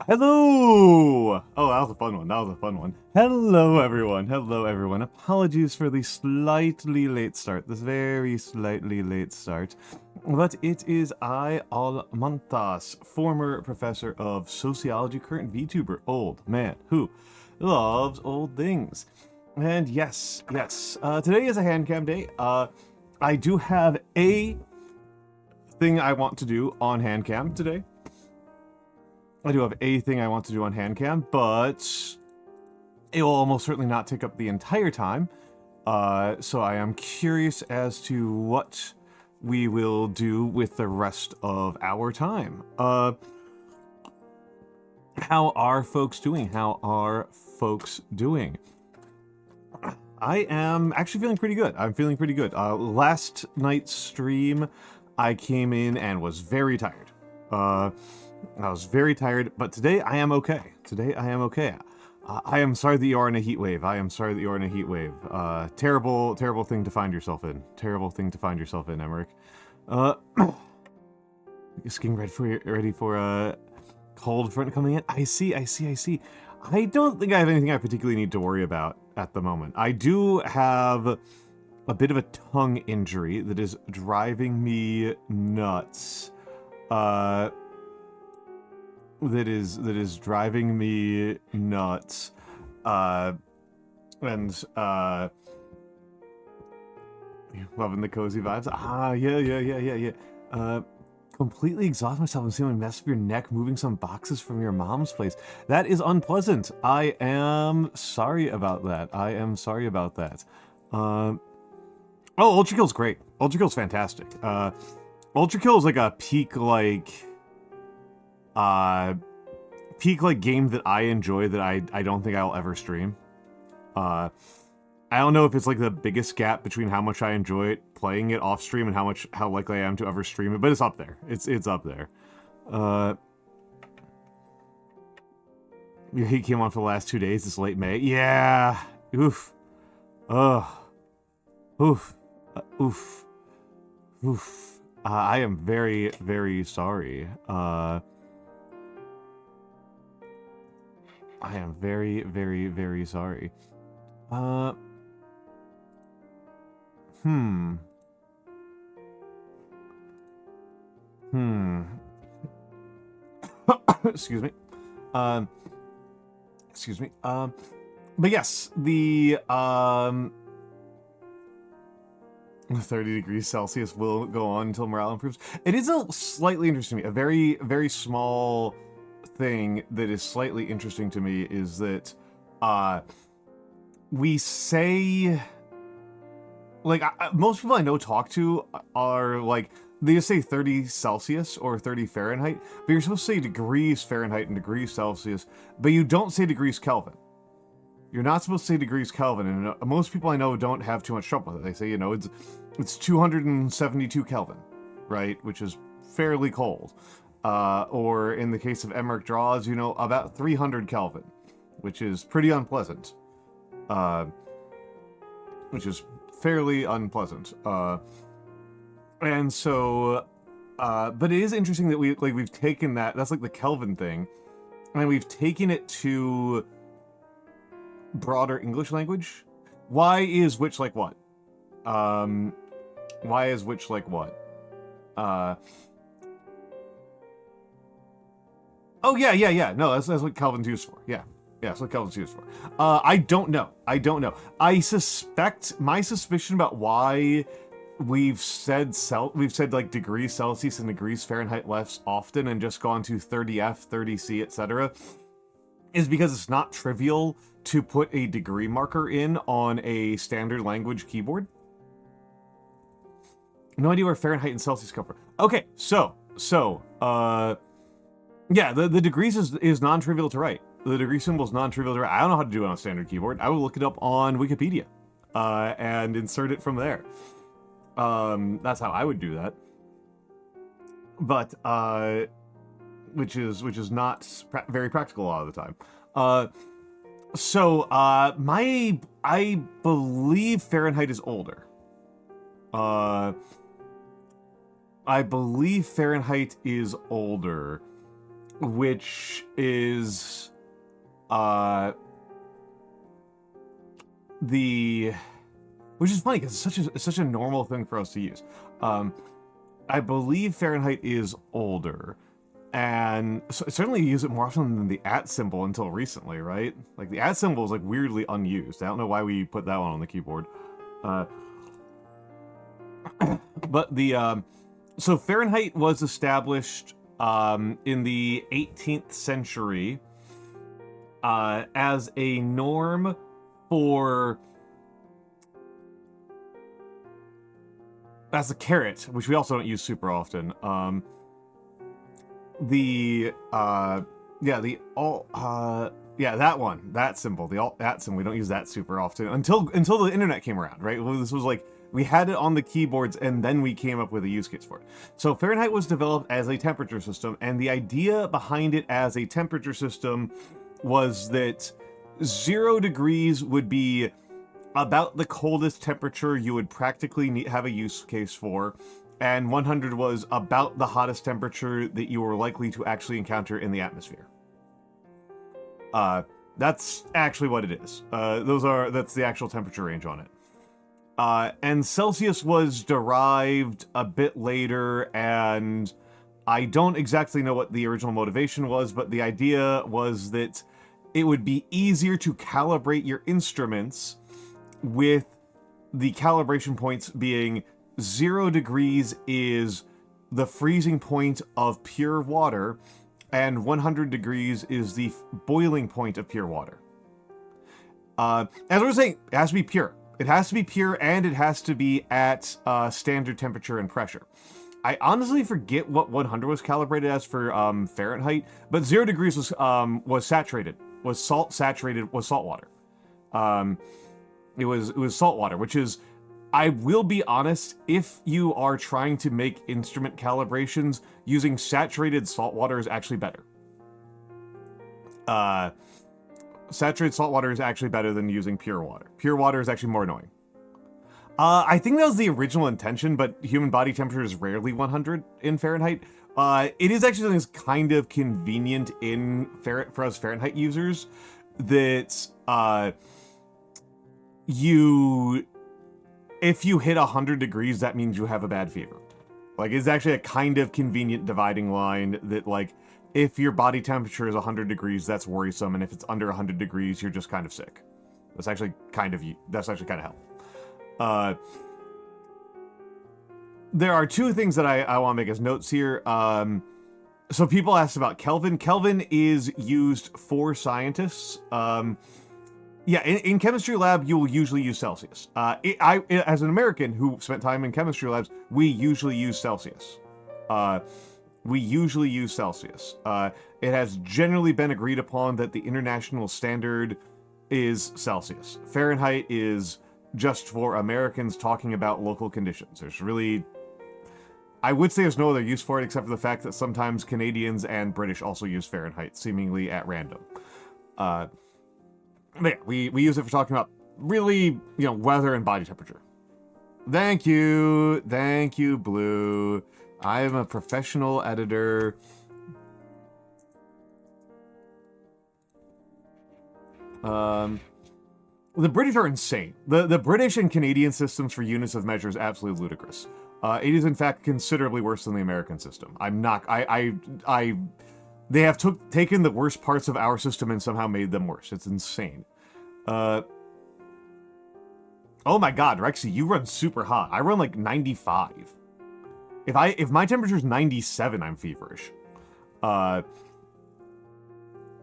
Hello! Oh, that was a fun one. That was a fun one. Hello, everyone. Hello, everyone. Apologies for the slightly late start. This very slightly late start. But it is I, Almantas, former professor of sociology, current VTuber, old man who loves old things. And yes, today is a hand cam day. I do have a thing I want to do on hand cam today. I do have a thing I want to do on hand cam, but it will almost certainly not take up the entire time. So I am curious as to what we will do with the rest of our time. How are folks doing? How are folks doing? I am actually feeling pretty good. I'm feeling pretty good. Last night's stream, I came in and was very tired. I was very tired, but today I am okay. Today I am okay. I am sorry that you are in a heat wave. I am sorry that you are in a heat wave. Terrible, terrible thing to find yourself in. Terrible thing to find yourself in, Emmerich. Just getting ready for a cold front coming in. I see. I don't think I have anything I particularly need to worry about at the moment. I do have a bit of a tongue injury that is driving me nuts. That is driving me nuts. Loving the cozy vibes. Yeah. Completely exhaust myself and seeing mess up your neck moving some boxes from your mom's place. That is unpleasant. I am sorry about that. Oh, Ultra Kill's great. Ultra Kill's fantastic. Ultra Kill is like a peak game that I enjoy that I don't think I'll ever stream. I don't know if it's like the biggest gap between how much I enjoy it playing it off stream and how likely I am to ever stream it, but it's up there. It's up there. Your heat came on for the last 2 days. It's late May. Yeah. Oof. Oof. I am very, very sorry. I am very, very, very sorry. Excuse me. But yes, the 30 degrees Celsius will go on until morale improves. It is a slightly interesting to me. A very, very small thing that is slightly interesting to me is that we say, like, most people I know talk to are like, they just say 30 Celsius or 30 Fahrenheit, but you're supposed to say degrees Fahrenheit and degrees Celsius, but you don't say degrees Kelvin. You're not supposed to say degrees Kelvin, and most people I know don't have too much trouble with it. They say, you know, it's 272 Kelvin, right? Which is fairly cold. Or in the case of Emmerich Draws, you know, about 300 Kelvin, which is pretty unpleasant. Which is fairly unpleasant. And so, but it is interesting that we've taken that's like the Kelvin thing, and we've taken it to broader English language. Why is which like what? Why is which like what? Oh, yeah. No, that's what Kelvin's used for. Yeah, that's what Kelvin's used for. I don't know. My suspicion about why we've said like degrees Celsius and degrees Fahrenheit less often and just gone to 30F, 30C, etc., is because it's not trivial to put a degree marker in on a standard language keyboard. No idea where Fahrenheit and Celsius come from. Okay, so yeah, the degrees is non-trivial to write. The degree symbol is non-trivial to write. I don't know how to do it on a standard keyboard. I will look it up on Wikipedia and insert it from there. That's how I would do that. But which is not very practical a lot of the time. I believe Fahrenheit is older. I believe Fahrenheit is older. which is which is funny because it's such a normal thing for us to use. I believe Fahrenheit is older, and certainly you use it more often than the @ symbol until recently, right? Like the @ symbol is like weirdly unused. I don't know why we put that one on the keyboard. But the so Fahrenheit was established in the 18th century as a norm for as a caret, which we also don't use super often. That one, that symbol, the alt at symbol, we don't use that super often until the internet came around, right? Well, this was like, we had it on the keyboards and then we came up with a use case for it. So Fahrenheit was developed as a temperature system, and the idea behind it as a temperature system was that 0 degrees would be about the coldest temperature you would practically have a use case for, and 100 was about the hottest temperature that you were likely to actually encounter in the atmosphere. That's actually what it is. That's the actual temperature range on it. And Celsius was derived a bit later, and I don't exactly know what the original motivation was, but the idea was that it would be easier to calibrate your instruments with the calibration points being 0 degrees is the freezing point of pure water, and 100 degrees is the boiling point of pure water. As I was saying, it has to be pure. It has to be pure, and it has to be at standard temperature and pressure. I honestly forget what 100 was calibrated as for Fahrenheit, but 0 degrees was saturated, was salt water. It was salt water, which is, I will be honest, if you are trying to make instrument calibrations, using saturated salt water is actually better. Saturated salt water is actually better than using pure water. Pure water is actually more annoying. I think that was the original intention, but human body temperature is rarely 100 in Fahrenheit. It is actually something that's kind of convenient for us Fahrenheit users, that if you hit 100 degrees, that means you have a bad fever. Like, it's actually a kind of convenient dividing line that, like, if your body temperature is 100 degrees, that's worrisome, and if it's under 100 degrees, you're just kind of sick. That's actually kind of helpful. There are two things that I want to make as notes here. So people asked about Kelvin. Kelvin is used for scientists. In chemistry lab, you will usually use Celsius. As an American who spent time in chemistry labs, we usually use Celsius. It has generally been agreed upon that the international standard is Celsius. Fahrenheit is just for Americans talking about local conditions. I would say there's no other use for it except for the fact that sometimes Canadians and British also use Fahrenheit, seemingly at random. But yeah, we use it for talking about really, weather and body temperature. Thank you, Blue. I am a professional editor. The British are insane. The British and Canadian systems for units of measure is absolutely ludicrous. It is in fact considerably worse than the American system. They have taken the worst parts of our system and somehow made them worse. It's insane. Oh my god, Rexy, you run super hot. I run like 95. If my temperature is 97, I'm feverish.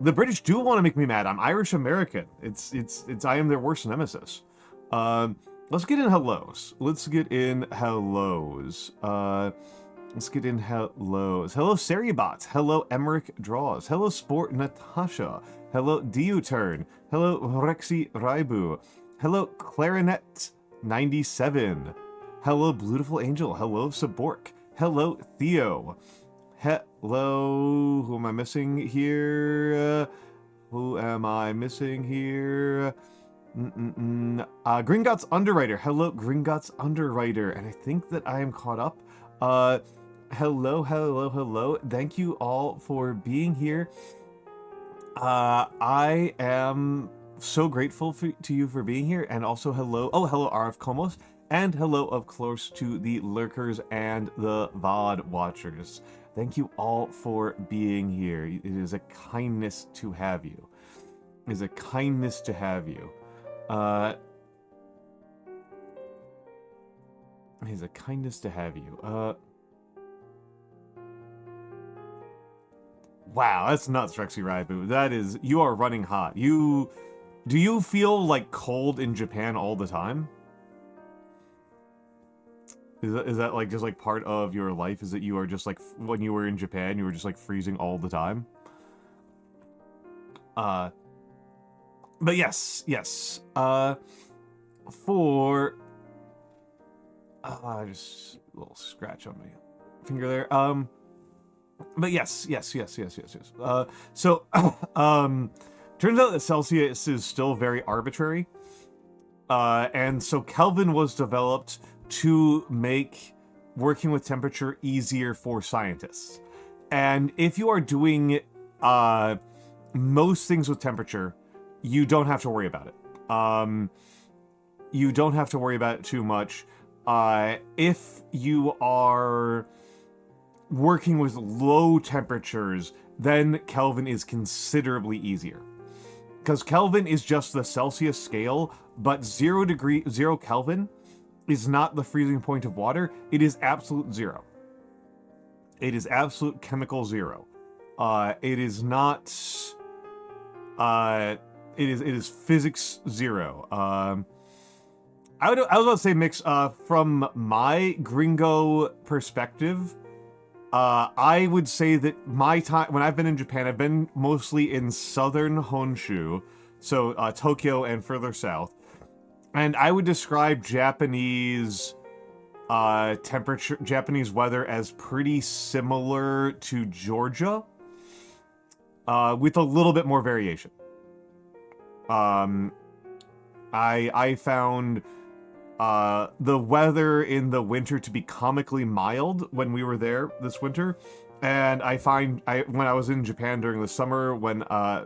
The British do want to make me mad. I'm Irish American. I am their worst nemesis. Let's get in hellos. Hello, Seriebot. Hello, Emmerich Draws. Hello, Sport Natasha. Hello, Diuturn. Hello, Rexy Raibu. Hello, Clarinet 97. Hello, Beautiful Angel. Hello, Sabork. Hello, Theo. Hello, who am I missing here? Gringotts Underwriter. Hello, Gringotts Underwriter. And I think that I am caught up. hello. Thank you all for being here. I am so grateful to you for being here, and also hello RF Komos, and hello, of course, to the lurkers and the VOD watchers. Thank you all for being here. It is a kindness to have you. It is a kindness to have you. It is a kindness to have you. Wow, that's nuts, Rexy Raibu. That is, you are running hot. Do you feel like cold in Japan all the time? Is that like just like part of your life? Is that you are just like, when you were in Japan, you were just like freezing all the time? But yes. Just a little scratch on my finger there. But yes. So, turns out that Celsius is still very arbitrary. And so Kelvin was developed to make working with temperature easier for scientists. And if you are doing most things with temperature, you don't have to worry about it. You don't have to worry about it too much. If you are working with low temperatures, then Kelvin is considerably easier. Because Kelvin is just the Celsius scale, but 0 Kelvin is not the freezing point of water. It is absolute zero. It is absolute chemical zero. It is not... it is physics zero. I was about to say, Mix, from my gringo perspective, I would say that my time, when I've been in Japan, I've been mostly in southern Honshu, so Tokyo and further south, and I would describe Japanese Japanese weather as pretty similar to Georgia, with a little bit more variation. I found the weather in the winter to be comically mild when we were there this winter, and when I was in Japan during the summer,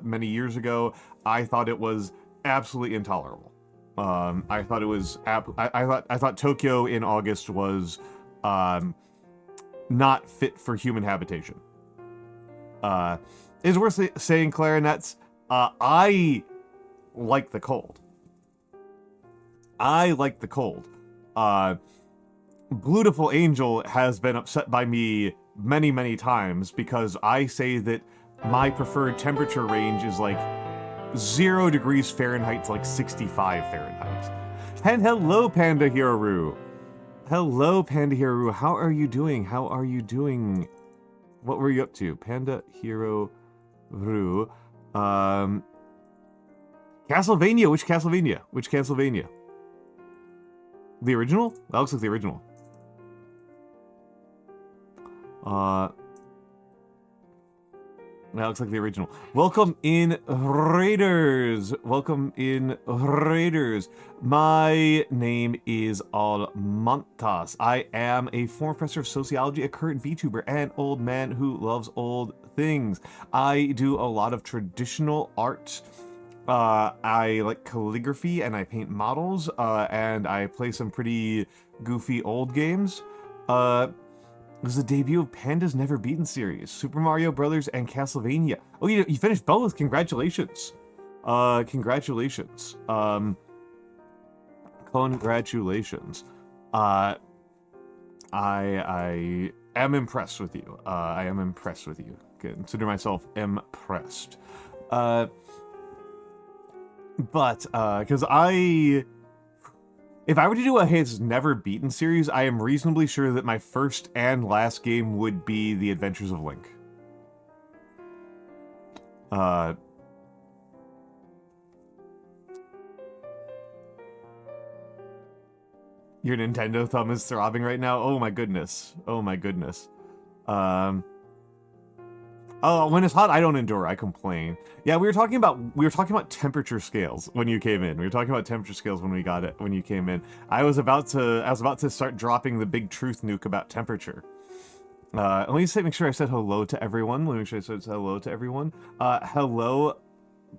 many years ago, I thought it was absolutely intolerable. I thought it was I thought Tokyo in August was not fit for human habitation. It's worth saying, clarinets, I like the cold. Beautiful Angel has been upset by me many times because I say that my preferred temperature range is like 0 degrees Fahrenheit to like 65 Fahrenheit. And hello, Panda Hero. Hello, Panda Hero. How are you doing? What were you up to? Panda Hero Ru. Castlevania. Which Castlevania? The original? That looks like the original. That looks like the original. Welcome in, Raiders. My name is Almantas. I am a former professor of sociology, a current VTuber, and old man who loves old things. I do a lot of traditional art. I like calligraphy, and I paint models, and I play some pretty goofy old games. It was the debut of Panda's Never Beaten series, Super Mario Brothers and Castlevania. Oh, you finished both. Congratulations. Congratulations. I am impressed with you. Consider myself impressed. Because if I were to do a his Never Beaten series, I am reasonably sure that my first and last game would be The Adventures of Link. Your Nintendo thumb is throbbing right now? Oh my goodness. Oh, when it's hot, I don't endure. I complain. Yeah, we were talking about temperature scales when you came in. When you came in. I was about to start dropping the big truth nuke about temperature. Let me make sure I said hello to everyone. Let me make sure I said hello to everyone. Hello,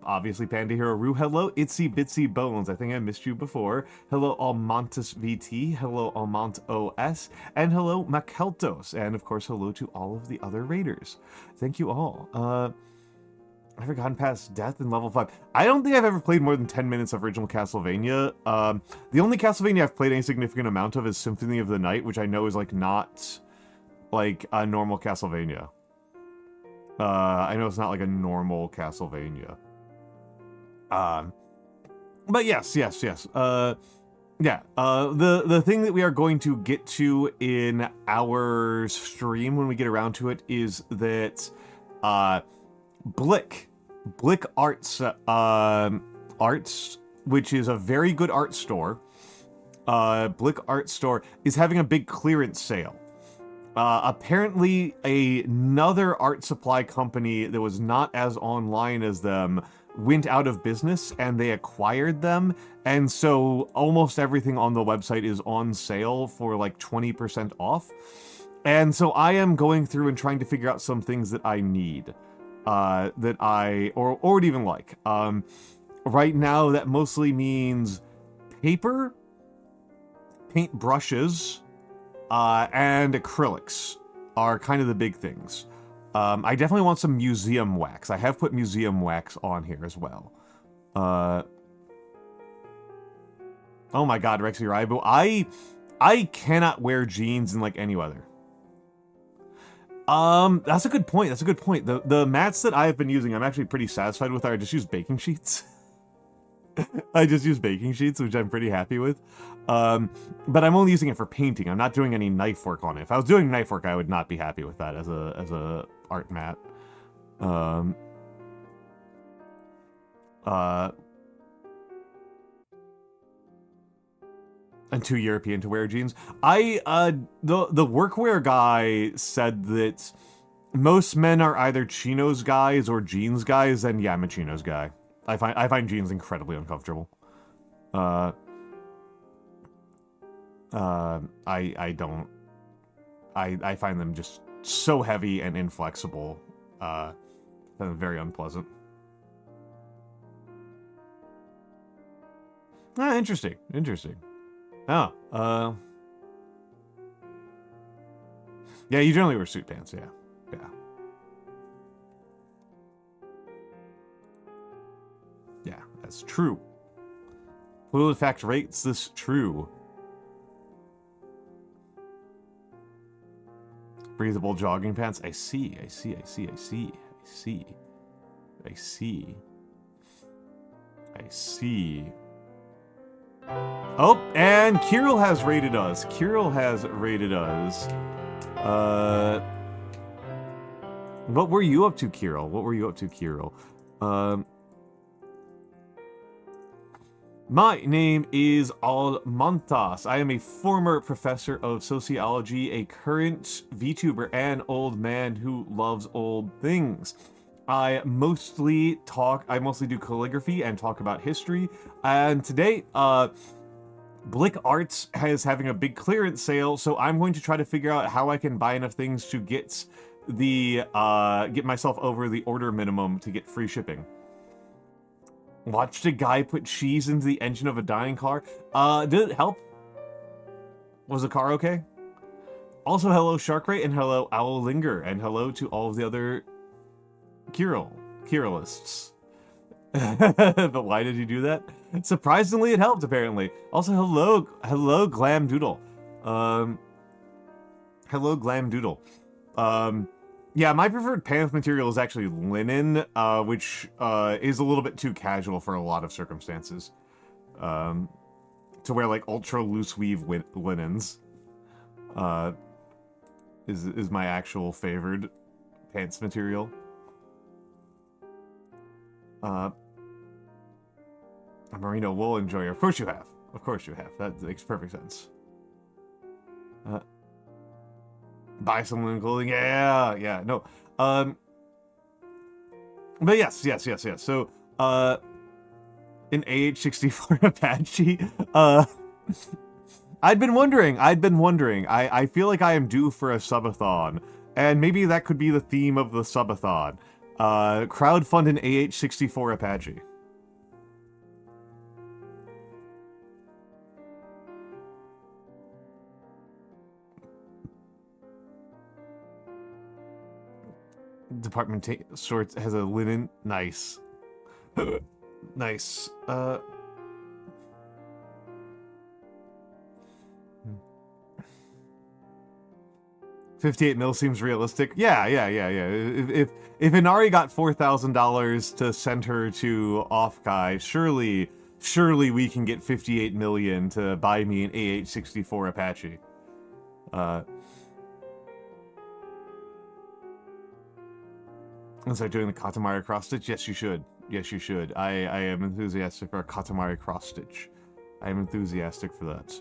obviously Panda Hero Roo. Hello, Itsy Bitsy Bones. I think I missed you before. Hello, Almantas VT. Hello, Almant OS. And hello, Makeltos. And of course, hello to all of the other raiders. Thank you all. I've never gotten past death in level 5. I don't think I've ever played more than 10 minutes of original Castlevania. The only Castlevania I've played any significant amount of is Symphony of the Night, which I know is like not like a normal Castlevania. I know it's not like a normal Castlevania. But yes. Yeah. The thing that we are going to get to in our stream when we get around to it is that Blick Arts, which is a very good art store. Blick Art Store is having a big clearance sale. Apparently, another art supply company that was not as online as them went out of business, and they acquired them, and so almost everything on the website is on sale for like 20% off. And so I am going through and trying to figure out some things that I need. That I would even like. Right now, that mostly means paper, paint brushes, and acrylics are kind of the big things. I definitely want some museum wax. I have put museum wax on here as well. Oh my god, Rexy Raibu. I cannot wear jeans in like any weather. That's a good point. The mats that I have been using, I'm actually pretty satisfied with. I just use baking sheets. I just use baking sheets, which I'm pretty happy with. But I'm only using it for painting. I'm not doing any knife work on it. If I was doing knife work, I would not be happy with that as a art mat. And too European to wear jeans. The workwear guy said that most men are either chinos guys or jeans guys, and yeah, I'm a chinos guy. I find jeans incredibly uncomfortable. I find them just so heavy and inflexible. Very unpleasant. Interesting. Oh, yeah, you generally wear suit pants, yeah. Yeah, that's true. Fluid fact rates this true. Breathable jogging pants. I see. Oh, and Kirill has rated us. What were you up to, Kirill? My name is Almantas. I am a former professor of sociology, a current VTuber, and old man who loves old things. I mostly do calligraphy and talk about history. And today, Blick Arts is having a big clearance sale, so I'm going to try to figure out how I can buy enough things to get myself over the order minimum to get free shipping. Watched a guy put cheese into the engine of a dying car. Did it help? Was the car okay? Also, hello Sharkray, and hello Owl Linger, and hello to all of the other Kirillists. But why did you do that? Surprisingly, it helped, apparently. Also, hello Glam Doodle. Yeah, my preferred pants material is actually linen, which is a little bit too casual for a lot of circumstances. To wear like ultra loose weave linens is my actual favored pants material. A merino wool enjoyer. Of course you have. That makes perfect sense. Buy some linen clothing. Yeah. No. But yes. So, an AH-64 Apache. I'd been wondering. I feel like I am due for a subathon. And maybe that could be the theme of the subathon. Crowdfund an AH-64 Apache. Department sorts has a linen. Nice. Nice. 58 mil seems realistic. Yeah. If Inari got $4,000 to send her to Offkai, surely we can get 58 million to buy me an AH-64 Apache. And start doing the Katamari cross-stitch? Yes, you should. Yes, you should. I am enthusiastic for a Katamari cross-stitch. I am enthusiastic for that.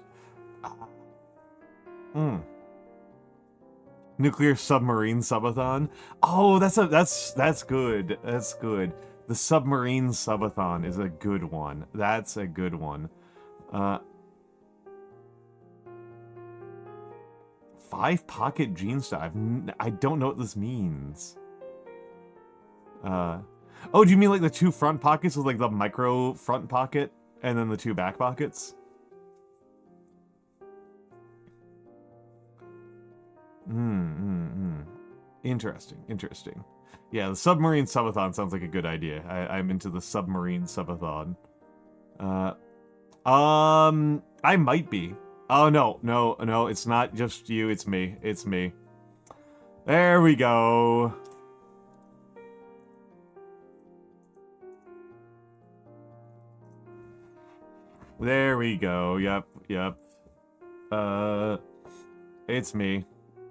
Nuclear submarine subathon? Oh, that's good. That's good. The submarine subathon is a good one. That's a good one. 5-pocket jean style. I don't know what this means. Oh, do you mean like the 2 front pockets with like the micro front pocket and then the 2 back pockets? Interesting. Yeah, the submarine subathon sounds like a good idea. I'm into the submarine subathon. I might be. Oh, no, it's not just you, it's me. There we go. There we go. Yep. It's me.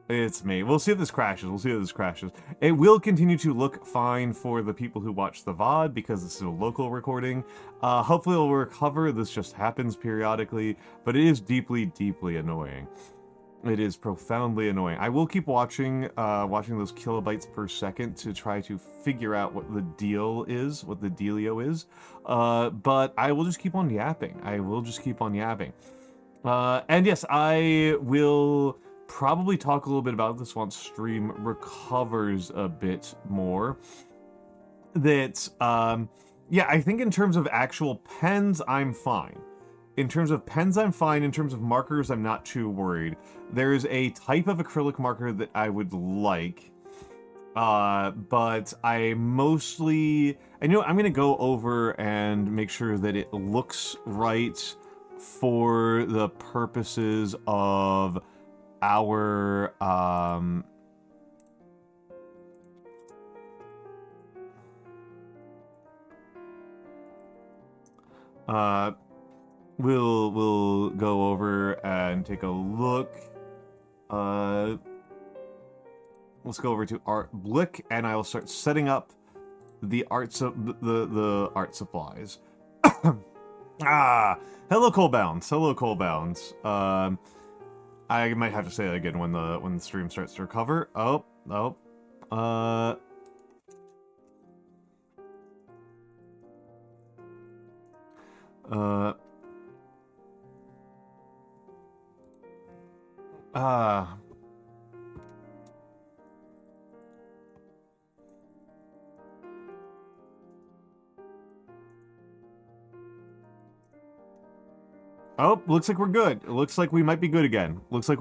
We'll see if this crashes. It will continue to look fine for the people who watch the VOD because this is a local recording. Hopefully it'll recover. This just happens periodically, but it is deeply annoying. It is profoundly annoying. I will keep watching those kilobytes per second to try to figure out what the deal is, what the dealio is. But I will just keep on yapping. And yes, I will probably talk a little bit about this once stream recovers a bit more. That, yeah, I think in terms of actual pens, I'm fine. In terms of pens, I'm fine. In terms of markers, I'm not too worried. There's a type of acrylic marker that I would like, but I mostly... I know I'm going to go over and make sure that it looks right for the purposes of our... We'll go over and take a look. Let's go over to Art Blick, and I will start setting up the art supplies. Hello Colebounds. I might have to say that again when the stream starts to recover. Oh, looks like we're good. It looks like we might be good again. Looks like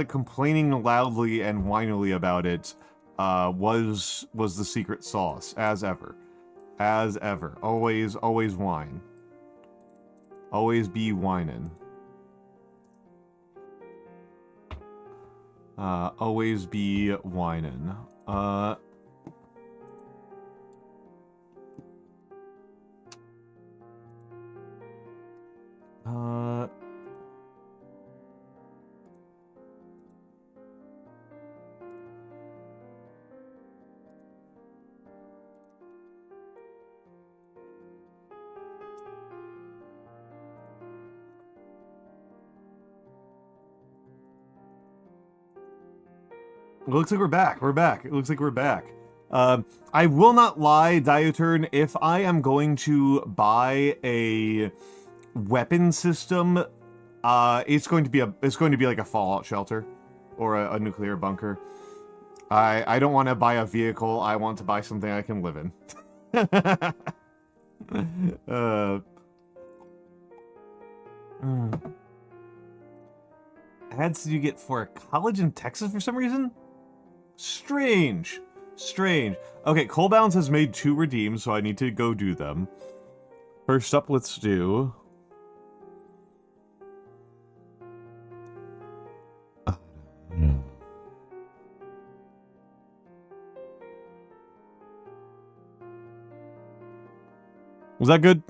complaining loudly and whinily about it was the secret sauce, as ever. Always whine. Always be whining. Always be whining. It looks like we're back. It looks like we're back. I will not lie, Diotern, if I am going to buy a weapon system, it's going to be like a Fallout shelter. or a nuclear bunker. I don't want to buy a vehicle. I want to buy something I can live in. Ads did you get for a college in Texas for some reason? Strange. Strange. Okay, Coalbounds has made 2 redeems, so I need to go do them. First up, let's do... Was that good?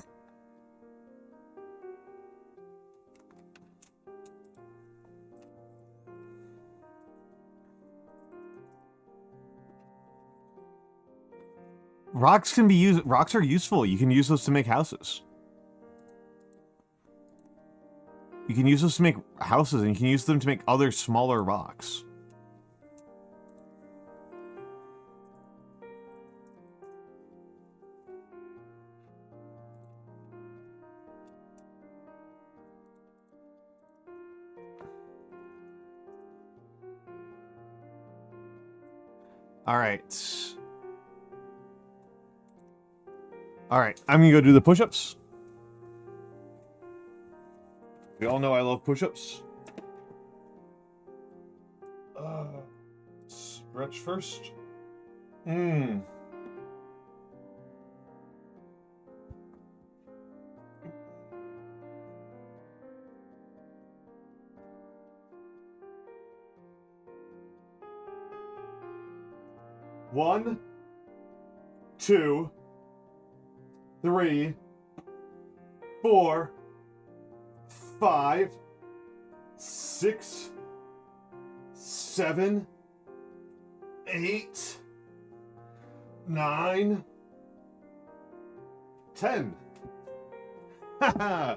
Rocks can be used. Rocks are useful. You can use those to make houses. You can use those to make houses, and you can use them to make other smaller rocks. All right. All right, I'm gonna go do the push-ups. We all know I love push-ups. Stretch first. One, 2, 3, 4, 5, 6, 7, 8, 9, 10. Haha.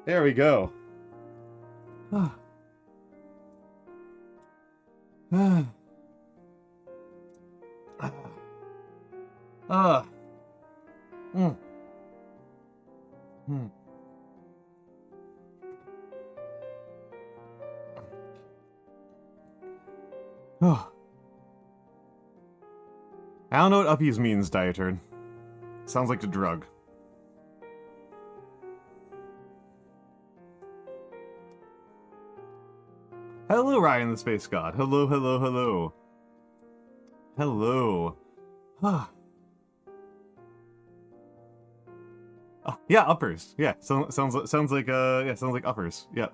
There we go. I don't know what uppies means, Dietern. Sounds like a drug. Hello, Ryan the Space God. Hello, hello, hello. Hello. Oh, yeah, uppers. Yeah, sounds like yeah, sounds like uppers. Yeah.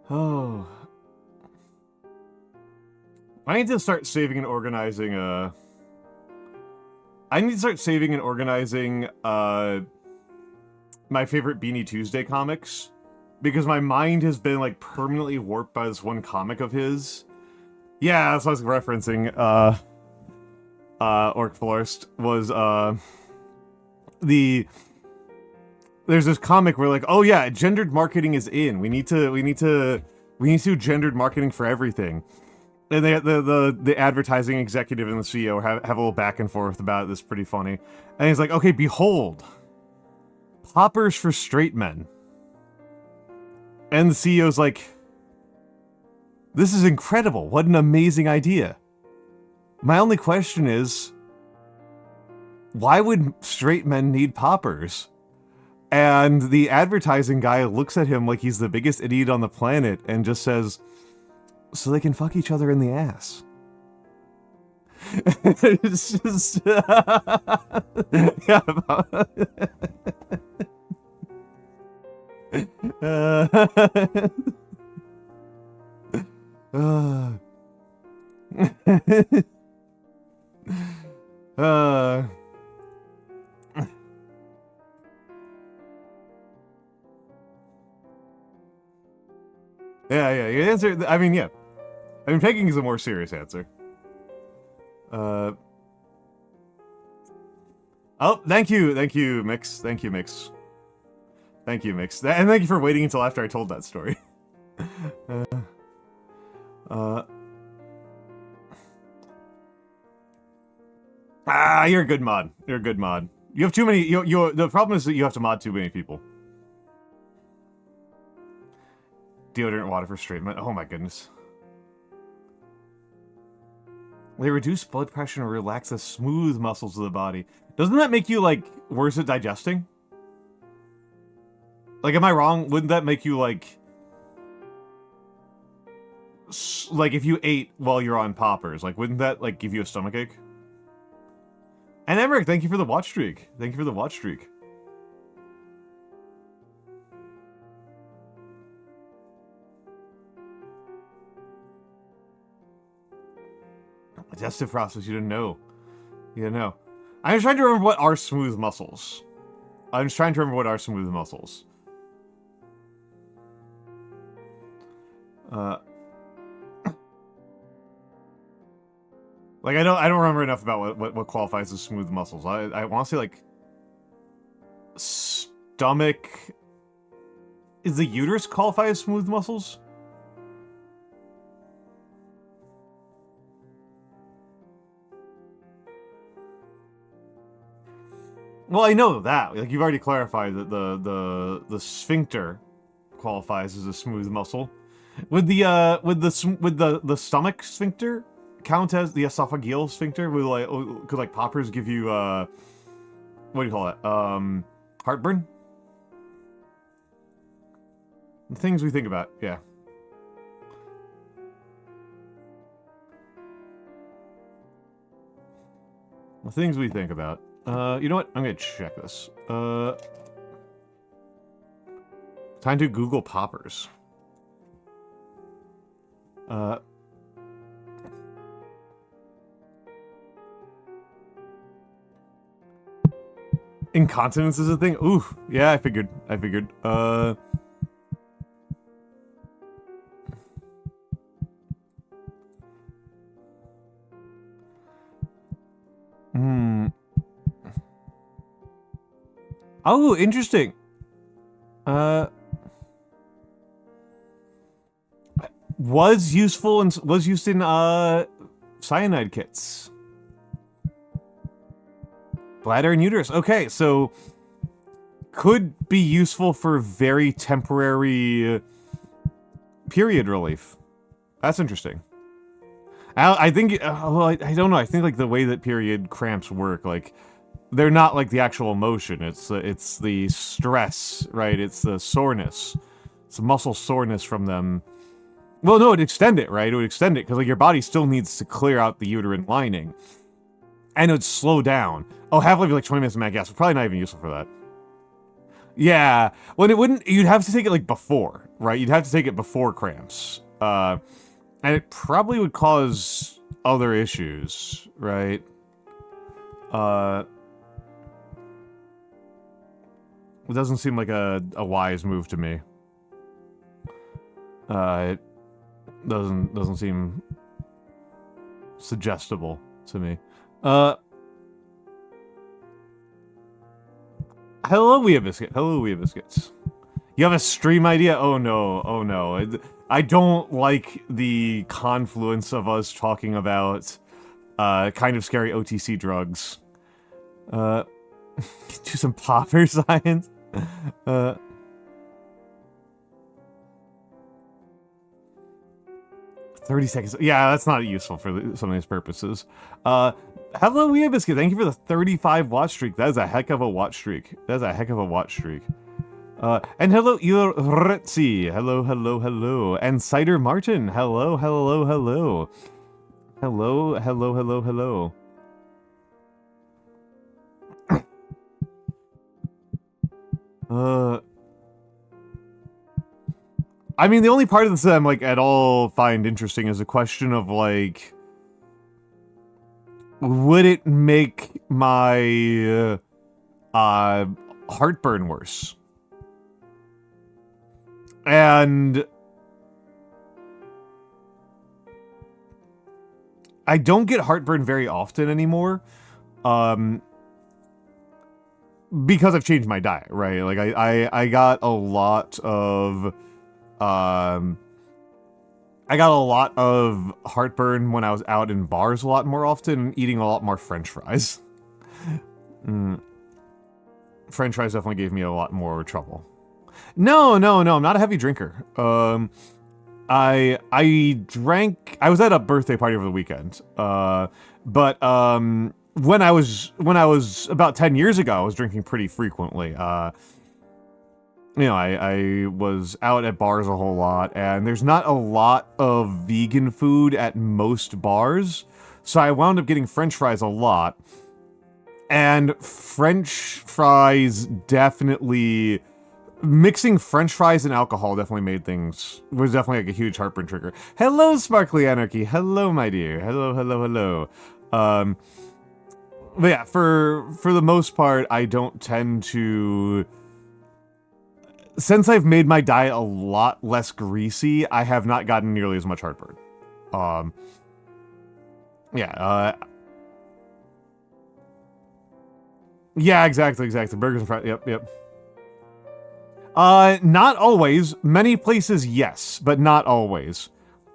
Oh. I need to start saving and organizing I need to start saving and organizing my favorite Beanie Tuesday comics, because my mind has been like permanently warped by this one comic of his. Yeah, that's what I was referencing. Orc Florist was there's this comic where like, oh yeah, gendered marketing is in. We need to do gendered marketing for everything. And the advertising executive and the CEO have a little back and forth about it. That's pretty funny. And he's like, okay, behold, poppers for straight men. And the CEO's like, this is incredible. What an amazing idea. My only question is, why would straight men need poppers? And the advertising guy looks at him like he's the biggest idiot on the planet and just says, so they can fuck each other in the ass. It's just... yeah. Yeah, your answer, I mean, yeah. I mean, pegging is a more serious answer. Oh, thank you, Mix. Thank you, Mix. Thank you, Mix. And thank you for waiting until after I told that story. You're a good mod. You're a good mod. You have too many. The problem is that you have to mod too many people. Deodorant water for straight men. Oh my goodness. They reduce blood pressure and relax the smooth muscles of the body. Doesn't that make you, like, worse at digesting? Like, am I wrong? Wouldn't that make you, like, if you ate while you're on poppers, like, wouldn't that, like, give you a stomachache? And Emmerich, thank you for the watch streak. Thank you for the watch streak. Digestive process, you didn't know. You didn't know. I'm just trying to remember what are smooth muscles. I'm just trying to remember what are smooth muscles. Like, I don't remember enough about what qualifies as smooth muscles. I want to say, like, stomach. Is the uterus qualify as smooth muscles? Well, I know that. Like, you've already clarified that the sphincter qualifies as a smooth muscle. Would the stomach sphincter count as the esophageal sphincter? Could like poppers give you what do you call it? Heartburn? The things we think about, yeah. The things we think about. You know what? I'm gonna check this. Time to Google poppers. Incontinence is a thing? Ooh, yeah, I figured. Oh, interesting. Was used in cyanide kits. Bladder and uterus. Okay, so could be useful for very temporary period relief. That's interesting. I think, well, I don't know. I think like the way that period cramps work, like they're not like the actual motion. It's the stress, right? It's the soreness. It's the muscle soreness from them. Well, no, it'd extend it, right? It would extend it because like your body still needs to clear out the uterine lining, and it would slow down. Oh, half-life like 20 minutes of mad gas. Probably not even useful for that. Yeah, well, it wouldn't. You'd have to take it like before, right? You'd have to take it before cramps, and it probably would cause other issues, right? It doesn't seem like a wise move to me. It doesn't seem suggestible to me. Hello, Weeabiscuit. Hello, Weeabiscuits. You have a stream idea? Oh no, oh no. I don't like the confluence of us talking about kind of scary OTC drugs. Do some popper science. 30 seconds. Yeah, that's not useful for some of these purposes. Hello, Weeabiscuit. Thank you for the 35 watch streak. That is a heck of a watch streak. That is a heck of a watch streak. And hello, Urretzi. Hello, hello, hello. And Cider Martin. Hello, hello, hello. Hello, hello, hello, hello. I mean, the only part of this that I'm, like, at all find interesting is a question of, like, would it make my, heartburn worse? And I don't get heartburn very often anymore, because I've changed my diet, right? Like, I got a lot of, heartburn when I was out in bars a lot more often and eating a lot more French fries. French fries definitely gave me a lot more trouble. No, I'm not a heavy drinker. I was at a birthday party over the weekend. But when I was about 10 years ago, I was drinking pretty frequently. I was out at bars a whole lot, and there's not a lot of vegan food at most bars, so I wound up getting French fries a lot. And French fries definitely... Mixing French fries and alcohol definitely was definitely like a huge heartburn trigger. Hello, Sparkly Anarchy. Hello, my dear. Hello. But yeah, for the most part, I don't tend to... Since I've made my diet a lot less greasy, I have not gotten nearly as much heartburn. Yeah, exactly. Burgers and fries, yep. Not always. Many places, yes, but not always.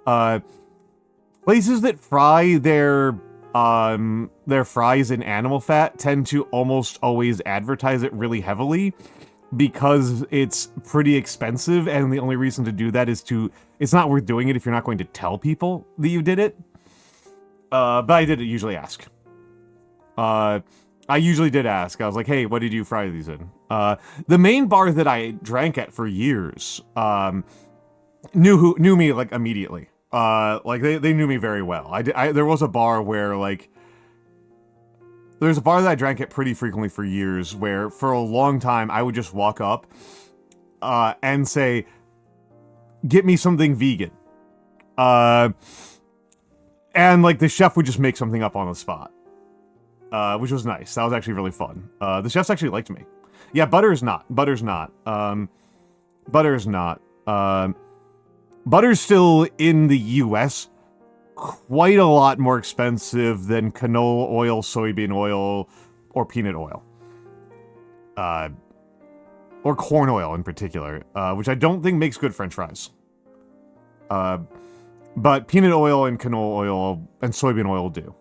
Places that fry their fries in animal fat tend to almost always advertise it really heavily because it's pretty expensive, and the only reason to do that is it's not worth doing it if you're not going to tell people that you did it. But I did usually ask. I usually did ask. I was like, hey, what did you fry these in? The main bar that I drank at for years, knew me, like, immediately. They knew me very well. There was a bar where, like... There's a bar that I drank at pretty frequently for years, where, for a long time, I would just walk up, and say, get me something vegan. And, like, the chef would just make something up on the spot. Which was nice. That was actually really fun. The chefs actually liked me. Yeah, Butter's not. Butter's still, in the US, quite a lot more expensive than canola oil, soybean oil, or peanut oil. Or corn oil in particular, which I don't think makes good French fries. But peanut oil and canola oil and soybean oil do.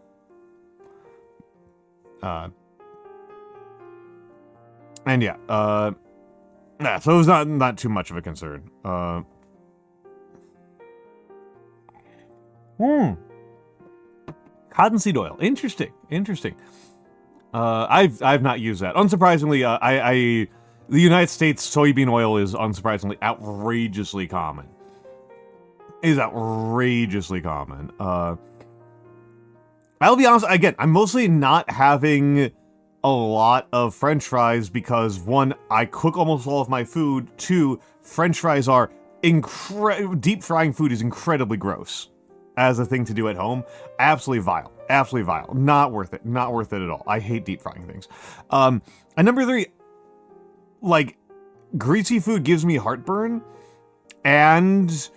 So it was not too much of a concern. Cottonseed oil. Interesting. I've not used that. Unsurprisingly, the United States soybean oil is unsurprisingly outrageously common. I'll be honest, again, I'm mostly not having a lot of French fries because, one, I cook almost all of my food. Two, French fries are deep frying food is incredibly gross as a thing to do at home. Absolutely vile. Not worth it at all. I hate deep frying things. And number three, like, greasy food gives me heartburn, and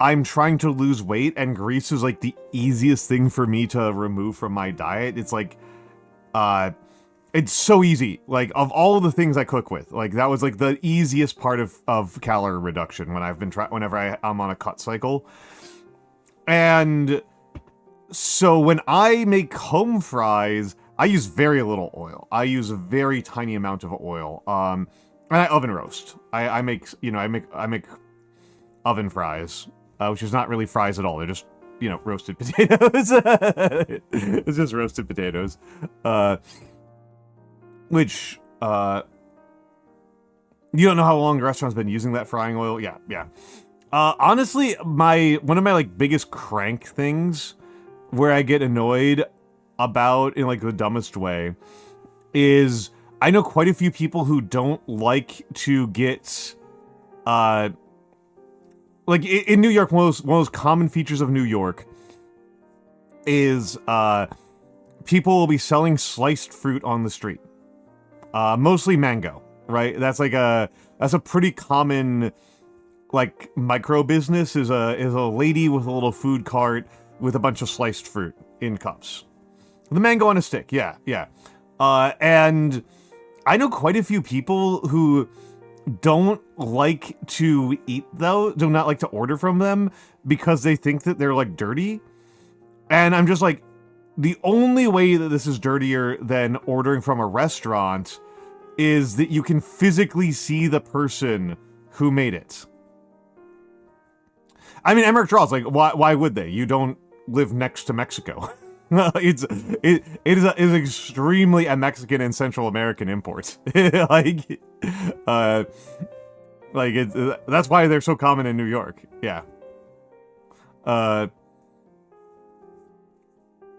I'm trying to lose weight, and grease is, like, the easiest thing for me to remove from my diet. It's like, it's so easy. Like, of all of the things I cook with, like, that was, like, the easiest part of calorie reduction when whenever I'm on a cut cycle. And so when I make home fries, I use very little oil. I use a very tiny amount of oil. And I oven roast. I make oven fries, which is not really fries at all. They're just, roasted potatoes. It's just roasted potatoes. Which, you don't know how long the restaurant's been using that frying oil? Yeah. Honestly, one of my, like, biggest crank things where I get annoyed about, in, like, the dumbest way, is I know quite a few people who don't like to get, like, in New York, one of those common features of New York is, people will be selling sliced fruit on the street. Mostly mango, right? That's a pretty common, like, micro business is a lady with a little food cart with a bunch of sliced fruit in cups. The mango on a stick, yeah. And I know quite a few people who don't like to eat those, do not like to order from them because they think that they're, like, dirty. And I'm just like, the only way that this is dirtier than ordering from a restaurant is that you can physically see the person who made it. I mean, Emmerich draws, like, why would they? You don't live next to Mexico. It is extremely a Mexican and Central American import. That's why they're so common in New York. Yeah.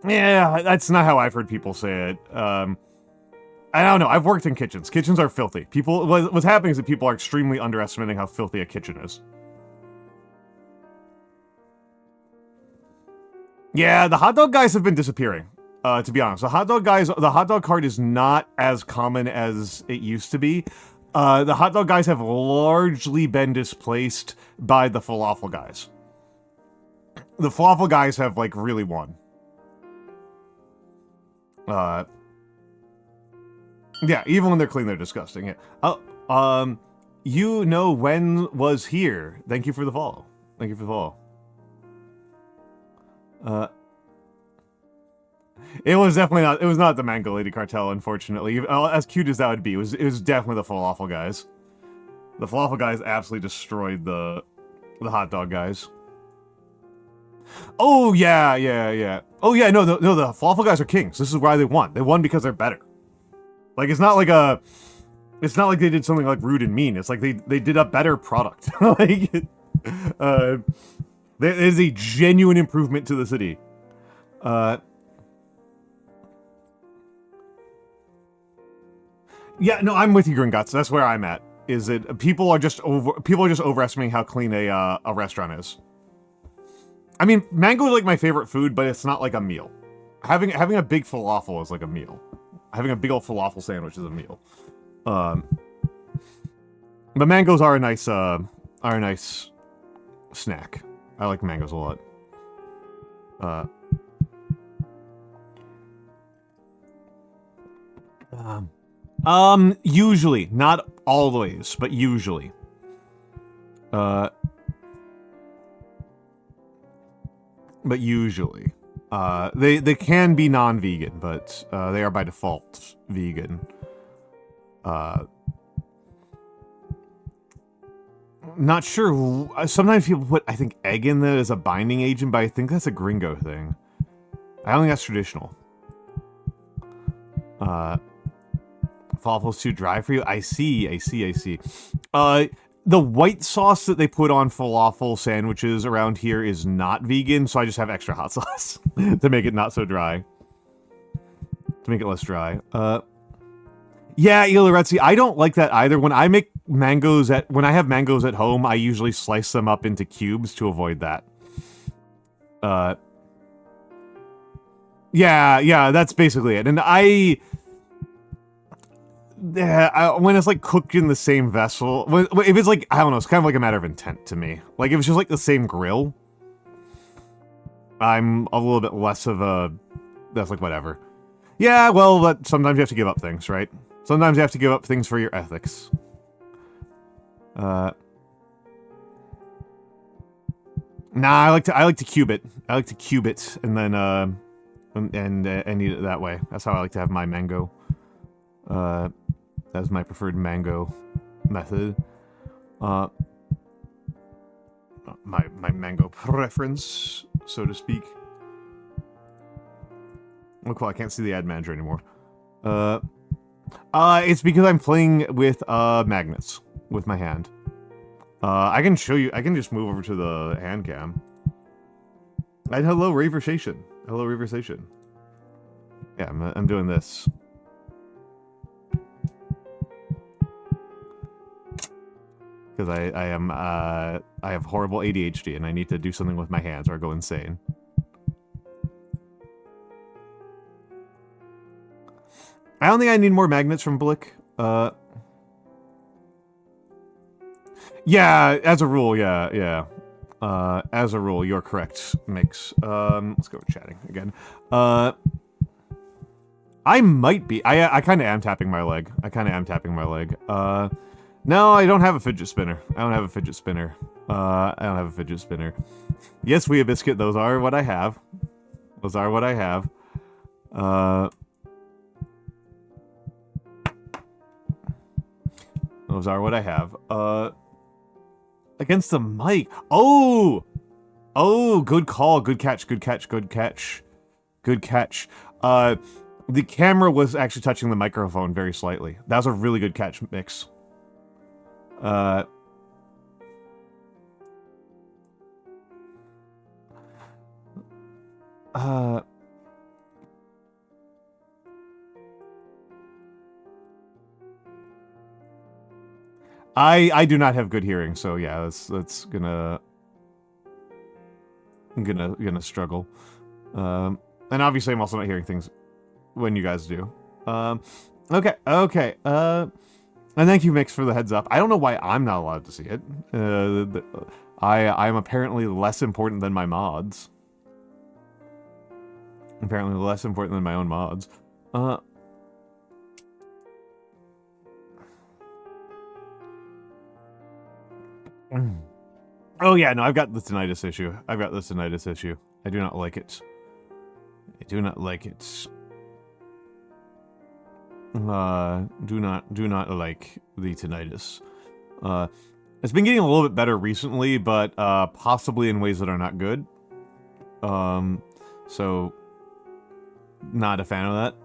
Yeah, that's not how I've heard people say it. I don't know. I've worked in kitchens. Kitchens are filthy. What's happening is that people are extremely underestimating how filthy a kitchen is. Yeah, the hot dog guys have been disappearing. To be honest, the hot dog cart is not as common as it used to be. The hot dog guys have largely been displaced by the falafel guys. The falafel guys have, like, really won. Yeah, even when they're clean, they're disgusting. Yeah. Oh, you know when was here. Thank you for the follow. Thank you for the follow. It was definitely not. It was not the Mango Lady Cartel, unfortunately. As cute as that would be, it was definitely the falafel guys. The falafel guys absolutely destroyed the hot dog guys. Oh yeah. Oh yeah, no, the falafel guys are kings. This is why they won. They won because they're better. Like, it's not like they did something, like, rude and mean. It's like they did a better product. Like, there is a genuine improvement to the city. Yeah, no, I'm with you, Gringotts. That's where I'm at. Is that people are just overestimating how clean a restaurant is. I mean, mango is, like, my favorite food, but it's not like a meal. Having a big falafel is like a meal. Having a big old falafel sandwich is a meal. But mangoes are a nice snack. I like mangoes a lot. Usually, not always, but usually. But usually. They can be non-vegan, but they are by default vegan. Not sure. Sometimes people put, I think, egg in there as a binding agent, but I think that's a gringo thing. I don't think that's traditional. Falafel's too dry for you? I see. The white sauce that they put on falafel sandwiches around here is not vegan, so I just have extra hot sauce to make it not so dry. To make it less dry. Yeah, Iloretzi, I don't like that either. When I have mangoes at home, I usually slice them up into cubes to avoid that. Yeah, that's basically it. And when it's, like, cooked in the same vessel, if it's, like, I don't know, it's kind of like a matter of intent to me. Like, if it's just, like, the same grill, I'm a little bit less of a, that's, like, whatever. Yeah, well, but sometimes you have to give up things, right? Sometimes you have to give up things for your ethics. Nah, I like to cube it. I like to cube it, and then, and eat it that way. That's how I like to have my mango. That's my preferred mango method. My mango preference, so to speak. Oh, cool, I can't see the ad manager anymore. It's because I'm playing with, magnets with my hand. I can show you, I can just move over to the hand cam. And hello, Raversation. Hello, Raversation. Yeah, I'm doing this. Because I have horrible ADHD and I need to do something with my hands or I go insane. I don't think I need more magnets from Blick. Yeah, as a rule, yeah. As a rule, you're correct, Mix. Let's go with chatting again. I might be. I kind of am tapping my leg. No, I don't have a fidget spinner. I don't have a fidget spinner. Yes, Weeabiscuit, those are what I have. Those are what I have. Against the mic. Oh! Oh, good call. Good catch, good catch, good catch. Good catch. The camera was actually touching the microphone very slightly. That was a really good catch, Mix. I do not have good hearing, so yeah, that's gonna struggle. And obviously I'm also not hearing things when you guys do. Okay. And thank you, Mix, for the heads up. I don't know why I'm not allowed to see it. I'm apparently less important than my mods. Apparently less important than my own mods. Oh yeah, no, I've got the tinnitus issue. I do not like it. I do not like it. Do not like the tinnitus. It's been getting a little bit better recently, but possibly in ways that are not good. So not a fan of that.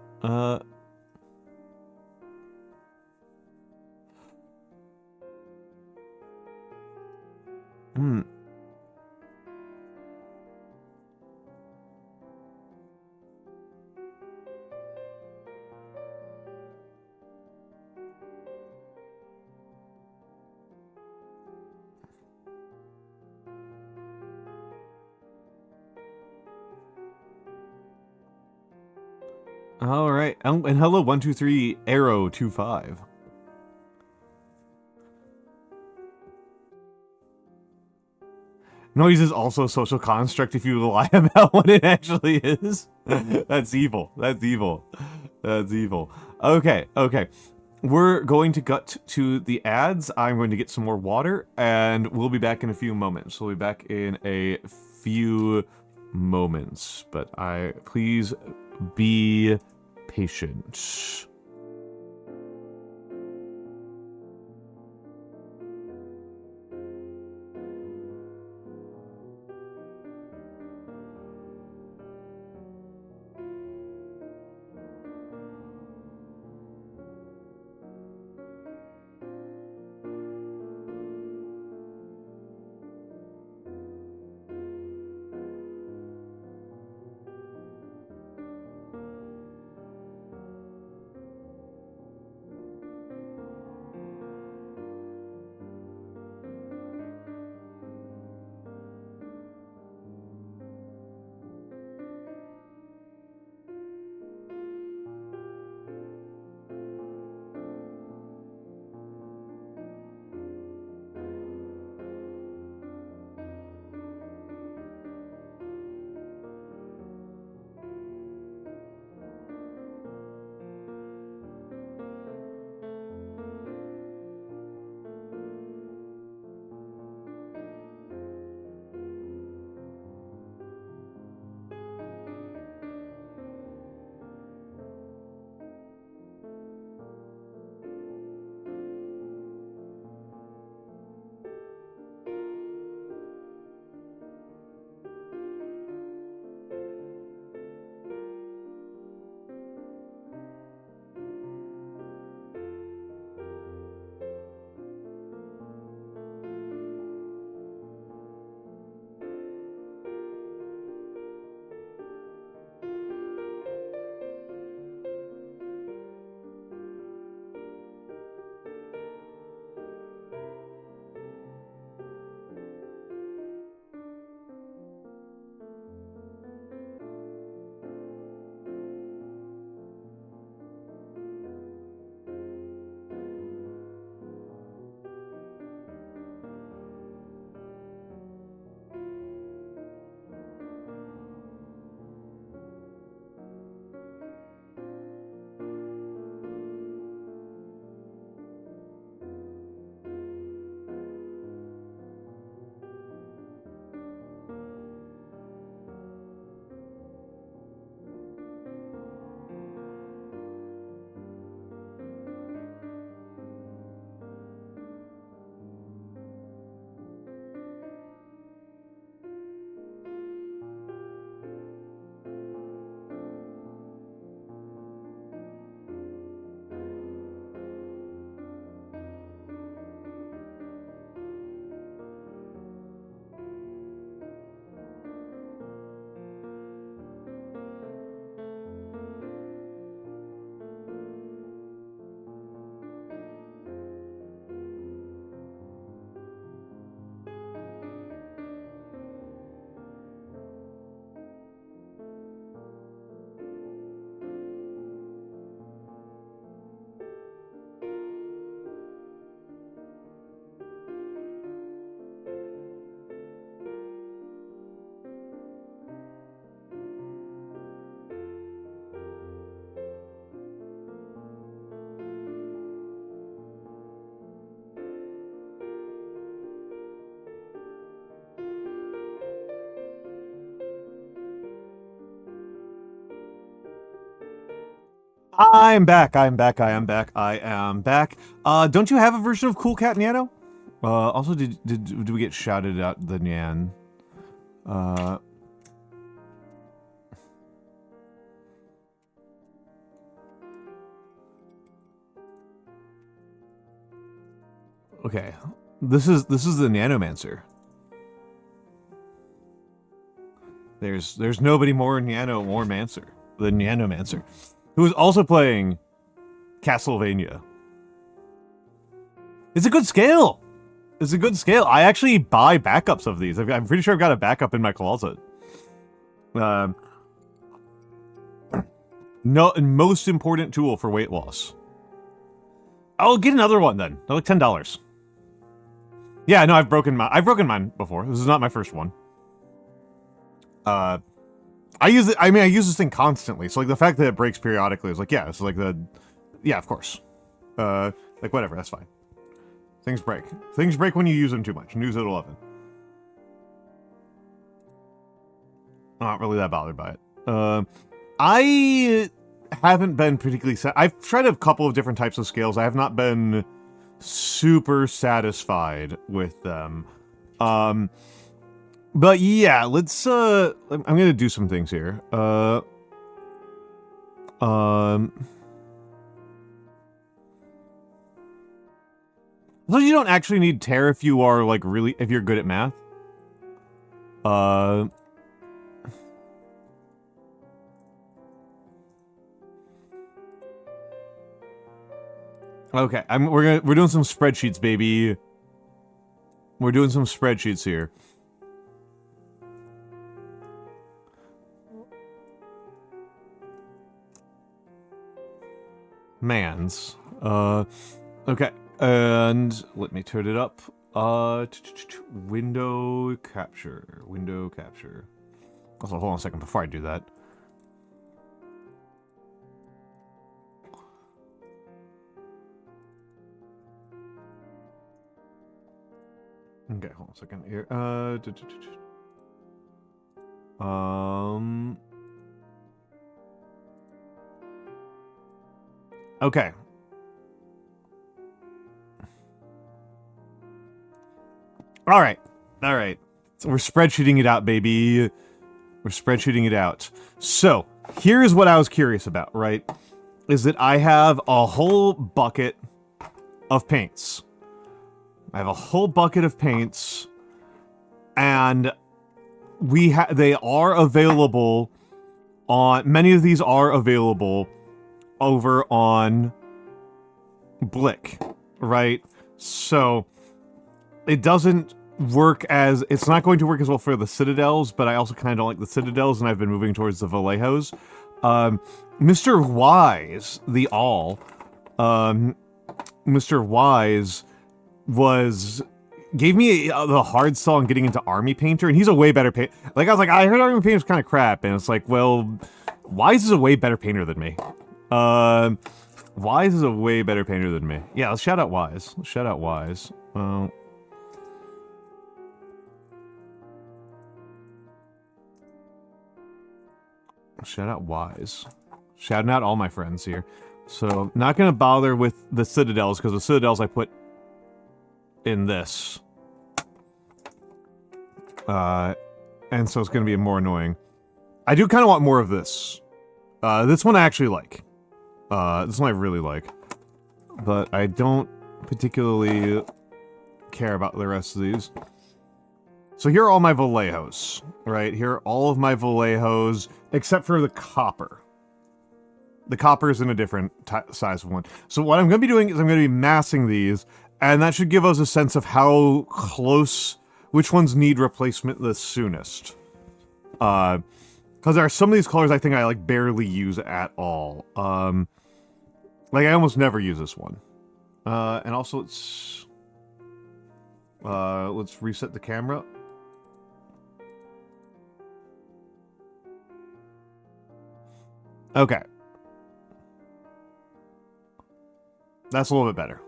All right, and hello 123 Arrow 25. Noise is also a social construct if you lie about what it actually is. That's evil. That's evil. That's evil. Okay. We're going to gut to the ads. I'm going to get some more water, and we'll be back in a few moments. We'll be back in a few moments, but please be patient. I am back. I am back. I am back. I am back. Don't you have a version of Cool Cat Nyano? Also, did we get shouted out the Nyan? Okay. This is the Nyanomancer. There's nobody more Nyanomancer than Nyanomancer, who is also playing Castlevania. It's a good scale. It's a good scale. I actually buy backups of these. I'm pretty sure I've got a backup in my closet. No, most important tool for weight loss. I'll get another one then. They're like $10. Yeah, no, I've broken mine before. This is not my first one. I use it. I mean, I use this thing constantly. So like the fact that it breaks periodically is like, yeah, it's like yeah, of course. Like whatever, that's fine. Things break. Things break when you use them too much. News at 11. I'm not really that bothered by it. I haven't been particularly I've tried a couple of different types of scales. I have not been super satisfied with them. But yeah, let's I'm gonna do some things here. So you don't actually need tear if you are like if you're good at math. Okay, we're doing some spreadsheets, baby. We're doing some spreadsheets here. Mans. Okay. And let me turn it up. Window capture. Window capture. Also, hold on a second before I do that. Okay, hold on a second here. Okay. All right. So we're spreadsheeting it out, baby. We're spreadsheeting it out. So, here's what I was curious about, right? Is that I have a whole bucket of paints. I have a whole bucket of paints, and they are available on, many of these are available over on Blick, right? So, it doesn't work as, it's not going to work as well for the Citadels, but I also kind of don't like the Citadels, and I've been moving towards the Vallejos. Mr. Wise, Mr. Wise gave me the hard sell on getting into Army Painter, and he's a way better painter. Like, I was like, I heard Army Painter's kind of crap, and it's like, well, Wise is a way better painter than me. Wise is a way better painter than me. Yeah, let's shout out Wise. Let's shout out Wise. Shout out Wise. Shouting out all my friends here. So, not gonna bother with the Citadels, because the Citadels I put in this. And so it's gonna be more annoying. I do kind of want more of this. This one I actually like. This one I really like. But I don't particularly care about the rest of these. So here are all my Vallejos, right? Here are all of my Vallejos, except for the copper. The copper is in a different size one. So what I'm going to be doing is I'm going to be massing these, and that should give us a sense of how close, which ones need replacement the soonest. Because there are some of these colors I think I like barely use at all. Like I almost never use this one. And also let's reset the camera. Okay. That's a little bit better.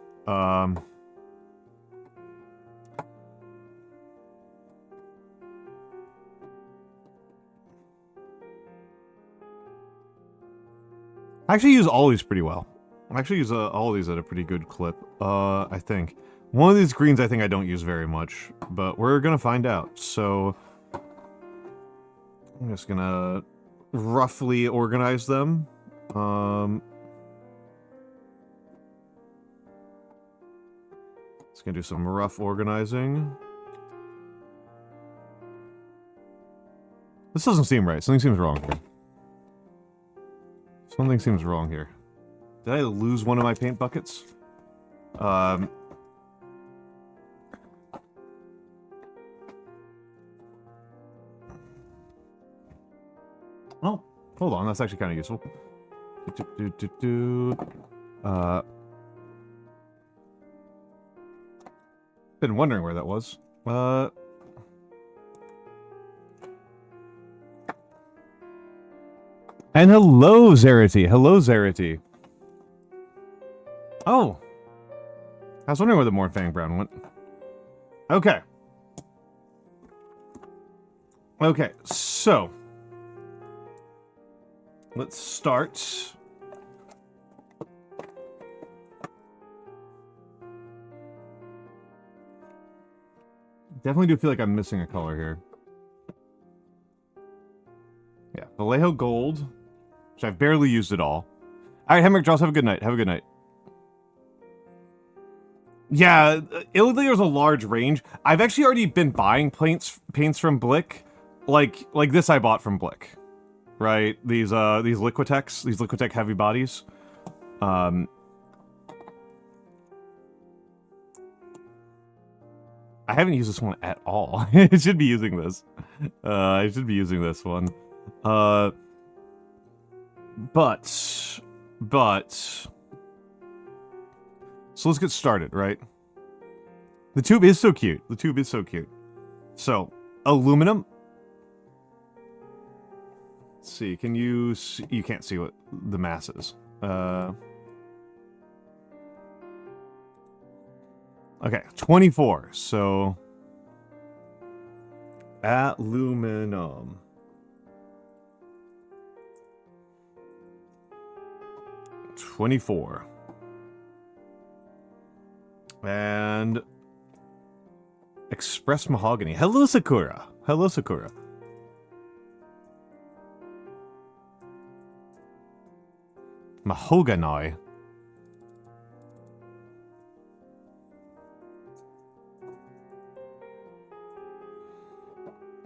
I actually use all these pretty well. I actually use all these at a pretty good clip, I think. One of these greens I think I don't use very much, but we're gonna find out. So I'm just gonna roughly organize them. Just gonna do some rough organizing. This doesn't seem right. Something seems wrong here. Something seems wrong here. Did I lose one of my paint buckets? Oh, hold on. That's actually kind of useful. Been wondering where that was. And hello, Zarity. Hello, Zarity. Oh. I was wondering where the Morphang Brown went. Okay. Okay, so. Let's start. Definitely do feel like I'm missing a color here. Yeah, Vallejo Gold, which I've barely used at all. Alright, Hemrick Jaws, have a good night. Have a good night. Yeah, it looked like there was a large range. I've actually already been buying paints from Blick. Like this I bought from Blick. Right? These Liquitex, these Liquitech heavy bodies. I haven't used this one at all. I should be using this. I should be using this one. But... So let's get started, right? The tube is so cute. The tube is so cute. So, aluminum. Let's see, can you see, you can't see what the mass is. Okay, 24, so... Aluminum. $24. And... Express Mahogany. Hello, Sakura. Hello, Sakura. Mahogany.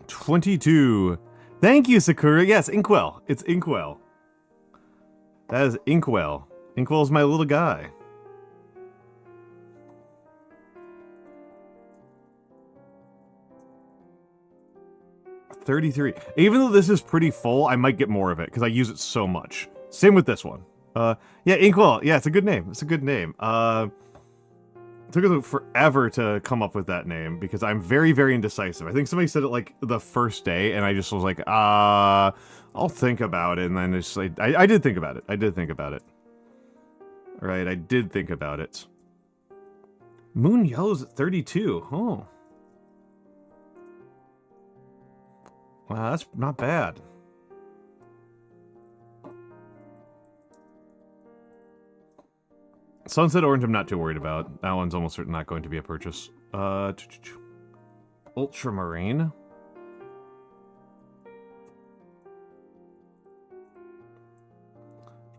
$22. Thank you, Sakura. Yes, Inkwell. It's Inkwell. That is Inkwell. Inkwell's my little guy. $33. Even though this is pretty full, I might get more of it because I use it so much. Same with this one. Yeah, Inkwell. Yeah, it's a good name. It's a good name. It took us forever to come up with that name because I'm very, very indecisive. I think somebody said it like the first day, and I just was like, I'll think about it. And then it's like, I did think about it. I did think about it. Right, I did think about it. Moon Yellow's at 32. Oh. Wow, that's not bad. Sunset Orange I'm not too worried about. That one's almost certainly not going to be a purchase. Ultramarine.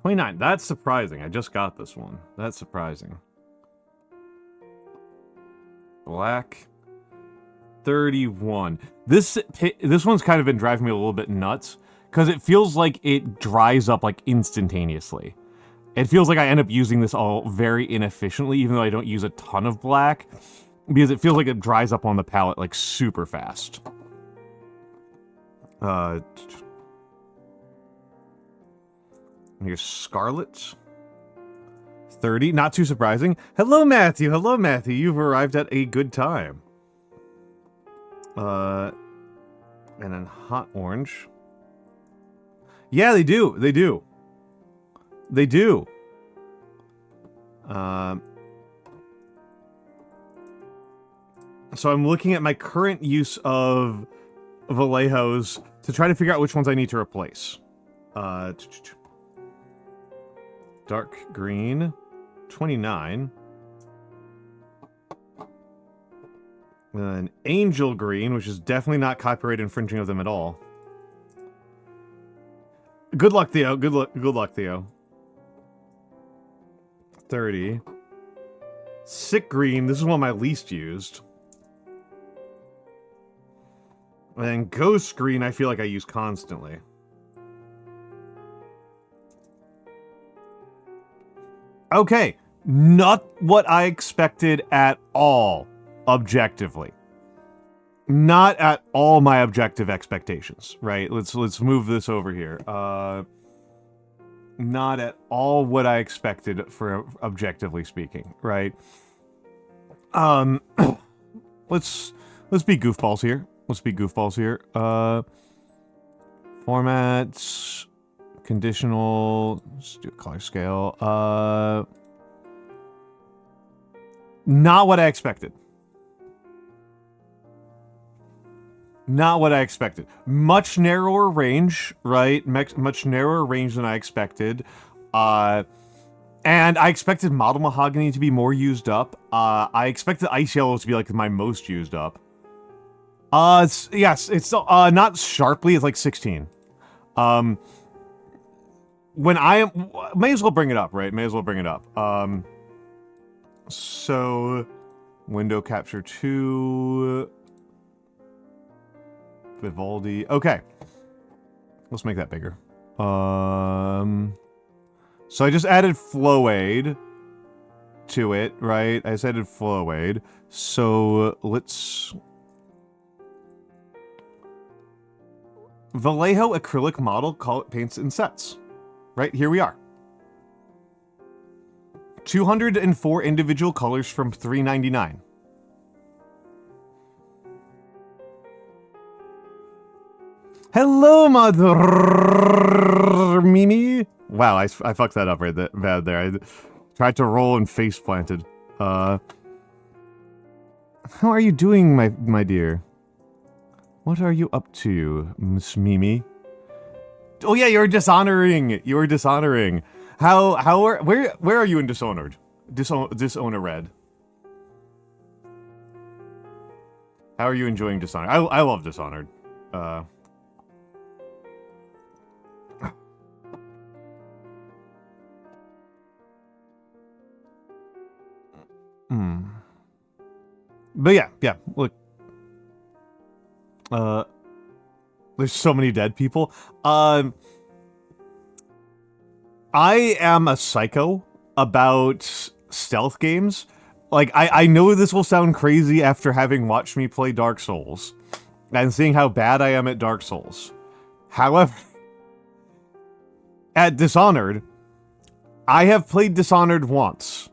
$29. That's surprising. I just got this one. That's surprising. Black. 31. This one's kind of been driving me a little bit nuts because it feels like it dries up like instantaneously. It feels like I end up using this all very inefficiently, even though I don't use a ton of black, because it feels like it dries up on the palette like super fast. Here's Scarlet. 30. Not too surprising. Hello, Matthew. Hello, Matthew. You've arrived at a good time. And then Hot Orange. Yeah, they do. They do. They do. So I'm looking at my current use of Vallejos to try to figure out which ones I need to replace. Dark green, 29. An angel green, which is definitely not copyright infringing of them at all. Good luck, Theo. Good luck, Theo. 30. Sick green. This is one of my least used. And then ghost green, I feel like I use constantly. Okay. Not what I expected at all, objectively. Not at all my objective expectations, right? Let's move this over here. Not at all what I expected for objectively speaking, right? Let's be goofballs here. Let's be goofballs here. Formats, conditional, let's do a color scale. Not what I expected. Not what I expected. Much narrower range, right? Much narrower range than I expected. And I expected model mahogany to be more used up. I expected ice yellow to be like my most used up. Yes, it's not sharply. It's like 16. When I am, may as well bring it up, right? May as well bring it up. So window capture 2. Vivaldi. Okay. Let's make that bigger. So I just added flow aid to it, right? I just added flow aid. So let's... Vallejo acrylic model, call it paints and sets. Right, here we are. 204 individual colors from $3.99. Hello, mother Mimi. Wow, I fucked that up right bad there. I tried to roll and face planted. How are you doing, my dear? What are you up to, Miss Mimi? Oh yeah, you're dishonoring. You're dishonoring. Where are you in Dishonored? Dishonored. How are you enjoying Dishonored? I love Dishonored. But yeah, look. There's so many dead people. I am a psycho about stealth games. Like, I know this will sound crazy after having watched me play Dark Souls and seeing how bad I am at Dark Souls. However, at Dishonored, I have played Dishonored once.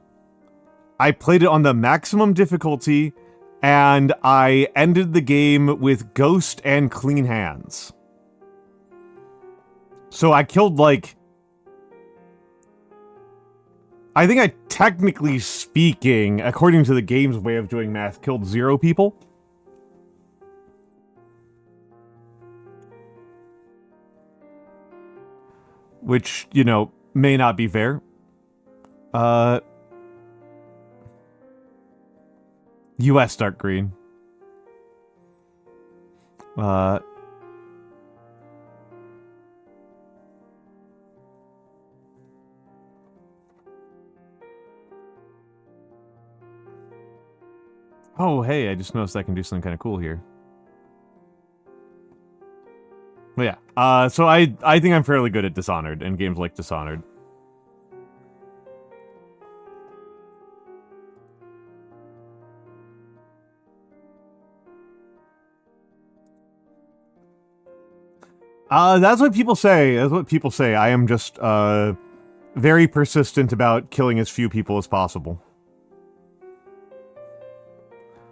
I played it on the maximum difficulty, and I ended the game with ghost and clean hands. So I killed, like... I think I, technically speaking, according to the game's way of doing math, killed 0 people. Which, you know, may not be fair. US dark green. Oh, hey, I just noticed I can do something kind of cool here. But yeah, so I think I'm fairly good at Dishonored and games like Dishonored. That's what people say. That's what people say. I am just, very persistent about killing as few people as possible.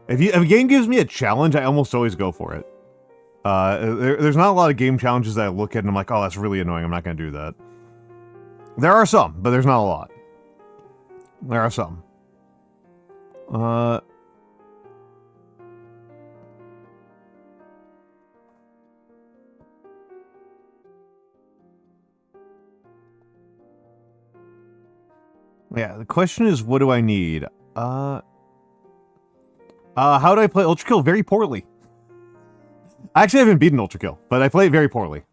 If a game gives me a challenge, I almost always go for it. There's not a lot of game challenges that I look at and I'm like, oh, that's really annoying, I'm not gonna do that. There are some, but there's not a lot. There are some. Yeah, the question is, what do I need? How do I play Ultra Kill? Very poorly. I actually haven't beaten Ultra Kill, but I play it very poorly.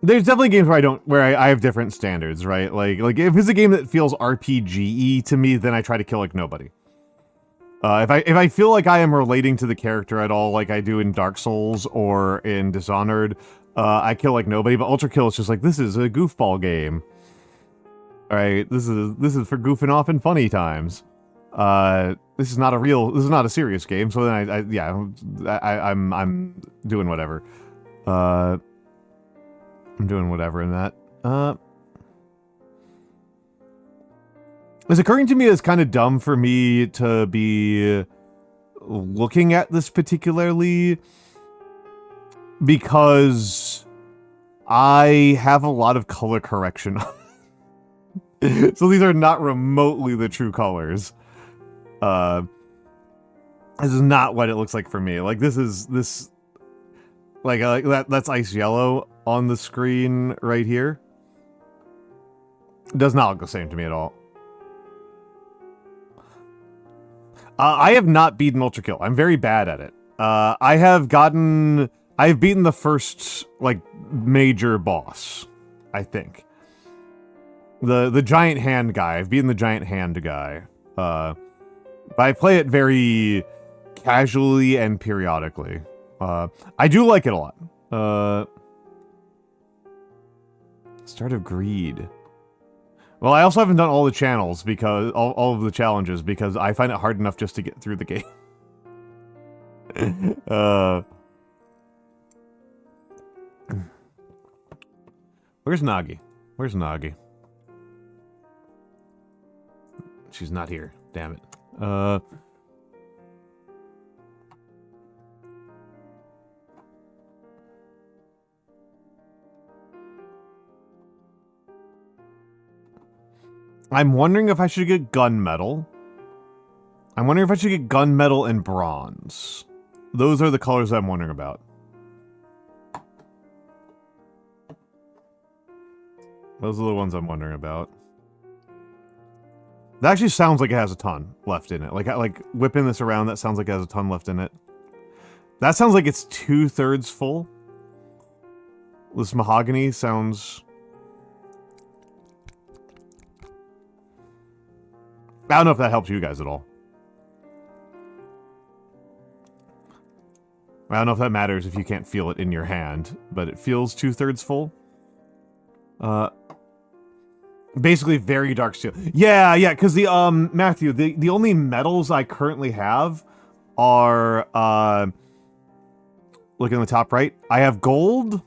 There's definitely games where I have different standards, right? Like if it's a game that feels RPG-y to me, then I try to kill like nobody. If I feel like I am relating to the character at all, like I do in Dark Souls or in Dishonored, I kill like nobody. But Ultra Kill is just like, this is a goofball game. All right, this is for goofing off in funny times. This is not a serious game. So then I'm doing whatever. I'm doing whatever in that. It's occurring to me as kind of dumb for me to be looking at this particularly because I have a lot of color correction. So these are not remotely the true colors. This is not what it looks like for me. Like that's ice yellow on the screen right here. It does not look the same to me at all. I have not beaten Ultra Kill. I'm very bad at it. I've beaten the first, like, major boss, I think. The giant hand guy. I've beaten the giant hand guy. But I play it very casually and periodically. I do like it a lot. Start of Greed. Well, I also haven't done all the channels because all of the challenges because I find it hard enough just to get through the game. Where's Nagi? Where's Nagi? She's not here. Damn it. I'm wondering if I should get gunmetal. I'm wondering if I should get gunmetal and bronze. Those are the colors I'm wondering about. Those are the ones I'm wondering about. That actually sounds like it has a ton left in it. Like whipping this around, that sounds like it has a ton left in it. That sounds like it's 2/3 full. This mahogany sounds... I don't know if that helps you guys at all. I don't know if that matters if you can't feel it in your hand, but it feels 2/3 full. Basically very dark steel. Yeah, because the, Matthew, the only metals I currently have are, look in the top right. I have gold,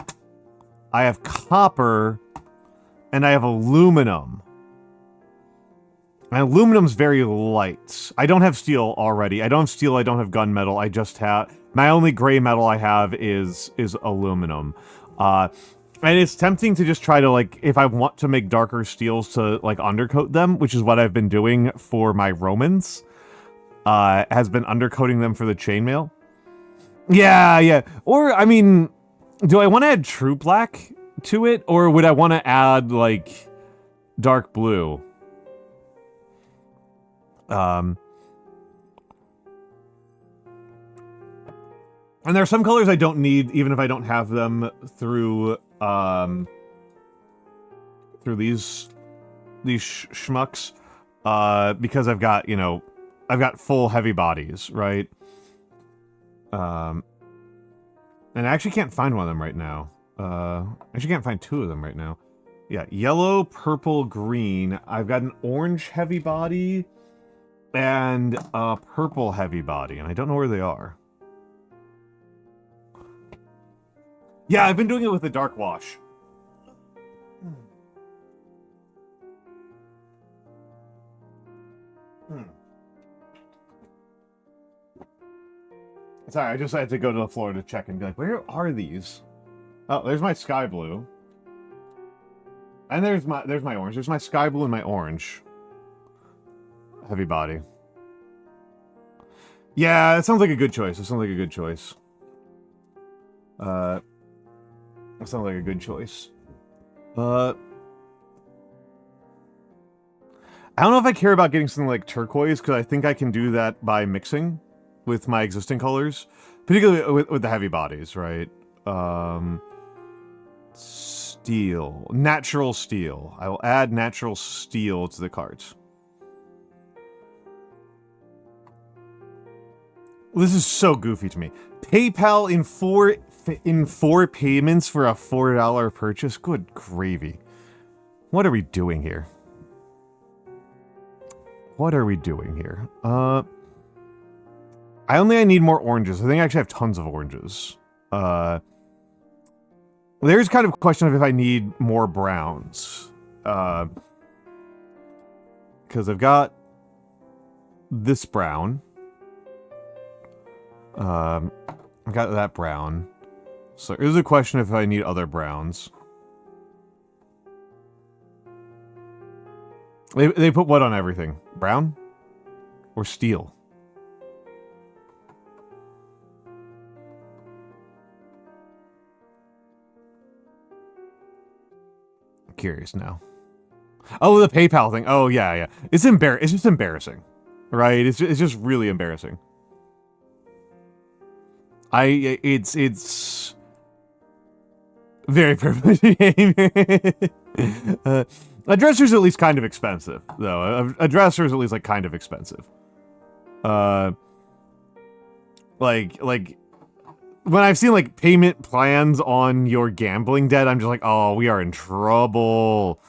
I have copper, and I have aluminum. And aluminum's very light. I don't have steel already. I don't have steel, I don't have gunmetal. I just have... My only gray metal I have is aluminum. And it's tempting to just try to, like, if I want to make darker steels to, like, undercoat them, which is what I've been doing for my Romans. Has been undercoating them for the chainmail. Yeah. Or, I mean, do I want to add true black to it? Or would I want to add, like, dark blue? And there are some colors I don't need, even if I don't have them through these schmucks, because I've got, you know, I've got full heavy bodies, right? And I actually can't find one of them right now. I actually can't find two of them right now. Yeah, yellow, purple, green. I've got an orange heavy body and a purple heavy body, and I don't know where they are. Yeah, I've been doing it with the dark wash. Sorry, I just had to go to the floor to check and be like, where are these? Oh, there's my sky blue. And there's my orange. There's my sky blue and my orange. Heavy body. Yeah, it sounds like a good choice. It sounds like a good choice. That sounds like a good choice. I don't know if I care about getting something like turquoise, because I think I can do that by mixing with my existing colors. Particularly with the heavy bodies, right? Steel. Natural steel. I will add natural steel to the cart. This is so goofy to me. PayPal in four payments for a $4 purchase? Good gravy. What are we doing here? What are we doing here? I need more oranges. I think I actually have tons of oranges. There's kind of a question of if I need more browns. Because I've got this brown. I've got that brown. So there's a question if I need other browns. They put what on everything? Brown? Or steel? I'm curious now. Oh, the PayPal thing. Oh, yeah. It's just embarrassing. Right? It's just really embarrassing. It's very privileged. A dresser's at least kind of expensive, though. A dresser's at least, like, kind of expensive. Like, when I've seen, like, payment plans on your gambling debt, I'm just like, oh, we are in trouble.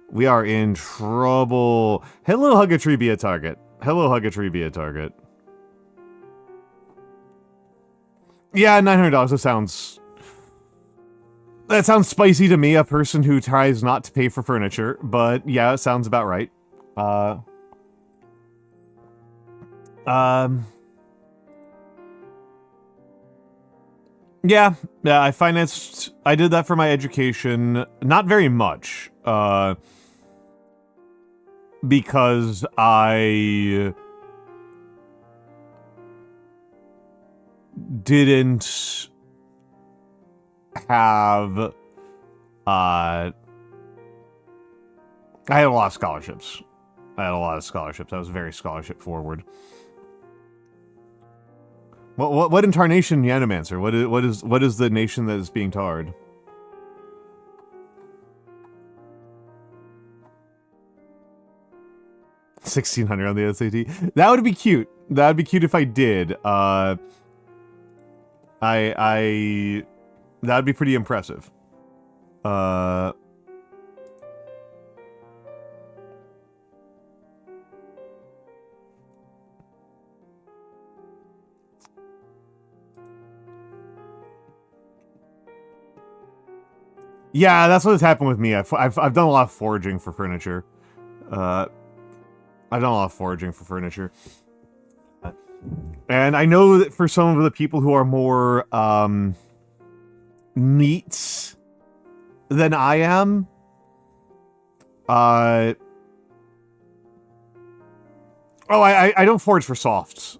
We are in trouble. Hello, Huggatree be a target. Hello, Huggatree be a target. Yeah, $900, that sounds spicy to me, a person who tries not to pay for furniture, but yeah, it sounds about right. Yeah, I did that for my education, not very much, because I didn't have, I had a lot of scholarships. I was very scholarship forward. What in tarnation, Nyanomancer? What is the nation that is being tarred? $1,600 on the SAT. That would be cute. That would be cute if I did. That'd be pretty impressive. Yeah, that's what has happened with me. I've done a lot of foraging for furniture. And I know that for some of the people who are more, neat than I am, I don't forage for soft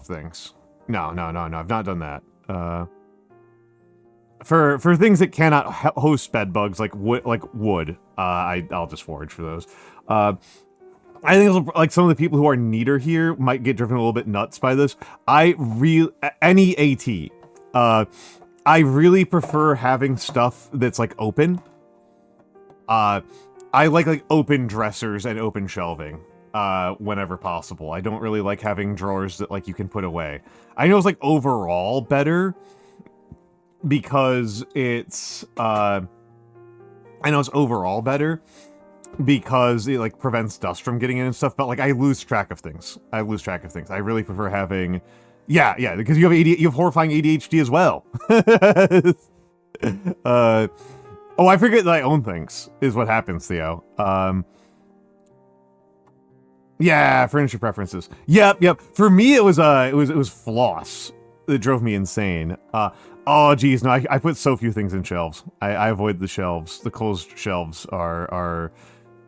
things. No, I've not done that. For things that cannot host bed bugs, like wood, I'll just forage for those. I think like some of the people who are neater here might get driven a little bit nuts by this. I really prefer having stuff that's like open. I like open dressers and open shelving whenever possible. I don't really like having drawers that like you can put away. I know it's like overall better because it's because it like prevents dust from getting in and stuff, but like I lose track of things. I really prefer having because you have horrifying ADHD as well. I forget that I own things is what happens, Theo. Yeah, furniture preferences. Yep. For me it was floss that drove me insane. Oh geez, no, I put so few things in shelves. I avoid the shelves. The closed shelves are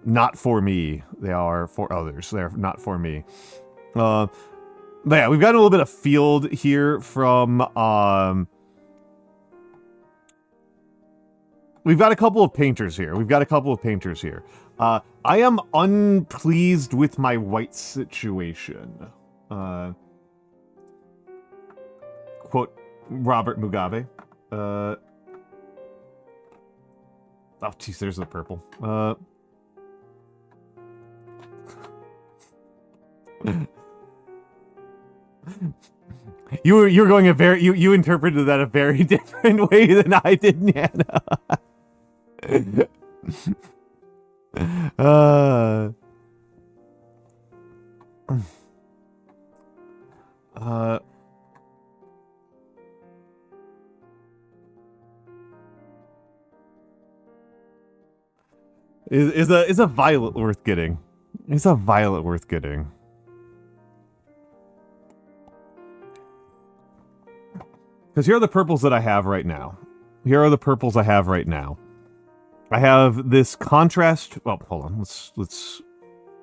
not for me. They are for others. They're not for me. But yeah, we've got a little bit of field here from we've got a couple of painters here. I am unpleased with my white situation. Quote Robert Mugabe. Oh, jeez, there's the purple. You were going a very you interpreted that a very different way than I did, Nyano. Is a violet worth getting? Is a violet worth getting? Because here are the purples that I have right now. I have this contrast. Well, hold on. Let's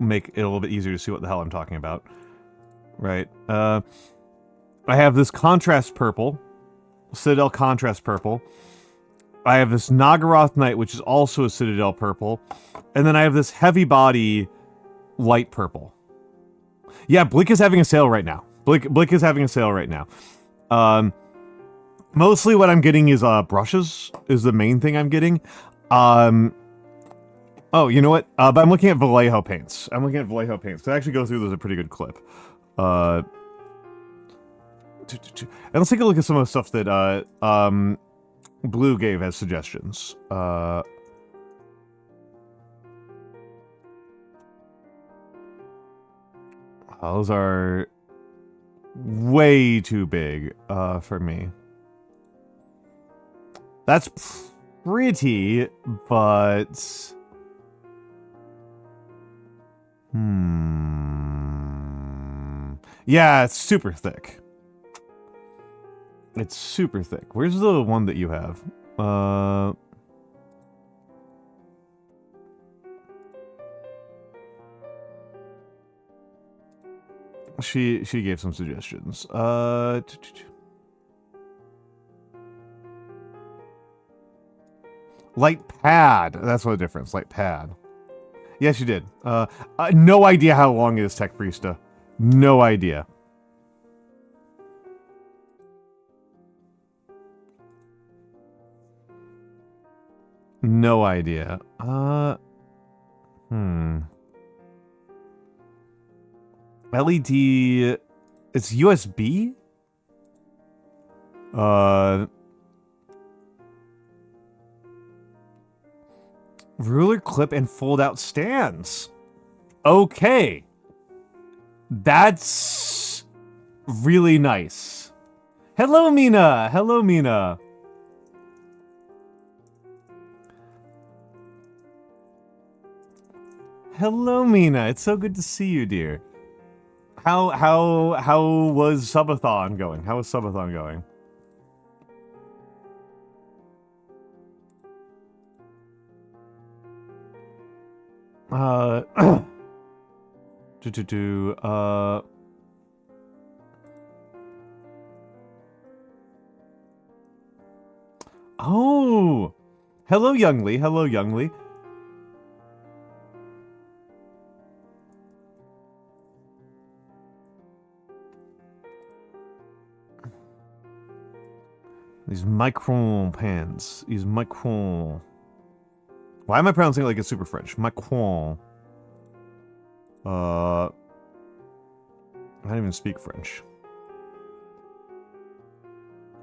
make it a little bit easier to see what the hell I'm talking about. Right. I have this contrast purple, Citadel contrast purple. I have this Nagaroth Knight, which is also a Citadel purple, and then I have this heavy body light purple. Yeah, Blick is having a sale right now. Blick is having a sale right now. Mostly what I'm getting is brushes is the main thing I'm getting. Oh, you know what? But I'm looking at Vallejo paints. Because I actually go through those a pretty good clip. And let's take a look at some of the stuff that Blue gave as suggestions. Those are way too big for me. That's pretty, but... Yeah, it's super thick. It's super thick. Where's the one that you have? She gave some suggestions. Light pad. That's what the difference. Light pad. Yes, you did. No idea how long it is, Tech Priesta. No idea. No idea. LED. It's USB? Ruler clip and fold out stands. Okay. That's really nice. Hello, Mina. Hello, Mina. Hello, Mina. It's so good to see you, dear. How was Subathon going? How was Subathon going? Oh! Hello, Youngly. Hello, Youngly. These micron pans. These micron. Why am I pronouncing it like it's super French? Micron. I don't even speak French.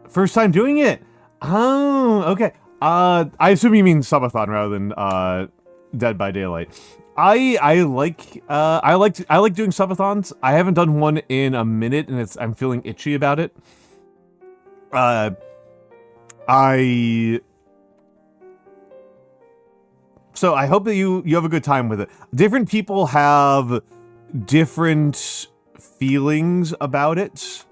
First time doing it! Oh, okay. I assume you mean Subathon rather than Dead by Daylight. I like doing Subathons. I haven't done one in a minute, and I'm feeling itchy about it. So I hope that you have a good time with it. Different people have different feelings about it.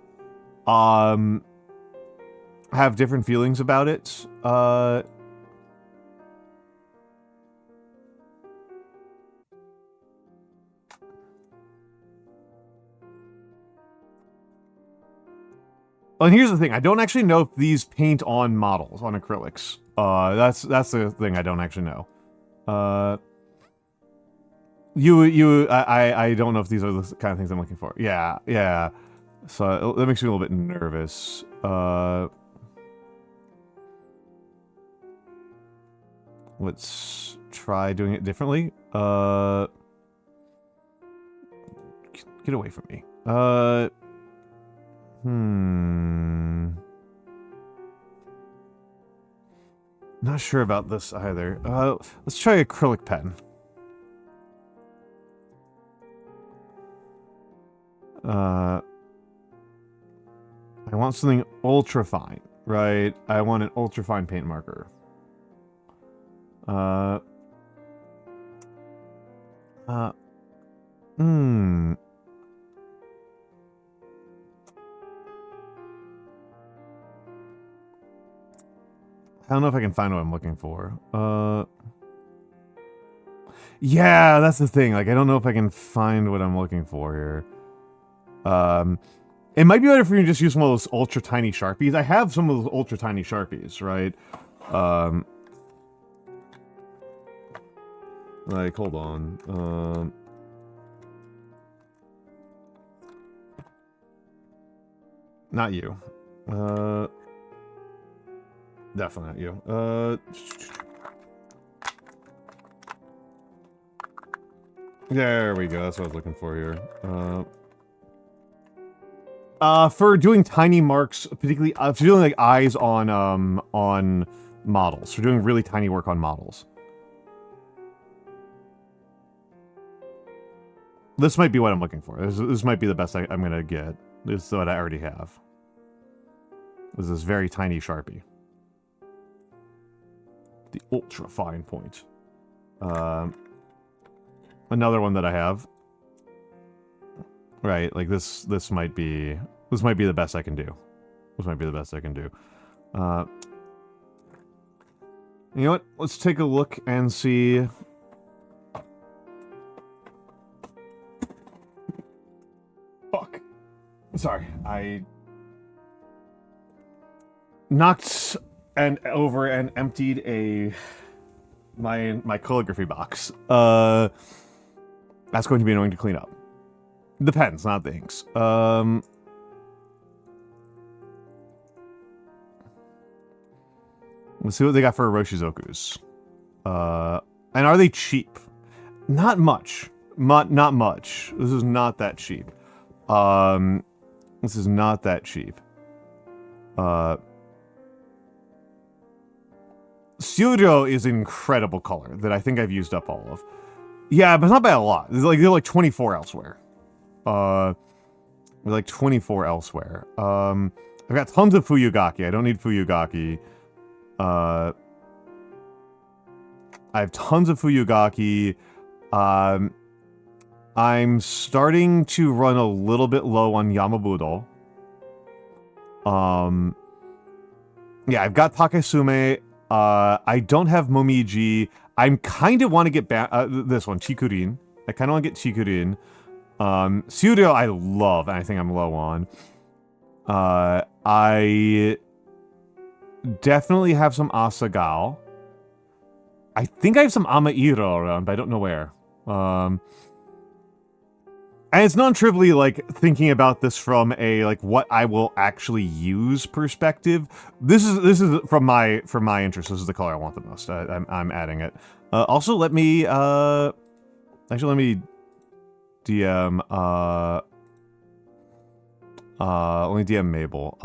and here's the thing, I don't actually know if these paint on models, on acrylics. That's the thing I don't actually know. I don't know if these are the kind of things I'm looking for. Yeah. So that makes me a little bit nervous. Let's try doing it differently. Get away from me. Not sure about this either. Let's try acrylic pen. I want something ultra fine, right? I want an ultra fine paint marker. I don't know if I can find what I'm looking for. Yeah, that's the thing. Like, I don't know if I can find what I'm looking for here. It might be better for you to just use some of those ultra tiny Sharpies. I have some of those ultra tiny Sharpies, right? Like, hold on. Not you. Definitely not you. There we go. That's what I was looking for here. For doing tiny marks, particularly for doing like eyes on models, for doing really tiny work on models. This might be what I'm looking for. This might be the best I'm gonna get. This is what I already have. This is very tiny Sharpie. The ultra fine point. Another one that I have. Right, like this might be the best I can do. This might be the best I can do. You know what? Let's take a look and see. Fuck. Sorry, I knocked over and emptied my calligraphy box. That's going to be annoying to clean up. The pens, not the inks. Let's see what they got for Oroshizokus. And are they cheap? Not much. Not much. This is not that cheap. This is not that cheap. Studio is an incredible color that I think I've used up all of. Yeah, but not by a lot. They're like 24 elsewhere. They're like 24 elsewhere. I've got tons of Fuyugaki. I don't need Fuyugaki. I have tons of Fuyugaki. I'm starting to run a little bit low on Yamabudo. Yeah, I've got Takesume. I don't have Momiji. I kind of want to get back this one, Chikurin. I kind of want to get Chikurin. Studio I love, and I think I'm low on. I definitely have some Asagao. I think I have some Amairo around, but I don't know where. And it's non-trivially, like, thinking about this from a, like, what I will actually use perspective. This is from my interest. This is the color I want the most. I'm adding it. Also, let me, actually, let me DM, let me DM Mabel.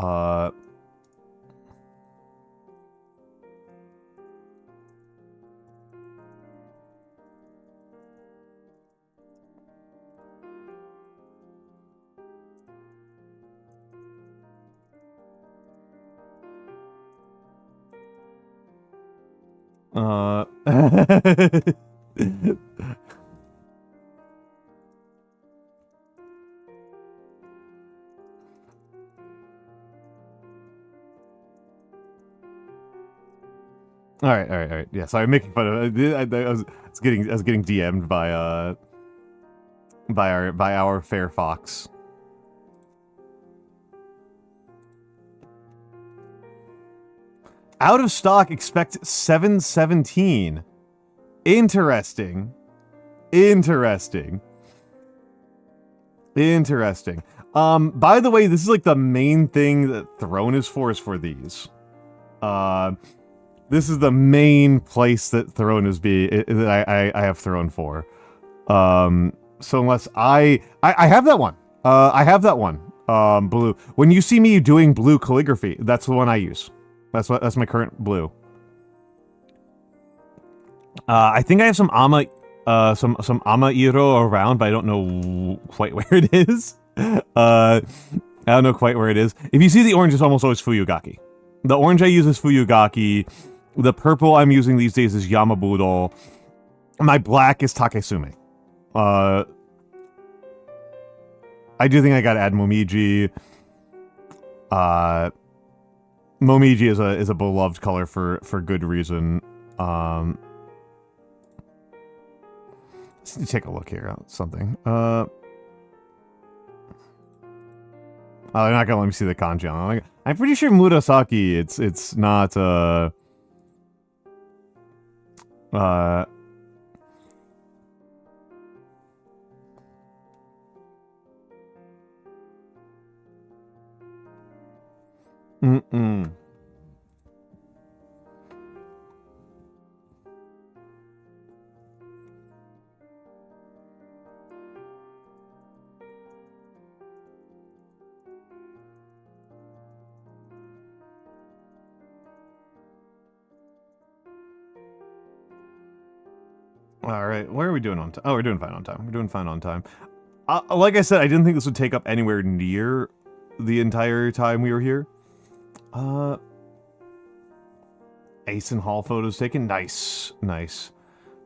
All right. Yeah, sorry, I'm making fun of it. I was getting DM'd by our fair fox. Out of stock, expect 717. Interesting. Interesting. Interesting. By the way, this is like the main thing that Throne is for these. This is the main place that Throne is that I have Throne for. So unless I have that one. I have that one. Blue. When you see me doing blue calligraphy, that's the one I use. That's my current blue. I think I have some some Ama-iro around, but I don't know quite where it is. I don't know quite where it is. If you see the orange, it's almost always Fuyugaki. The orange I use is Fuyugaki. The purple I'm using these days is Yamabudo. My black is Takesume. I do think I gotta add Momiji. Momiji is a beloved color for good reason. Let's take a look here at something. Oh, they're not gonna let me see the kanji. I'm pretty sure Murasaki. It's not. All right, where are we doing on time? Oh, we're doing fine on time. We're doing fine on time. Like I said, I didn't think this would take up anywhere near the entire time we were here. Ace and Hall photos taken. Nice, nice.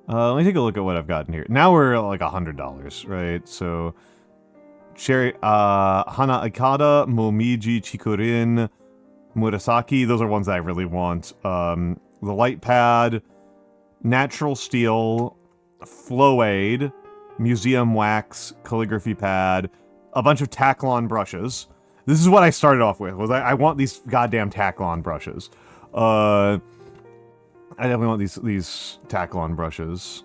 Let me take a look at what I've gotten here. Now we're at like $100, right? So, Cherry, Hana Ikada, Momiji, Chikurin, Murasaki. Those are ones that I really want. The light pad, natural steel, Flowade, museum wax, calligraphy pad, a bunch of Taklon brushes. This is what I started off with. Was I want these goddamn Taklon brushes. I definitely want these Taklon brushes.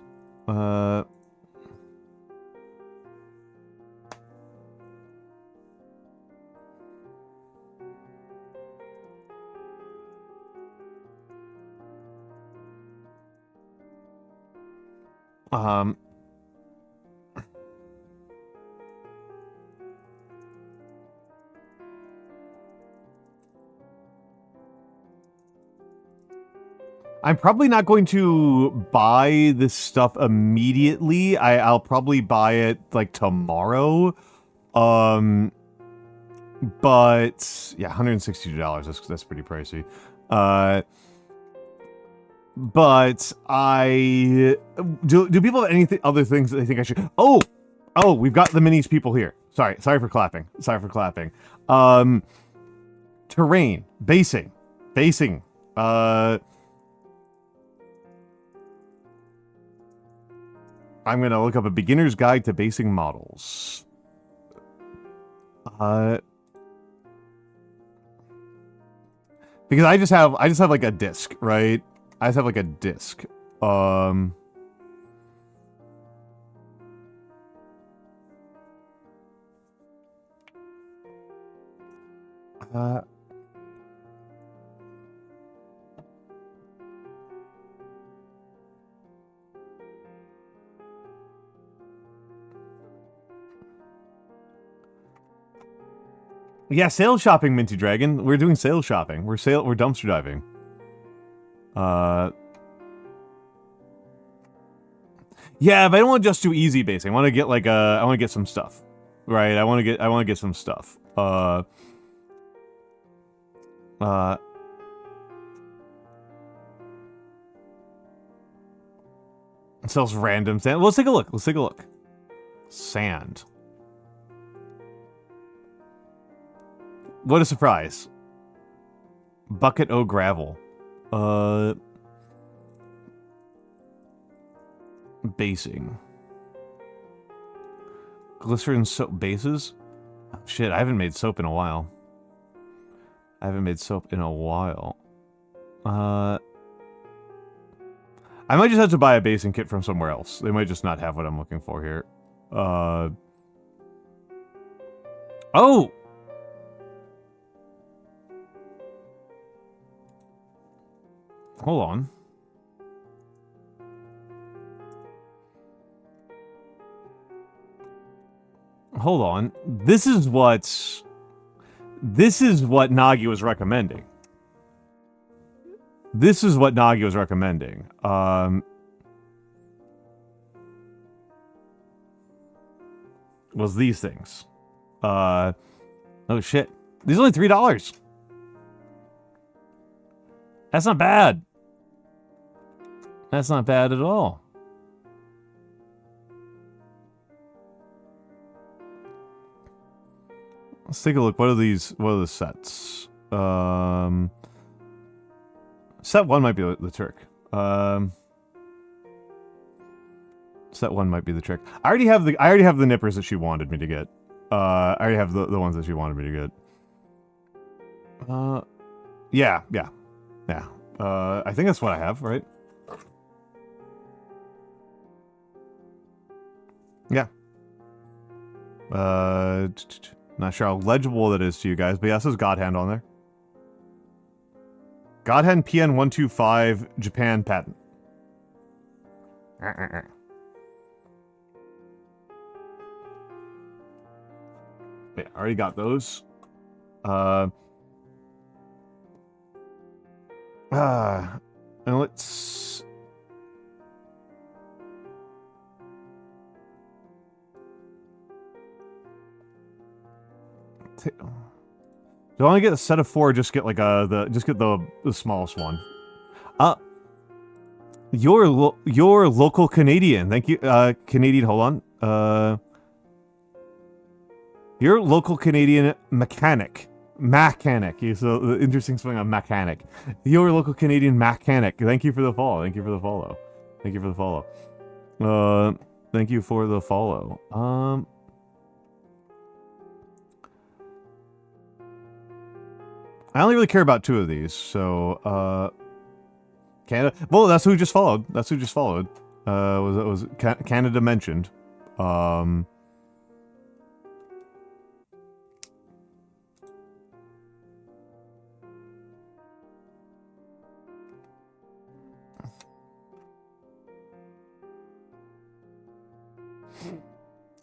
I'm probably not going to buy this stuff immediately. I'll probably buy it like tomorrow. But yeah, $162. That's pretty pricey. But do people have anything other things that they think I should? Oh, we've got the minis people here. Sorry for clapping. Terrain, basing. I'm gonna look up a beginner's guide to basing models. Because I just have like a disc, right? I just have like a disc. Yeah, sales shopping, Minty Dragon. We're doing sales shopping. We're dumpster diving. Yeah, but I don't want to just do easy basing. I want to get like I want to get some stuff. Right? I want to get some stuff. It sells random sand. Well, let's take a look. Sand. What a surprise. Bucket O gravel. Basing. Glycerin soap bases? Oh, shit, I haven't made soap in a while. I might just have to buy a basing kit from somewhere else. They might just not have what I'm looking for here. Oh! Hold on. Hold on. This is what Nagi was recommending. This is what Nagi was recommending. Was these things. Oh shit. These are only $3. That's not bad. That's not bad at all. Let's take a look. What are these? What are the sets? Set 1 might be the trick. Set 1 might be the trick. I already have the nippers that she wanted me to get. I already have the ones that she wanted me to get. Yeah. I think that's what I have, right? Yeah. Not sure how legible that is to you guys, but yeah, it says God Hand on there. God Hand PN125 Japan patent. Yeah, I already got those. And let's... Do I want to get a set of 4 or just get like just get the smallest one? Your local Canadian. Thank you. Canadian, hold on. Your local Canadian mechanic. So the interesting spelling on mechanic. Your local Canadian mechanic. Thank you for the follow. Thank you for the follow. Thank you for the follow. Thank you for the follow. I only really care about 2 of these, so, Canada. Well, that's who just followed. That's who just followed. Was Canada mentioned.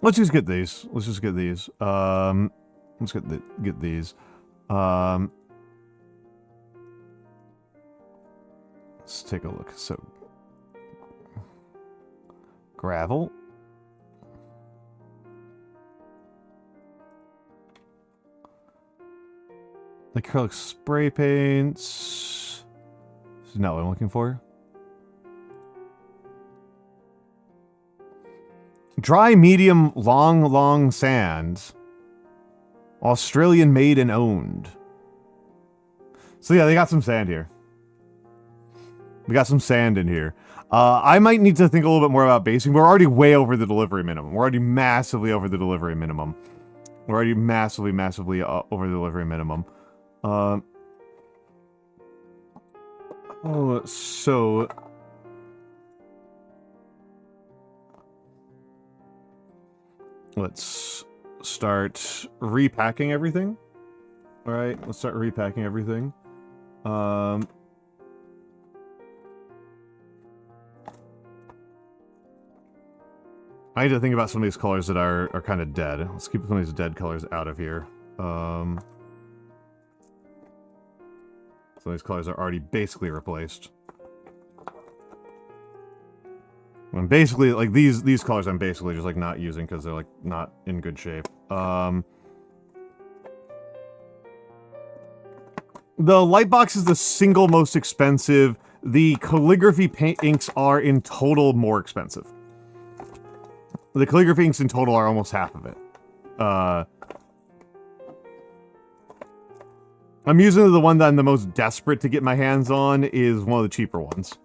Let's just get these. Let's just get these. Let's get these. Let's take a look. So, gravel. Acrylic spray paints. This is not what I'm looking for. Dry, medium, long sands. Australian made and owned. So yeah, they got some sand here. We got some sand in here. I might need to think a little bit more about basing. We're already way over the delivery minimum. We're already massively over the delivery minimum. We're already massively over the delivery minimum. So... Let's start repacking everything. Alright, let's start repacking everything. I need to think about some of these colors that are kind of dead. Let's keep some of these dead colors out of here. Some of these colors are already basically replaced. I'm basically, like, these colors I'm basically just, like, not using because they're, like, not in good shape. The Lightbox is the single most expensive. The calligraphy paint inks are in total more expensive. The calligraphy inks in total are almost half of it. I'm using the one that I'm the most desperate to get my hands on is one of the cheaper ones.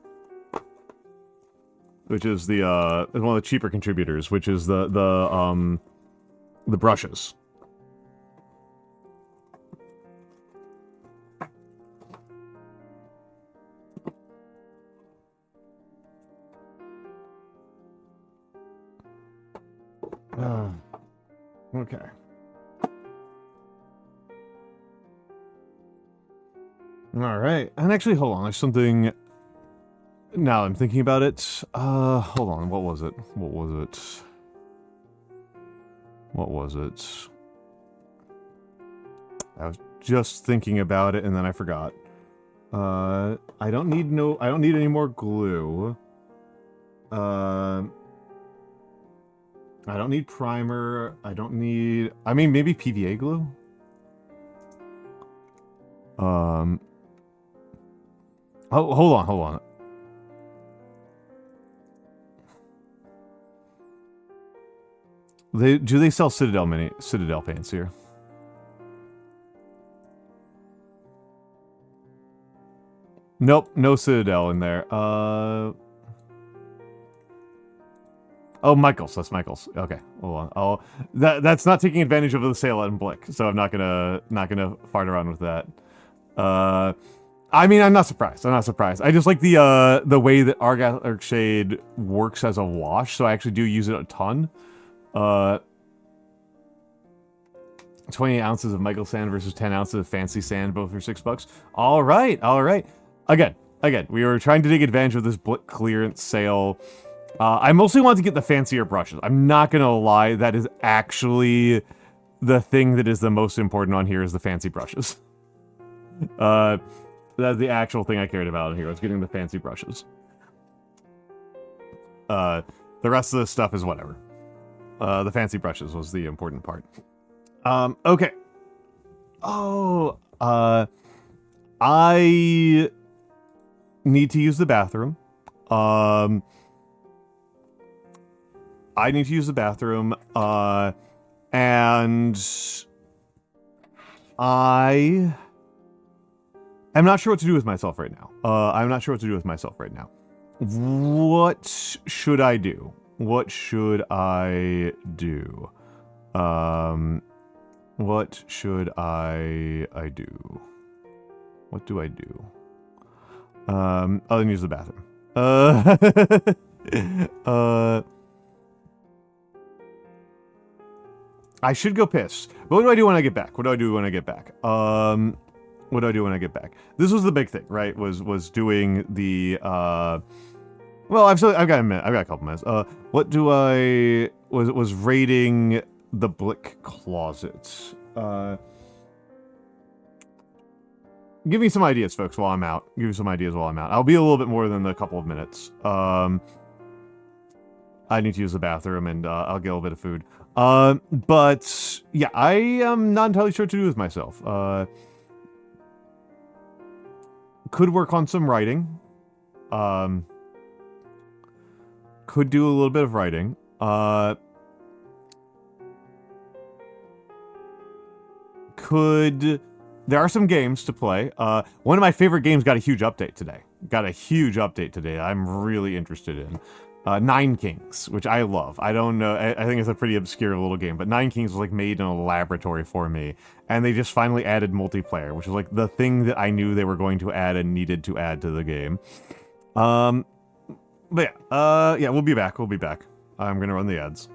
Which is the, one of the cheaper contributors, which is the brushes. Okay. All right. And actually, hold on. There's something. Now I'm thinking about it. Hold on. What was it? What was it? What was it? I was just thinking about it and then I forgot. I don't need any more glue. I don't need primer. I don't need, I mean, maybe PVA glue? Oh, hold on. Do they sell Citadel pants here? Nope, no Citadel in there. Oh, Michaels. That's Michaels. Okay, hold on. That's not taking advantage of the sale in Blick, so I'm not gonna fart around with that. I mean, I'm not surprised. I just like the way that Arc Shade works as a wash, so I actually do use it a ton. 28 ounces of Michael sand versus 10 ounces of fancy sand, both for $6. All right. Again, we were trying to take advantage of this Blick clearance sale. I mostly want to get the fancier brushes. I'm not gonna lie, that is actually the thing that is the most important on here is the fancy brushes. That's the actual thing I cared about here, was getting the fancy brushes. The rest of the stuff is whatever. The fancy brushes was the important part. Okay. Oh, I need to use the bathroom. I need to use the bathroom, and I am not sure what to do with myself right now. What should I do? What should I do? What should I do? What do I do? Other than use the bathroom. I should go piss. But what do I do when I get back? This was the big thing, right? Was doing the well, I've got a minute. I've got a couple minutes. What do I was raiding the Blick closet. Give me some ideas, folks, while I'm out. I'll be a little bit more than a couple of minutes. I need to use the bathroom, and I'll get a little bit of food. But yeah, I am not entirely sure what to do with myself. Could work on some writing. Could do a little bit of writing. There are some games to play. One of my favorite games got a huge update today. I'm really interested in. Nine Kings, which I love. I don't know, I think it's a pretty obscure little game, but Nine Kings was like made in a laboratory for me. And they just finally added multiplayer, which was like the thing that I knew they were going to add and needed to add to the game. But yeah, we'll be back. I'm gonna run the ads.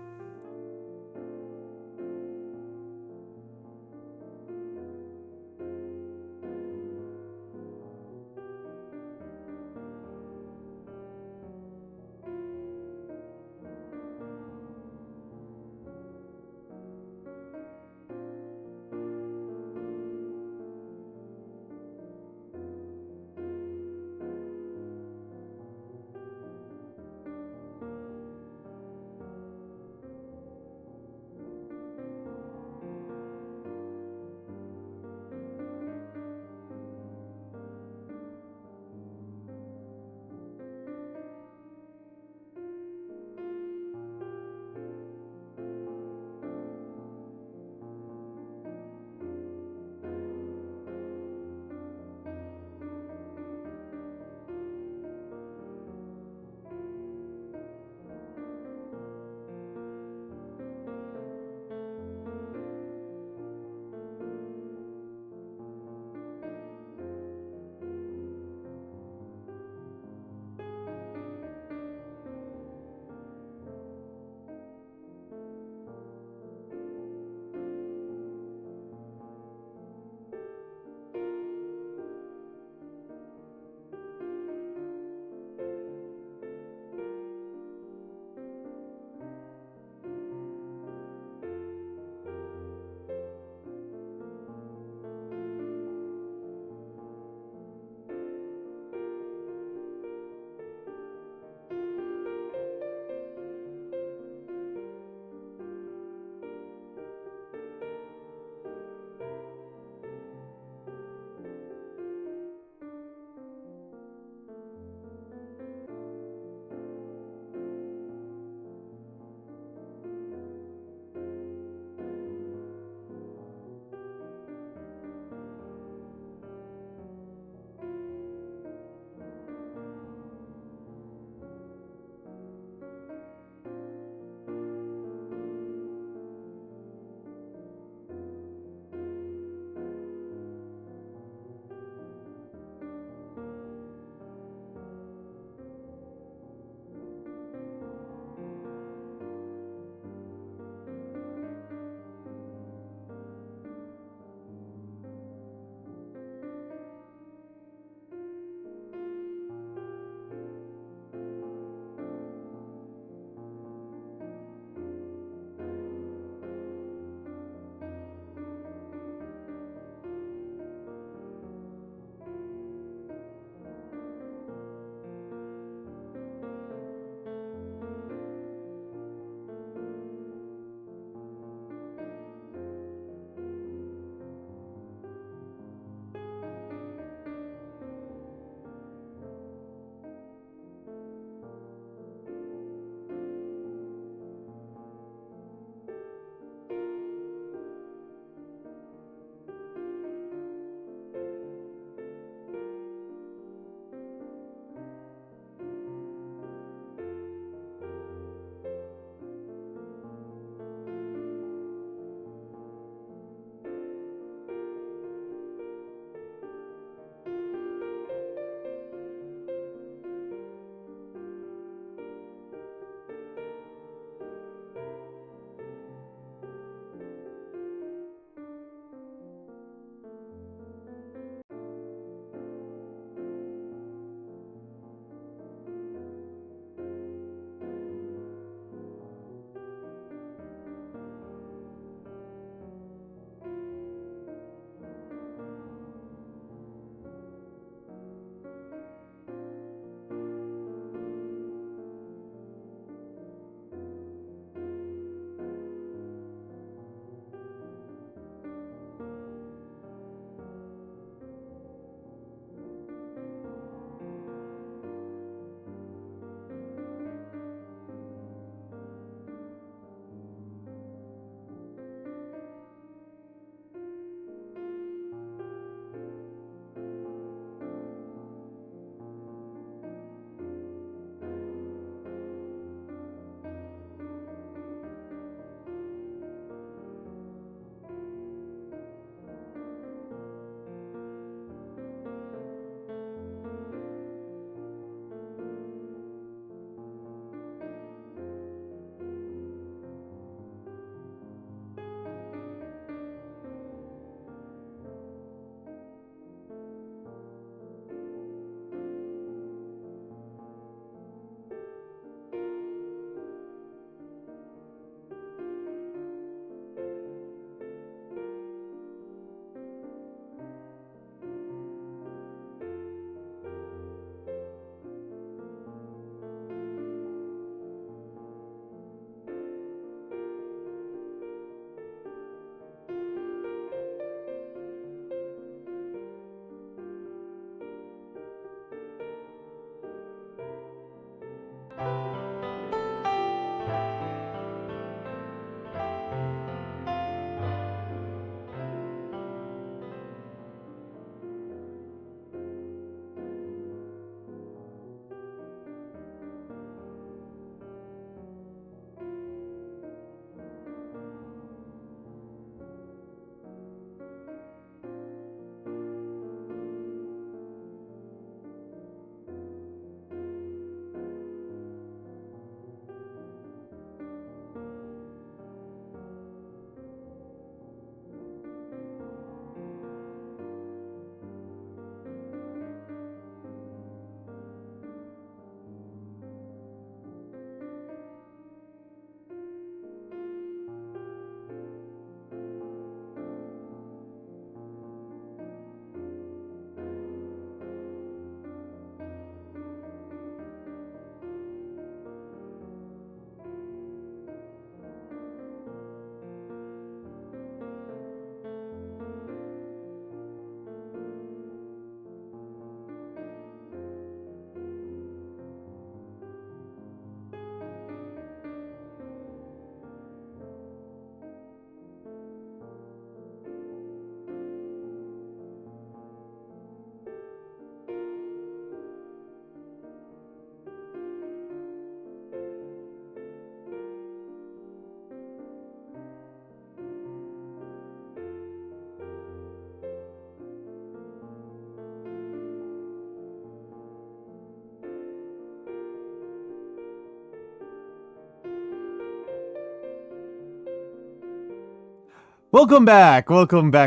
Welcome back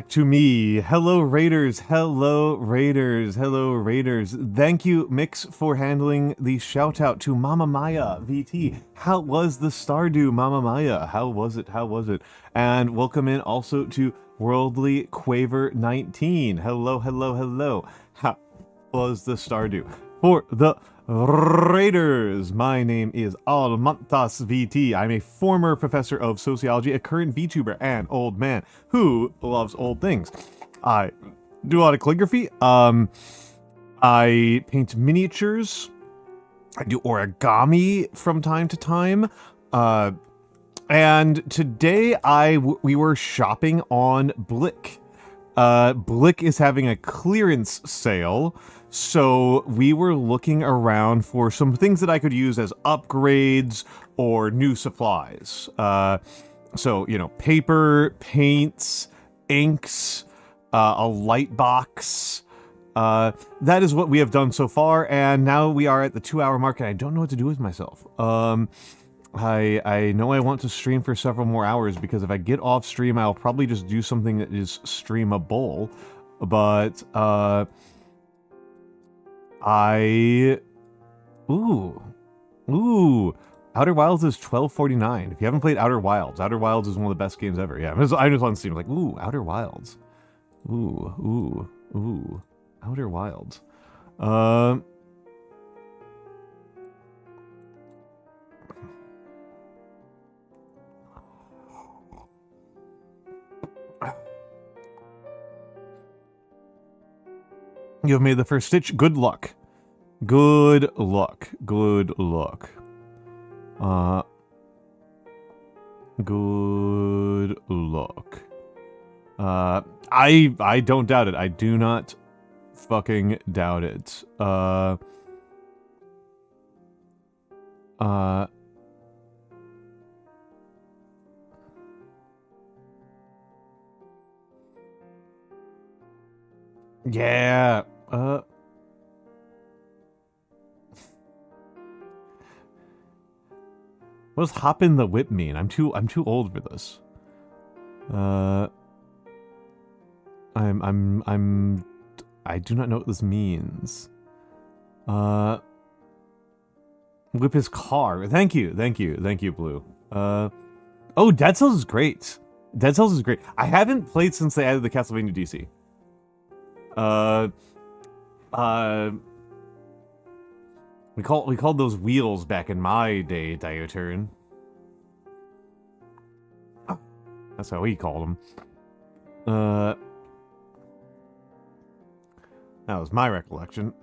to me. Hello Raiders, hello Raiders, hello Raiders. Thank you, Mix, for handling the shout out to Mama Maya VT. How was the Stardew, Mama Maya? How was it? And welcome in also to Worldly Quaver 19. Hello. How was the Stardew? For the Raiders, my name is Almantas VT. I'm a former professor of sociology, a current VTuber, and old man who loves old things. I do a lot of calligraphy. I paint miniatures. I do origami from time to time. And today we were shopping on Blick. Blick is having a clearance sale. So we were looking around for some things that I could use as upgrades or new supplies. So, you know, paper, paints, inks, a light box. That is what we have done so far, and now we are at the 2-hour mark, and I don't know what to do with myself. I know I want to stream for several more hours, because if I get off stream, I'll probably just do something that is streamable. But, Outer Wilds is $12.49. If you haven't played Outer Wilds is one of the best games ever. Yeah, I just on Steam like, ooh, Outer Wilds. Ooh. Outer Wilds. You have made the first stitch. Good luck. Good luck. Good luck. I don't doubt it. I do not fucking doubt it. Yeah. What does hop in the whip mean? I'm too old for this. I do not know what this means. Whip his car. Thank you, Blue. Oh, Dead Cells is great. Dead Cells is great. I haven't played since they added the Castlevania DC. We called those wheels back in my day, Dioturn. That's how we called them. That was my recollection.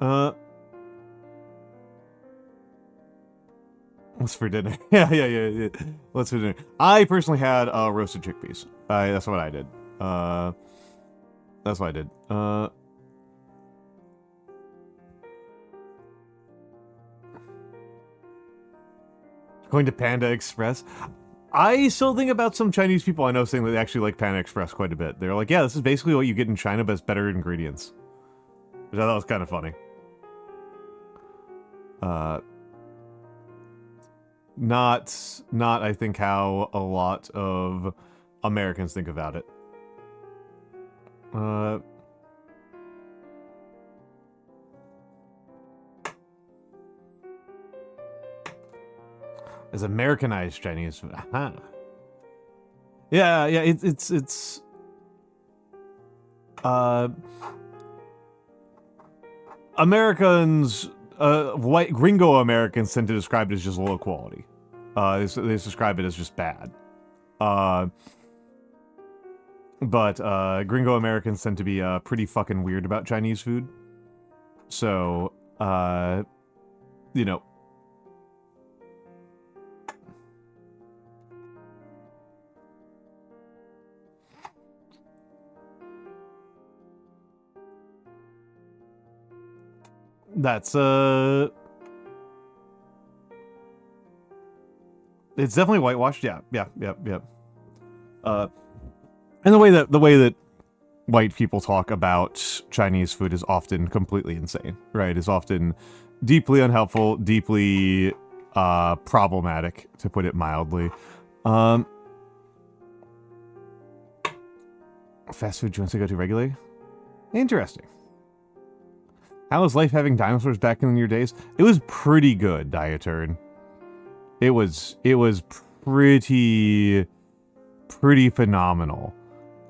What's for dinner? Yeah. What's for dinner? I personally had roasted chickpeas. That's what I did. That's what I did. Going to Panda Express. I still think about some Chinese people I know saying that they actually like Panda Express quite a bit. They're like, yeah, this is basically what you get in China, but it's better ingredients. Which I thought was kind of funny. Not I think how a lot of Americans think about it. As Americanized Chinese food. Aha. Yeah, it's Americans, white gringo Americans tend to describe it as just low quality. They describe it as just bad. But gringo Americans tend to be pretty fucking weird about Chinese food. So, you know. That's it's definitely whitewashed. Yeah. And the way that white people talk about Chinese food is often completely insane, right? Is often deeply unhelpful, deeply problematic, to put it mildly. Fast food joints I go to regularly? Interesting. How was life having dinosaurs back in your days? It was pretty good, Diaturn. It was pretty phenomenal.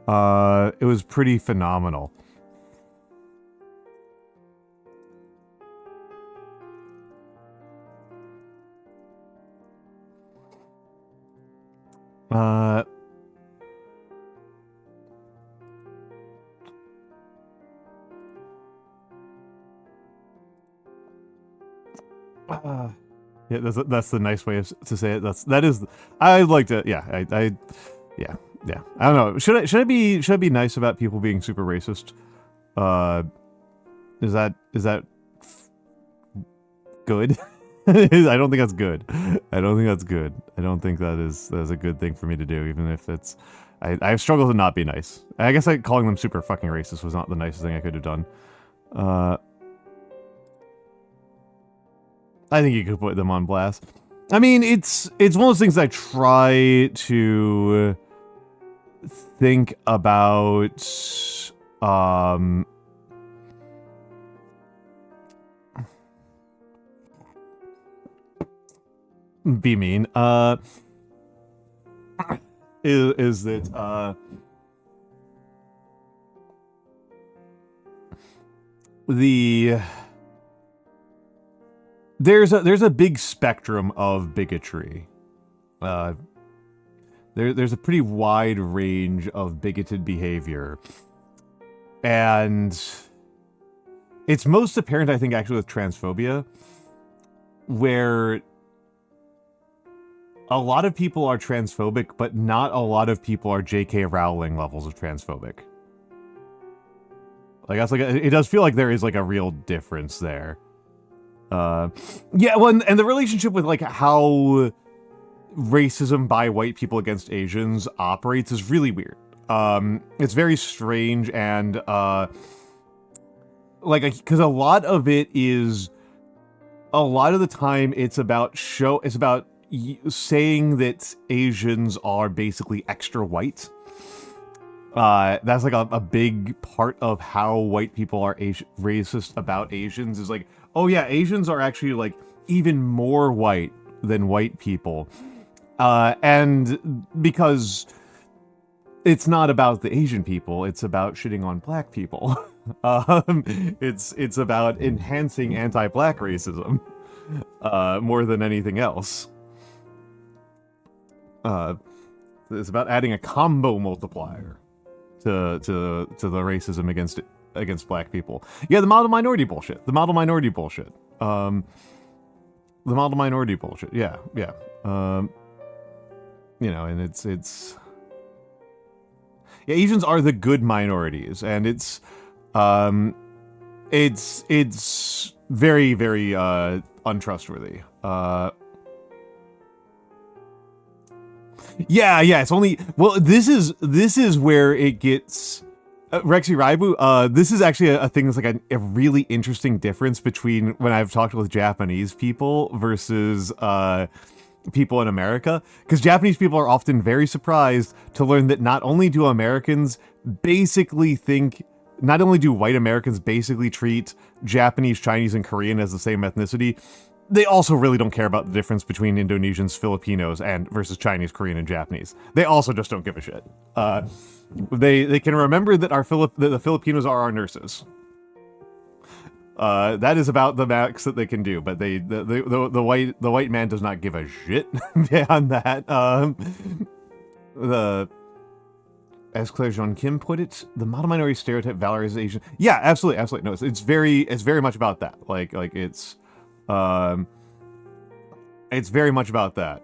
It was pretty phenomenal. Yeah, that's the nice way to say it. That is. I like to. Yeah, yeah. I don't know. Should I be nice about people being super racist? Is that good? I don't think that's good. I don't think that's good. I don't think that's a good thing for me to do, even if it's. I've struggled to not be nice. I guess calling them super fucking racist was not the nicest thing I could have done. I think you could put them on blast. I mean, it's one of those things I try to think about, be mean, is that, there's a big spectrum of bigotry. There's a pretty wide range of bigoted behavior. And it's most apparent, I think, actually with transphobia, where a lot of people are transphobic, but not a lot of people are J.K. Rowling levels of transphobic. Like, that's like it does feel like there is like a real difference there. Yeah, well, and the relationship with like how racism by white people against Asians operates is really weird. It's very strange, and like, because a lot of the time it's about saying that Asians are basically extra white. That's like a big part of how white people are racist about Asians, is like, oh yeah, Asians are actually like even more white than white people. And because it's not about the Asian people, it's about shitting on black people. It's about enhancing anti-black racism, more than anything else. It's about adding a combo multiplier to the racism against black people. Yeah, the model minority bullshit. Yeah. You know, and it's yeah, Asians are the good minorities, and it's very, very untrustworthy. Yeah, it's only, well, this is where it gets, Rexy Raibu, this is actually a thing that's like a really interesting difference between when I've talked with Japanese people versus people in America, because Japanese people are often very surprised to learn that not only do white Americans basically treat Japanese, Chinese, and Korean as the same ethnicity, they also really don't care about the difference between Indonesians, Filipinos, and versus Chinese, Korean, and Japanese. They also just don't give a shit. They can remember that the Filipinos are our nurses. That is about the max that they can do, but the white man does not give a shit beyond that. As Claire Jean Kim put it, the model minority stereotype valorizes Asian. Yeah, absolutely. No, it's very much about that. Like it's very much about that.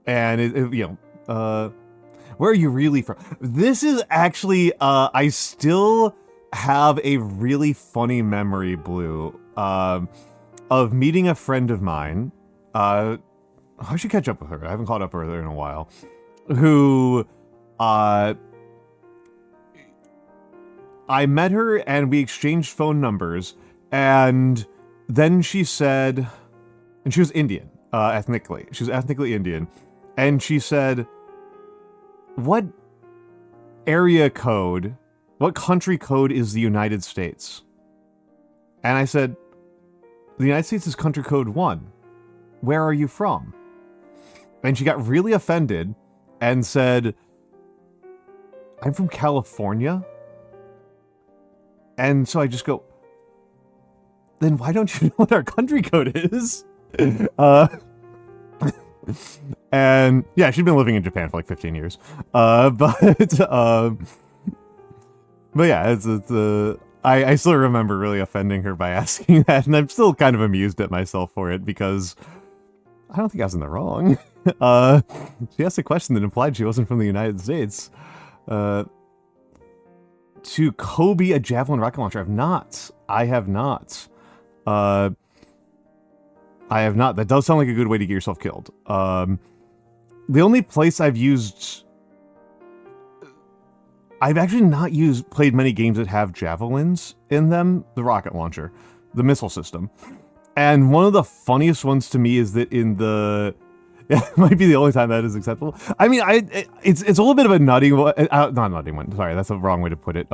And where are you really from? This is actually, I still have a really funny memory, Blue, of meeting a friend of mine. I should catch up with her. I haven't caught up with her in a while. Who, I met her and we exchanged phone numbers, and then she said, and she was Indian, ethnically. She was ethnically Indian. And she said, what area code, what country code is the United States? And I said, the United States is country code 1. Where are you from? And she got really offended and said, I'm from California. And so I just go, then why don't you know what our country code is? And yeah, she'd been living in Japan for like 15 years. But yeah, I still remember really offending her by asking that, and I'm still kind of amused at myself for it because I don't think I was in the wrong. She asked a question that implied she wasn't from the United States. To Kobe a javelin rocket launcher. I have not. That does sound like a good way to get yourself killed. The only place I've actually not played many games that have javelins in them. The rocket launcher, the missile system. And one of the funniest ones to me is that in the... Yeah, it might be the only time that is acceptable. I mean, it's a little bit of a nutting one. Not nutting one. Sorry, that's the wrong way to put it.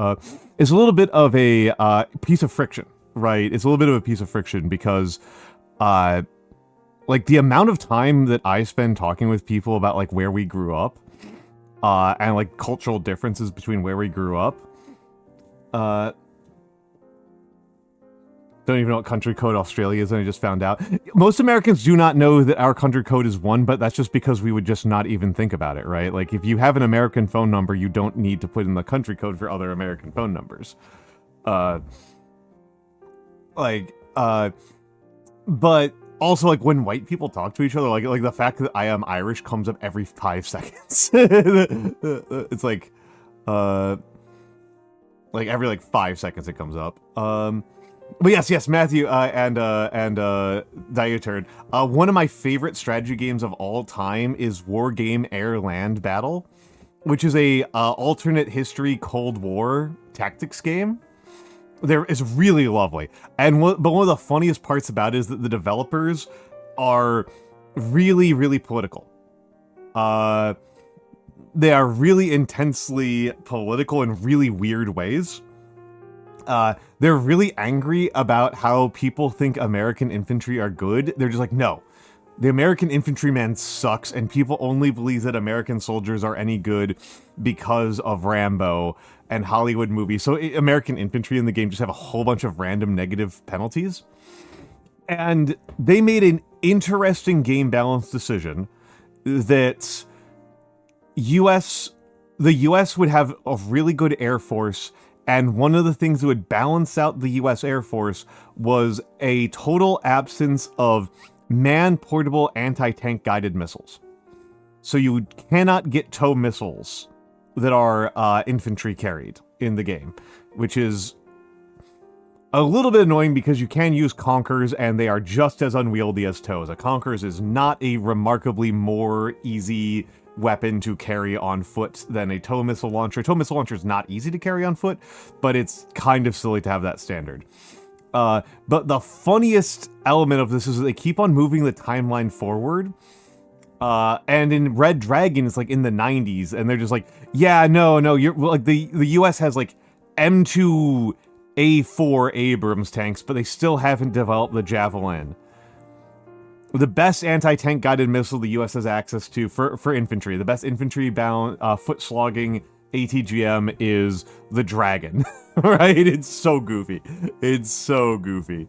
It's a little bit of a piece of friction, right? It's a little bit of a piece of friction because... like the amount of time that I spend talking with people about like where we grew up, and like cultural differences between where we grew up, don't even know what country code Australia is, and I just found out. Most Americans do not know that our country code is 1, but that's just because we would just not even think about it, right? Like if you have an American phone number, you don't need to put in the country code for other American phone numbers. But also, like, when white people talk to each other, like the fact that I am Irish comes up every 5 seconds. It's like every, like, 5 seconds it comes up. But yes, Matthew, and Diuturd. One of my favorite strategy games of all time is War Game Air Land Battle, which is a alternate history Cold War tactics game. It's really lovely. But one of the funniest parts about it is that the developers are really, really political. They are really intensely political in really weird ways. They're really angry about how people think American infantry are good. They're just like, no, the American infantryman sucks, and people only believe that American soldiers are any good because of Rambo and Hollywood movies. So American infantry in the game just have a whole bunch of random negative penalties. And they made an interesting game balance decision that the US would have a really good Air Force, and one of the things that would balance out the US Air Force was a total absence of man-portable anti-tank guided missiles. So you cannot get tow missiles that are infantry carried in the game, which is a little bit annoying because you can use Conkers and they are just as unwieldy as tows. A Conkers is not a remarkably more easy weapon to carry on foot than a tow missile launcher. A tow missile launcher is not easy to carry on foot, but it's kind of silly to have that standard. But the funniest element of this is that they keep on moving the timeline forward. And in Red Dragon, it's like in the 90s, and they're just like, yeah, no, you're like the US has like M2A4 Abrams tanks, but they still haven't developed the Javelin. The best anti-tank guided missile the US has access to for infantry, the best infantry-bound foot-slogging ATGM is the Dragon, right? It's so goofy. It's so goofy.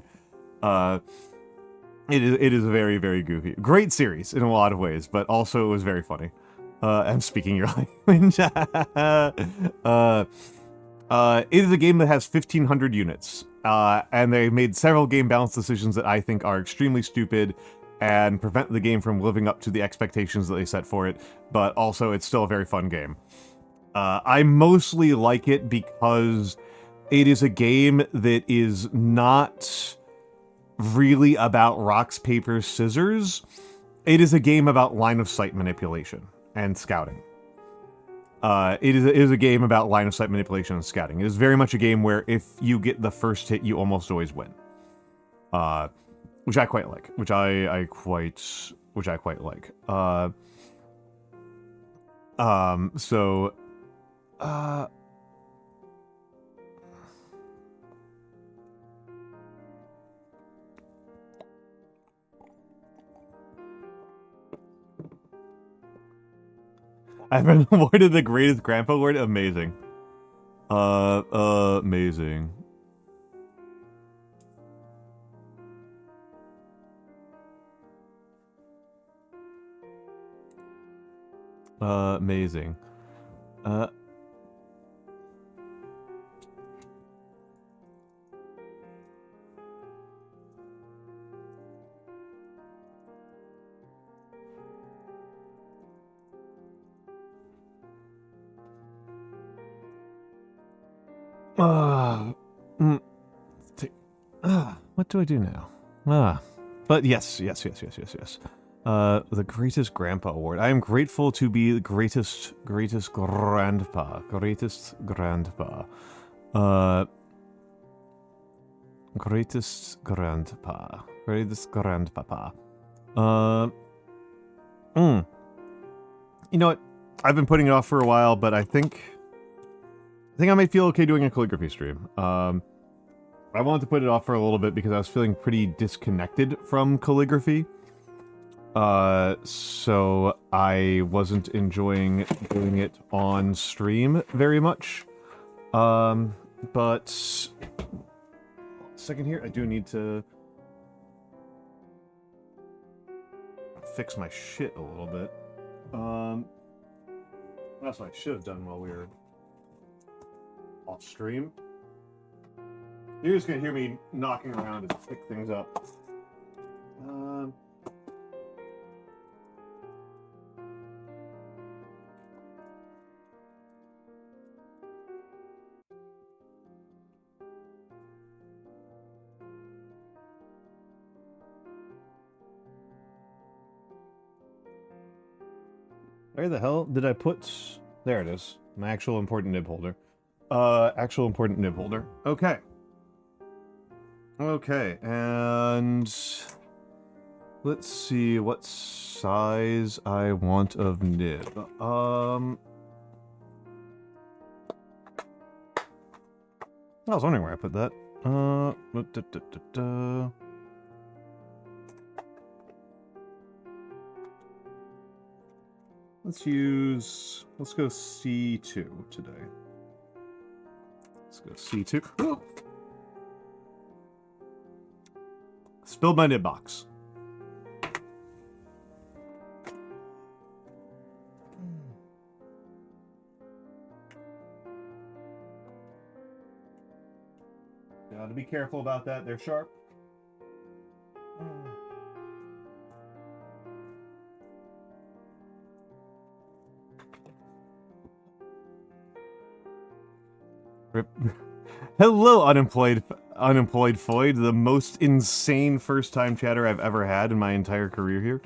It is very, very goofy. Great series in a lot of ways, but also it was very funny. I'm speaking your language. It is a game that has 1,500 units, and they made several game balance decisions that I think are extremely stupid and prevent the game from living up to the expectations that they set for it, but also it's still a very fun game. I mostly like it because it is a game that is not really about rocks, paper, scissors. It is a game about line of sight manipulation and scouting. It is a game about line of sight manipulation and scouting. It is very much a game where if you get the first hit, you almost always win. Which I quite like. Which I quite like. So, I I've been awarded the greatest grandpa award. Amazing. Amazing. Amazing. What do I do now? But yes. The greatest grandpa award. I am grateful to be the greatest grandpa. Greatest grandpapa. You know what? I've been putting it off for a while, but I think I might feel okay doing a calligraphy stream. I wanted to put it off for a little bit because I was feeling pretty disconnected from calligraphy. So I wasn't enjoying doing it on stream very much. But second here, I do need to fix my shit a little bit. That's what I should have done while we were off stream. You're just gonna hear me knocking around to pick things up. Where the hell did I put... There it is. My actual important nib holder. Actual important nib holder. Okay. Okay, and... let's see what size I want of nib. I was wondering where I put that. Let's go C2 today. Let's go C2. Oh! Spilled my nib box. Gotta be careful about that, they're sharp. Rip. Hello, unemployed Floyd, the most insane first-time chatter I've ever had in my entire career here.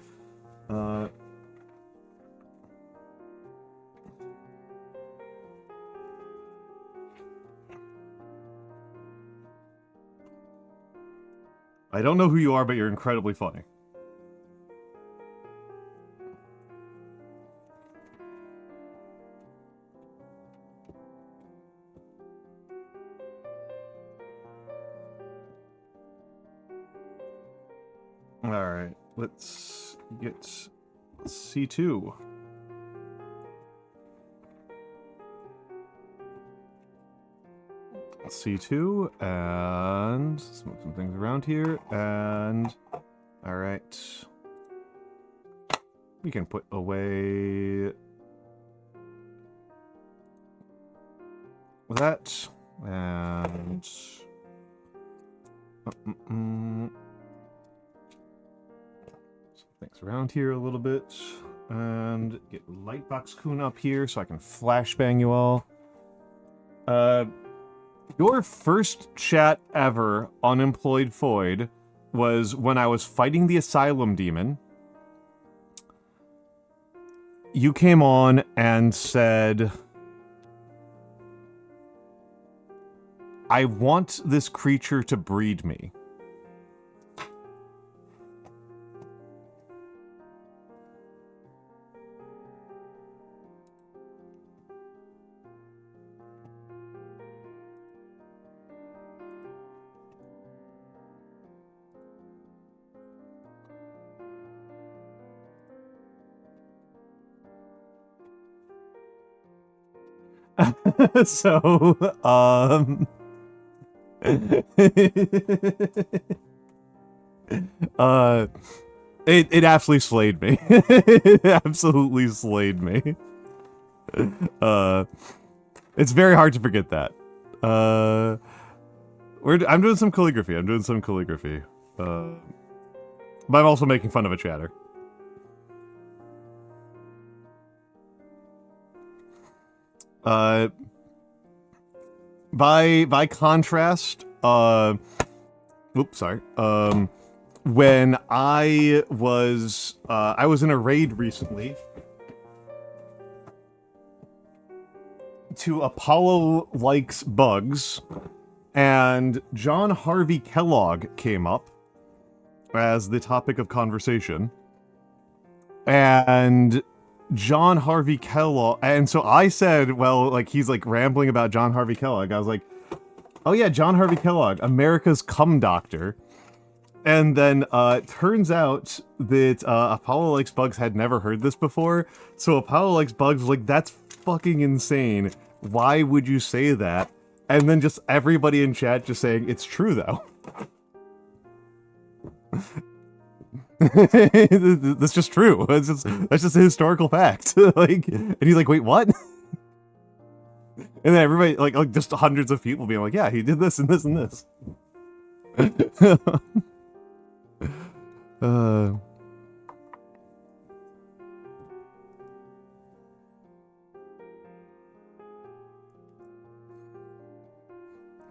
I don't know who you are, but you're incredibly funny. Alright, let's get C2. C2, and let's move some things around here, and alright. We can put away that, and things around here a little bit, and get Lightbox-Kun up here so I can flashbang you all. Your first chat ever, Unemployed Floyd, was when I was fighting the Asylum Demon. You came on and said, I want this creature to breed me. So, it absolutely slayed me. It absolutely slayed me. It's very hard to forget that. I'm doing some calligraphy. But I'm also making fun of a chatter. By contrast, oops, sorry. When I was in a raid recently to Apollo Likes Bugs, and John Harvey Kellogg came up as the topic of conversation. And John Harvey Kellogg, and so I said, well, like, he's like rambling about John Harvey Kellogg. I was like, oh yeah, John Harvey Kellogg, America's cum doctor. And then it turns out that Apollo Likes Bugs had never heard this before. So Apollo Likes Bugs was like, that's fucking insane. Why would you say that? And then just everybody in chat just saying, it's true though. That's just true. That's just a historical fact. Like, and he's like, wait, what? And then everybody, like just hundreds of people being like, yeah, he did this and this and this.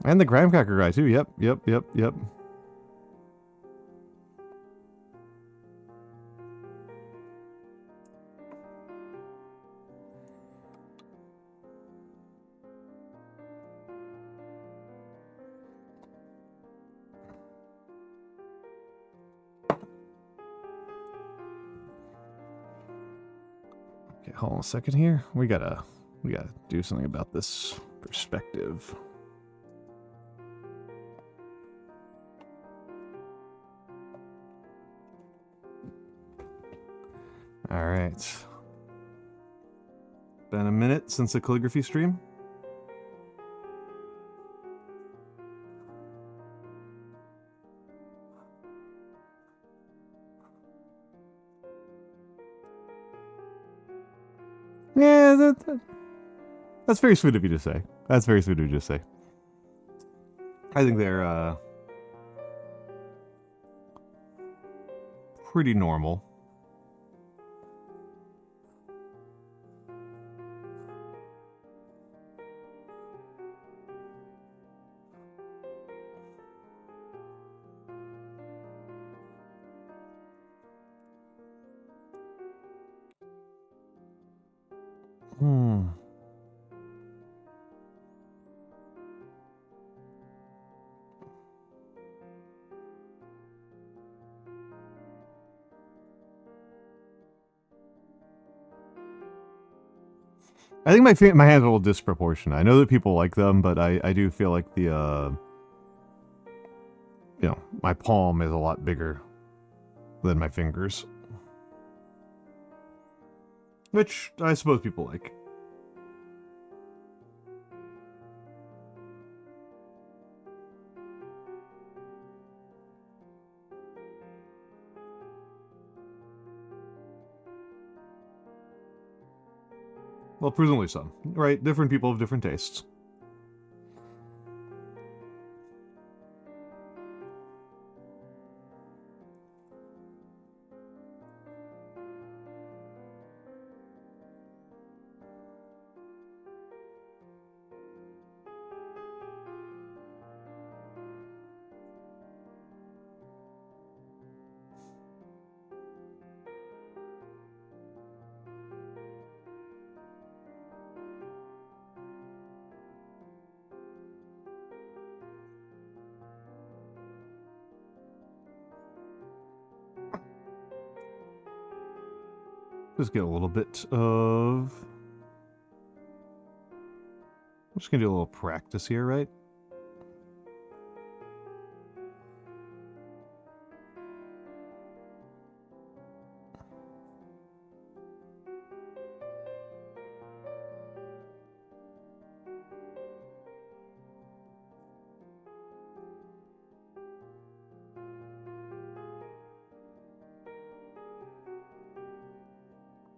And the graham cracker guy too. Yep. Okay, hold on a second here. We gotta do something about this perspective. All right. Been a minute since the calligraphy stream. Yeah, that's very sweet of you to say. That's very sweet of you to say. I think they're pretty normal. I think my hands are a little disproportionate. I know that people like them, but I do feel like the you know, my palm is a lot bigger than my fingers, which I suppose people like. Well, presumably some, right? Different people have different tastes. Just get a little bit of... I'm just gonna do a little practice here, right?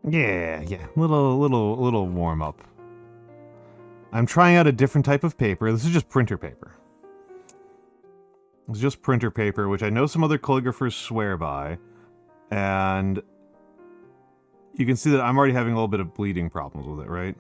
Yeah, little warm up. I'm trying out a different type of paper. This is just printer paper. It's just printer paper, which I know some other calligraphers swear by. And you can see that I'm already having a little bit of bleeding problems with it, right?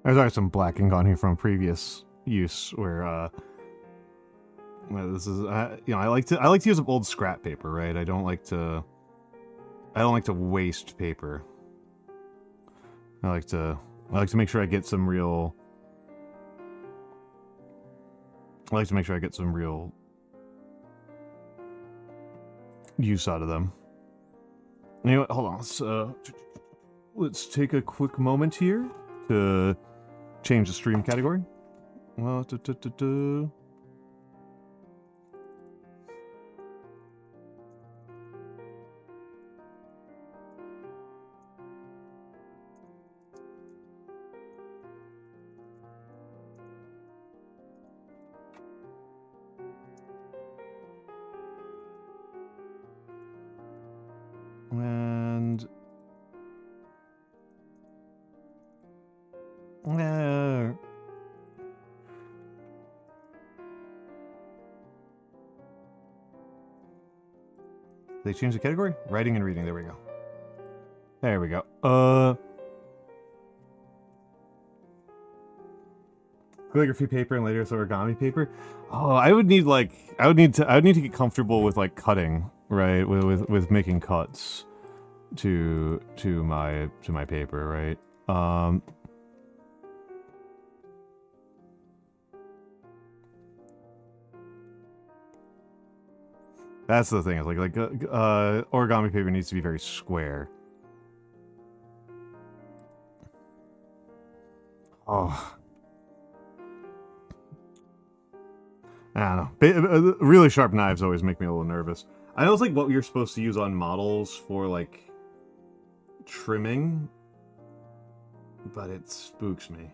There's already some black ink on here from previous use where this is you know, I like to use up old scrap paper, right? I don't like to waste paper. I like to make sure I get some real use out of them. Anyway, hold on. Let's take a quick moment here to change the stream category. And they changed the category? Writing and reading. There we go. There we go. Calligraphy paper and later it's origami paper. Oh, I would need to get comfortable with like cutting, right? With making cuts to my paper, right? That's the thing. Origami paper needs to be very square. Oh. I don't know. Really sharp knives always make me a little nervous. I know it's like what you're supposed to use on models for like trimming, but it spooks me.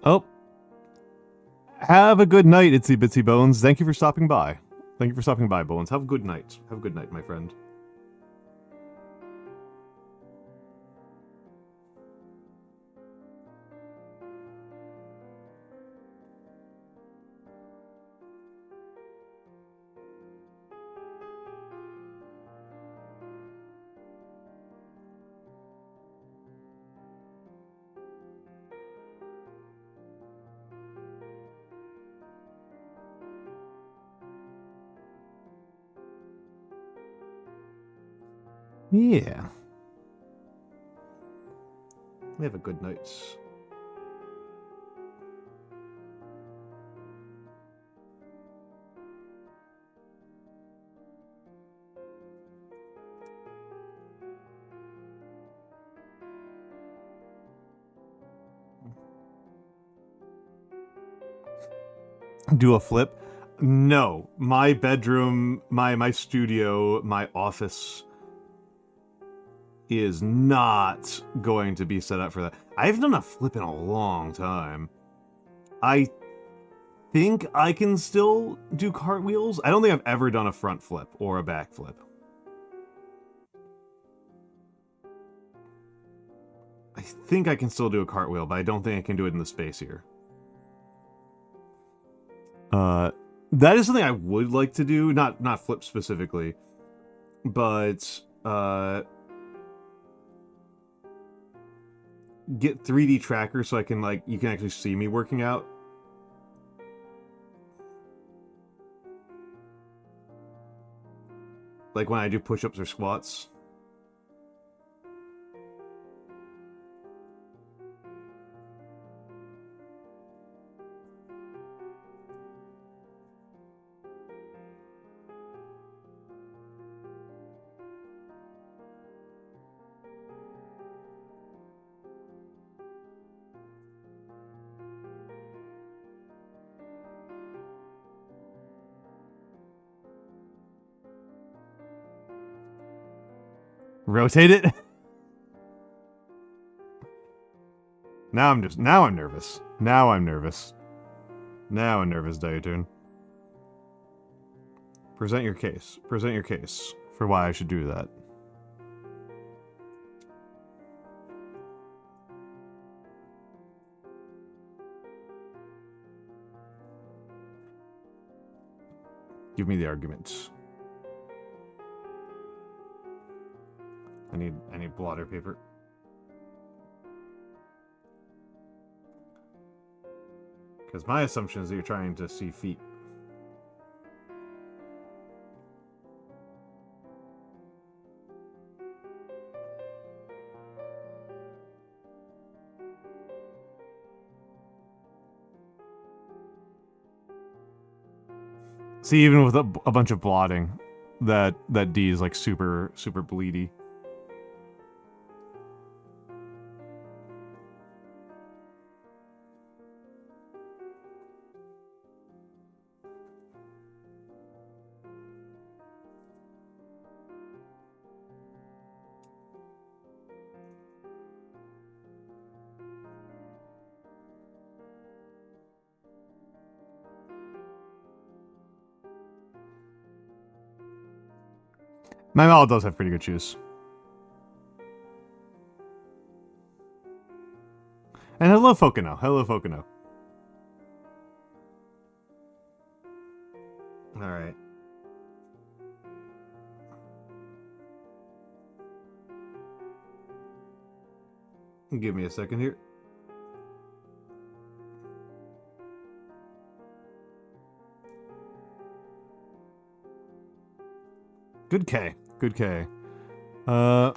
Oh. Have a good night, Itsy Bitsy Bones. Thank you for stopping by. Thank you for stopping by, Bones. Have a good night. Have a good night, my friend. Yeah. We have a good night. Do a flip? No. My bedroom, my studio, my office is not going to be set up for that. I haven't done a flip in a long time. I think I can still do cartwheels. I don't think I've ever done a front flip or a back flip. I think I can still do a cartwheel, but I don't think I can do it in the space here. That is something I would like to do. Not flip specifically, but get 3D trackers so I can you can actually see me working out. Like when I do push-ups or squats. Rotate it. Now I'm nervous. Now I'm nervous. Now I'm nervous, Diatune. Present your case. Present your case for why I should do that. Give me the arguments. I need blotter paper. Because my assumption is that you're trying to see feet. See, even with a bunch of blotting, that D is like super bleedy. My model does have pretty good shoes. And hello, Fokino. Hello, Fokino. Alright. Give me a second here. Good K. Good K. Don't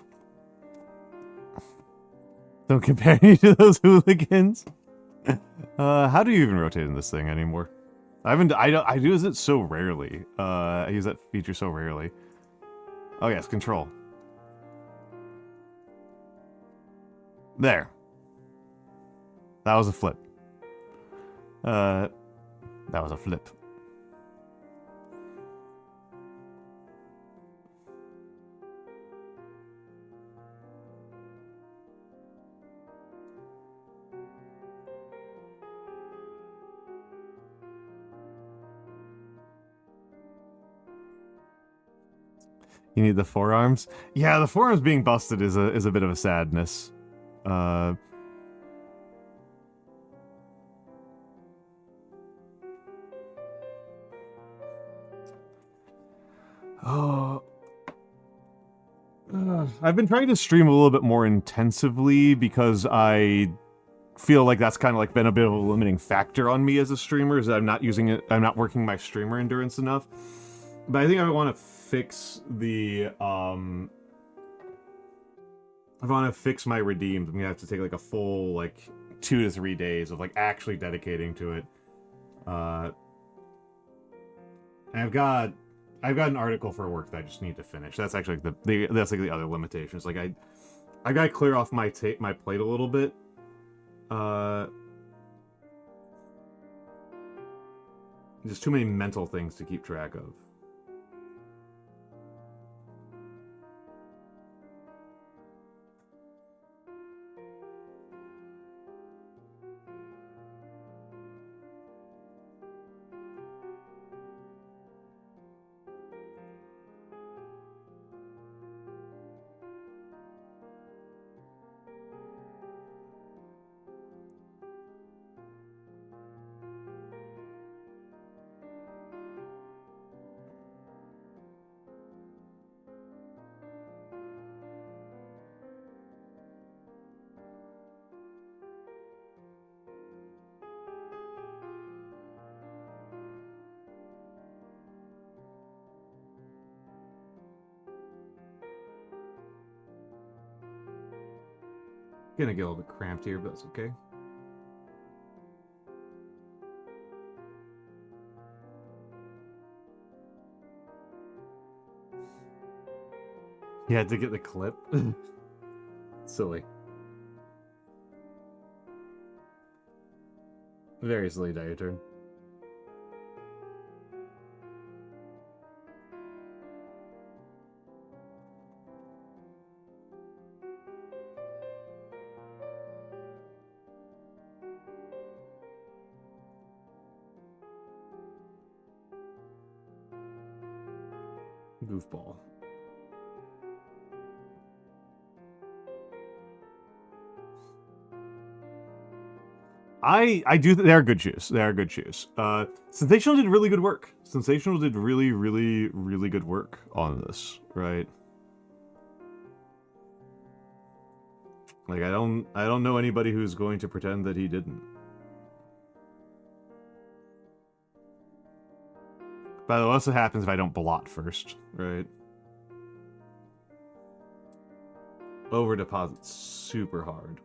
compare me to those hooligans. How do you even rotate in this thing anymore? I use it so rarely. I use that feature so rarely. Oh yes, control. There. That was a flip. That was a flip. You need the forearms? Yeah, the forearms being busted is a bit of a sadness. Oh. I've been trying to stream a little bit more intensively because I feel like that's kind of like been a bit of a limiting factor on me as a streamer, is that I'm not working my streamer endurance enough. But I think I want to fix the, if I want to fix my redeemed, I'm gonna have to take like a full, like, 2 to 3 days of, like, actually dedicating to it. And I've got an article for work that I just need to finish. That's actually like that's like the other limitations. Like, I gotta clear off my plate a little bit. Just too many mental things to keep track of. Gonna get a little bit cramped here, but that's okay. You had to get the clip? Silly. Very silly, Diaturn. Goofball. I do. They are good shoes. They are good shoes. Sensational did really good work. Sensational did really, really, really good work on this, right? Like I don't know anybody who's going to pretend that he didn't. By the way, that's what happens if I don't blot first, right? Over deposit's super hard.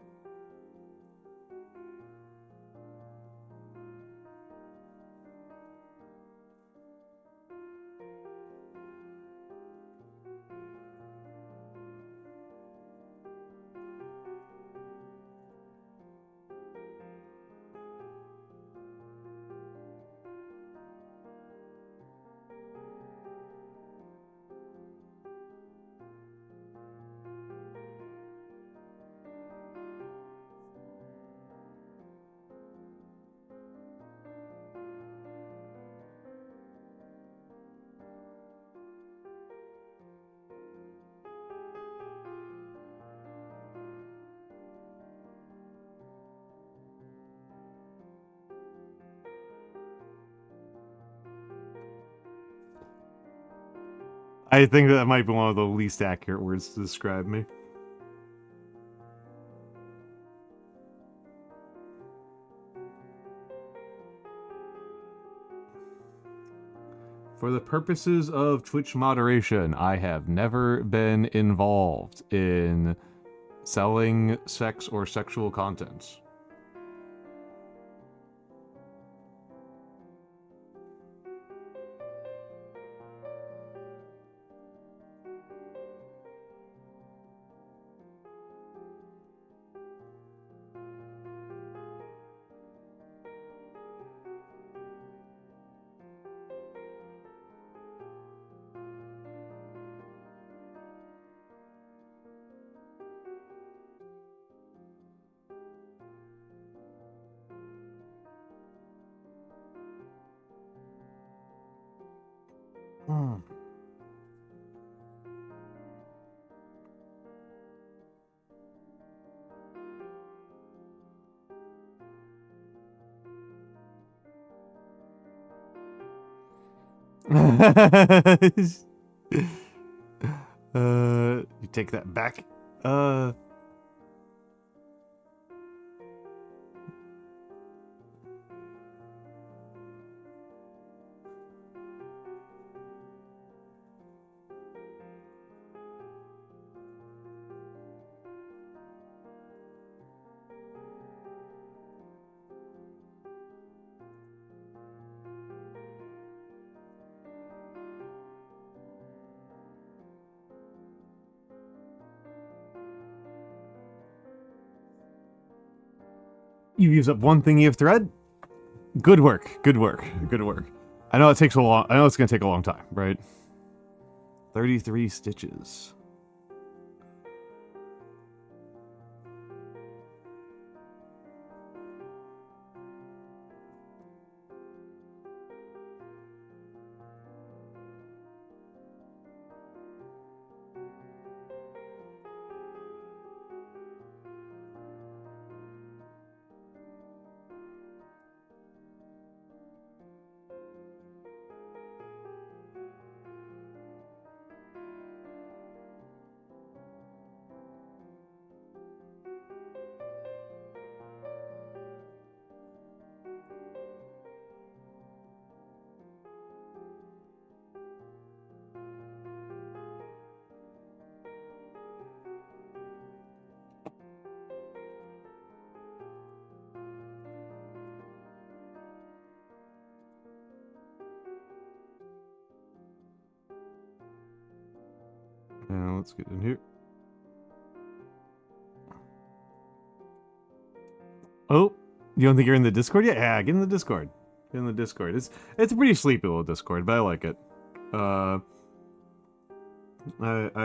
I think that might be one of the least accurate words to describe me. For the purposes of Twitch moderation, I have never been involved in selling sex or sexual content. You take that back. You use up one thingy of thread. Good work. Good work. Good work. I know it takes a long. I know it's gonna take a long time, right? 33 stitches. Now let's get in here. Oh, you don't think you're in the Discord yet? Yeah, get in the Discord. Get in the Discord. It's a pretty sleepy little Discord, but I like it. I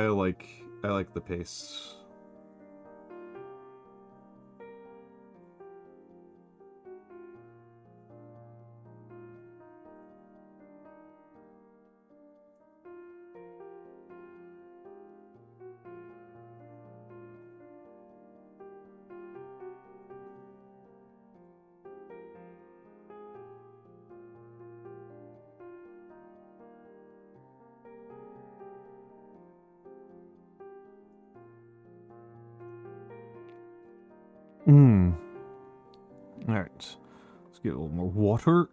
like the pace. Alright. Let's get a little more water.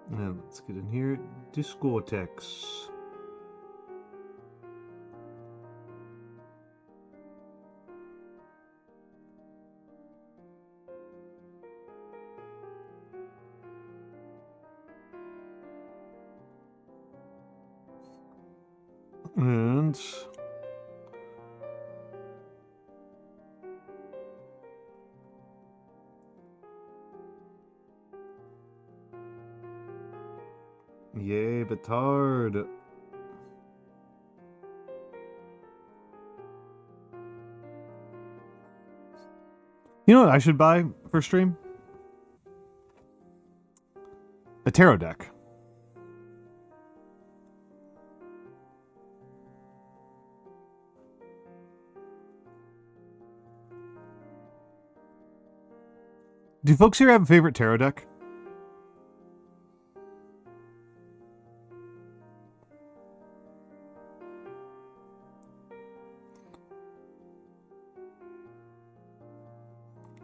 And let's get in here. Discotheques. And yay, Batard. You know what I should buy for stream? A tarot deck. Do folks here have a favorite tarot deck?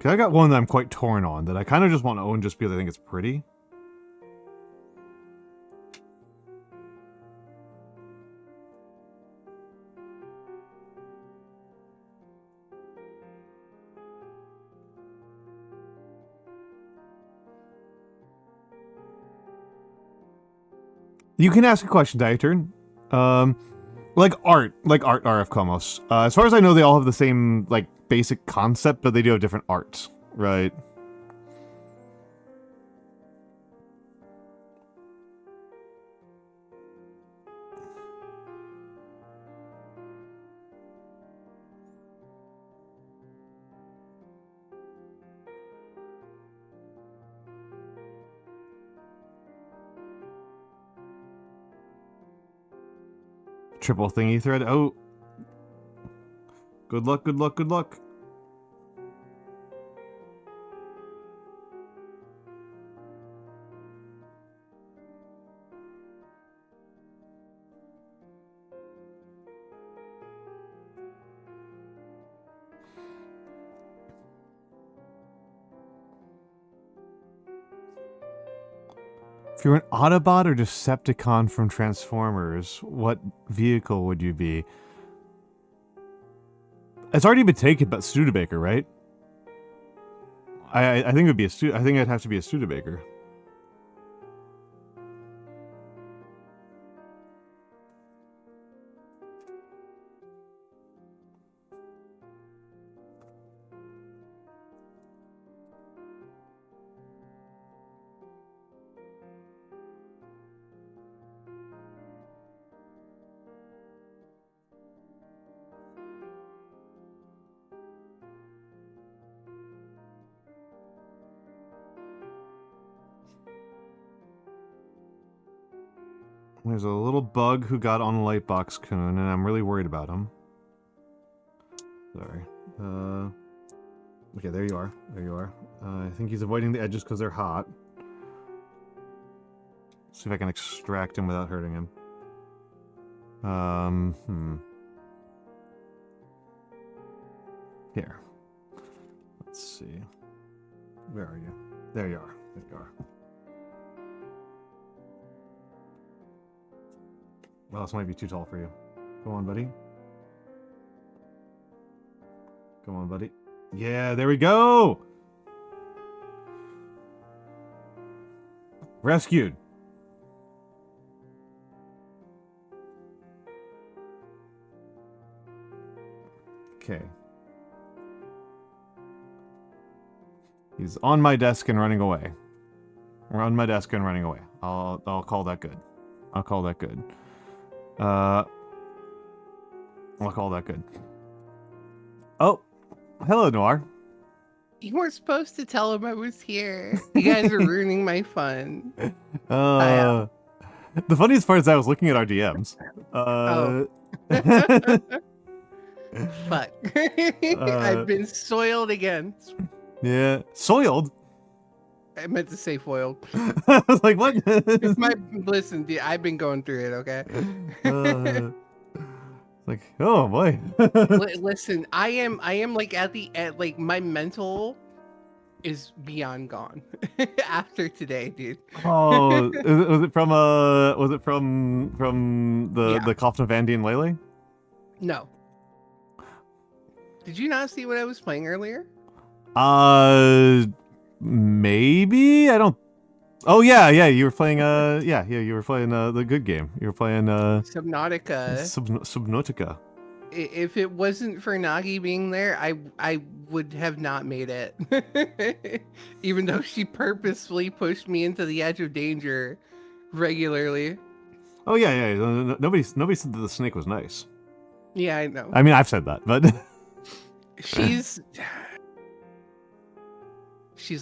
Cause I got one that I'm quite torn on that I kind of just want to own just because I think it's pretty. You can ask a question, Dietern. Like art RF Comos. As far as I know, they all have the same, like, basic concept, but they do have different arts, right? Triple thingy thread. Oh. Good luck, good luck, good luck. If you're an Autobot or Decepticon from Transformers, what vehicle would you be? It's already been taken by Studebaker, right? I think it would be I think I'd have to be a Studebaker. There's a little bug who got on Lightbox-Kun, and I'm really worried about him. Sorry. Okay, there you are. There you are. I think he's avoiding the edges because they're hot. See if I can extract him without hurting him. Here. Let's see. Where are you? There you are. There you are. Well, this might be too tall for you. Come on, buddy. Come on, buddy. Yeah, there we go! Rescued. Okay. He's on my desk and running away. We're on my desk and running away. I'll call that good. I'll call that good. I'll call that good. Oh, hello, Noir. You weren't supposed to tell him I was here. You guys are ruining my fun. The funniest part is I was looking at our DMs. Oh. Fuck. I've been soiled again. Yeah. Soiled? I meant to say foiled. I was like, what? Listen, dude, I've been going through it, okay? Like, oh boy. Listen, I am like at like my mental is beyond gone after today, dude. Oh, was it from the Coffin of Andy and Lele? No. Did you not see what I was playing earlier? Maybe I don't. Oh yeah, you were playing you were playing the good game. You were playing Subnautica. Subnautica. If it wasn't for Nagi being there, I would have not made it. Even though she purposefully pushed me into the edge of danger regularly. Oh yeah. Nobody said that the snake was nice. Yeah, I know. I mean, I've said that, but she's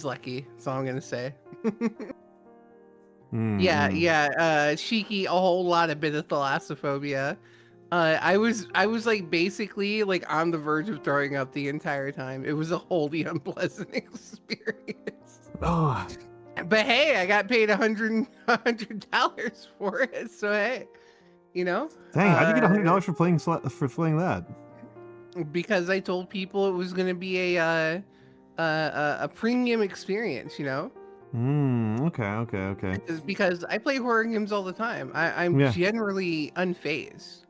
lucky. That's all I'm gonna say. Yeah. Shiki, a whole lot of bit of thalassophobia. I was like basically like on the verge of throwing up the entire time. It was a wholly unpleasant experience. Oh. But hey, I got paid $100 for it. So hey, you know. Dang, how'd you get $100 for playing that? Because I told people it was gonna be a premium experience, you know. Okay. Because I play horror games all the time. I'm generally unfazed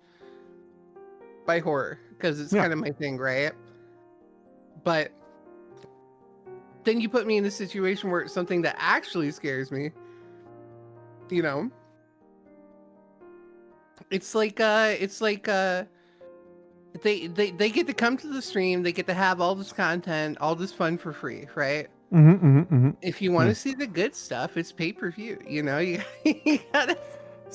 by horror because it's kind of my thing, right? But then you put me in a situation where it's something that actually scares me. You know, it's like they get to come to the stream, they get to have all this content, all this fun for free, right? If you want to see the good stuff, it's pay-per-view. You know, you gotta.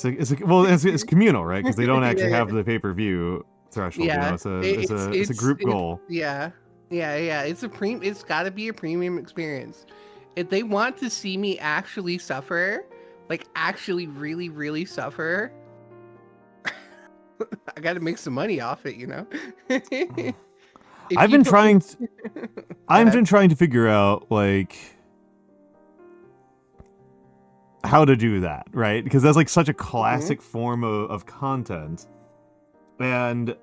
It's communal, right? Because they don't actually have the pay-per-view threshold. Yeah, you know? It's a group goal. Yeah. It's got to be a premium experience. If they want to see me actually suffer, like actually really, really suffer, I got to make some money off it. You know. I've been trying to figure out like how to do that, right? Because that's like such a classic form of content. And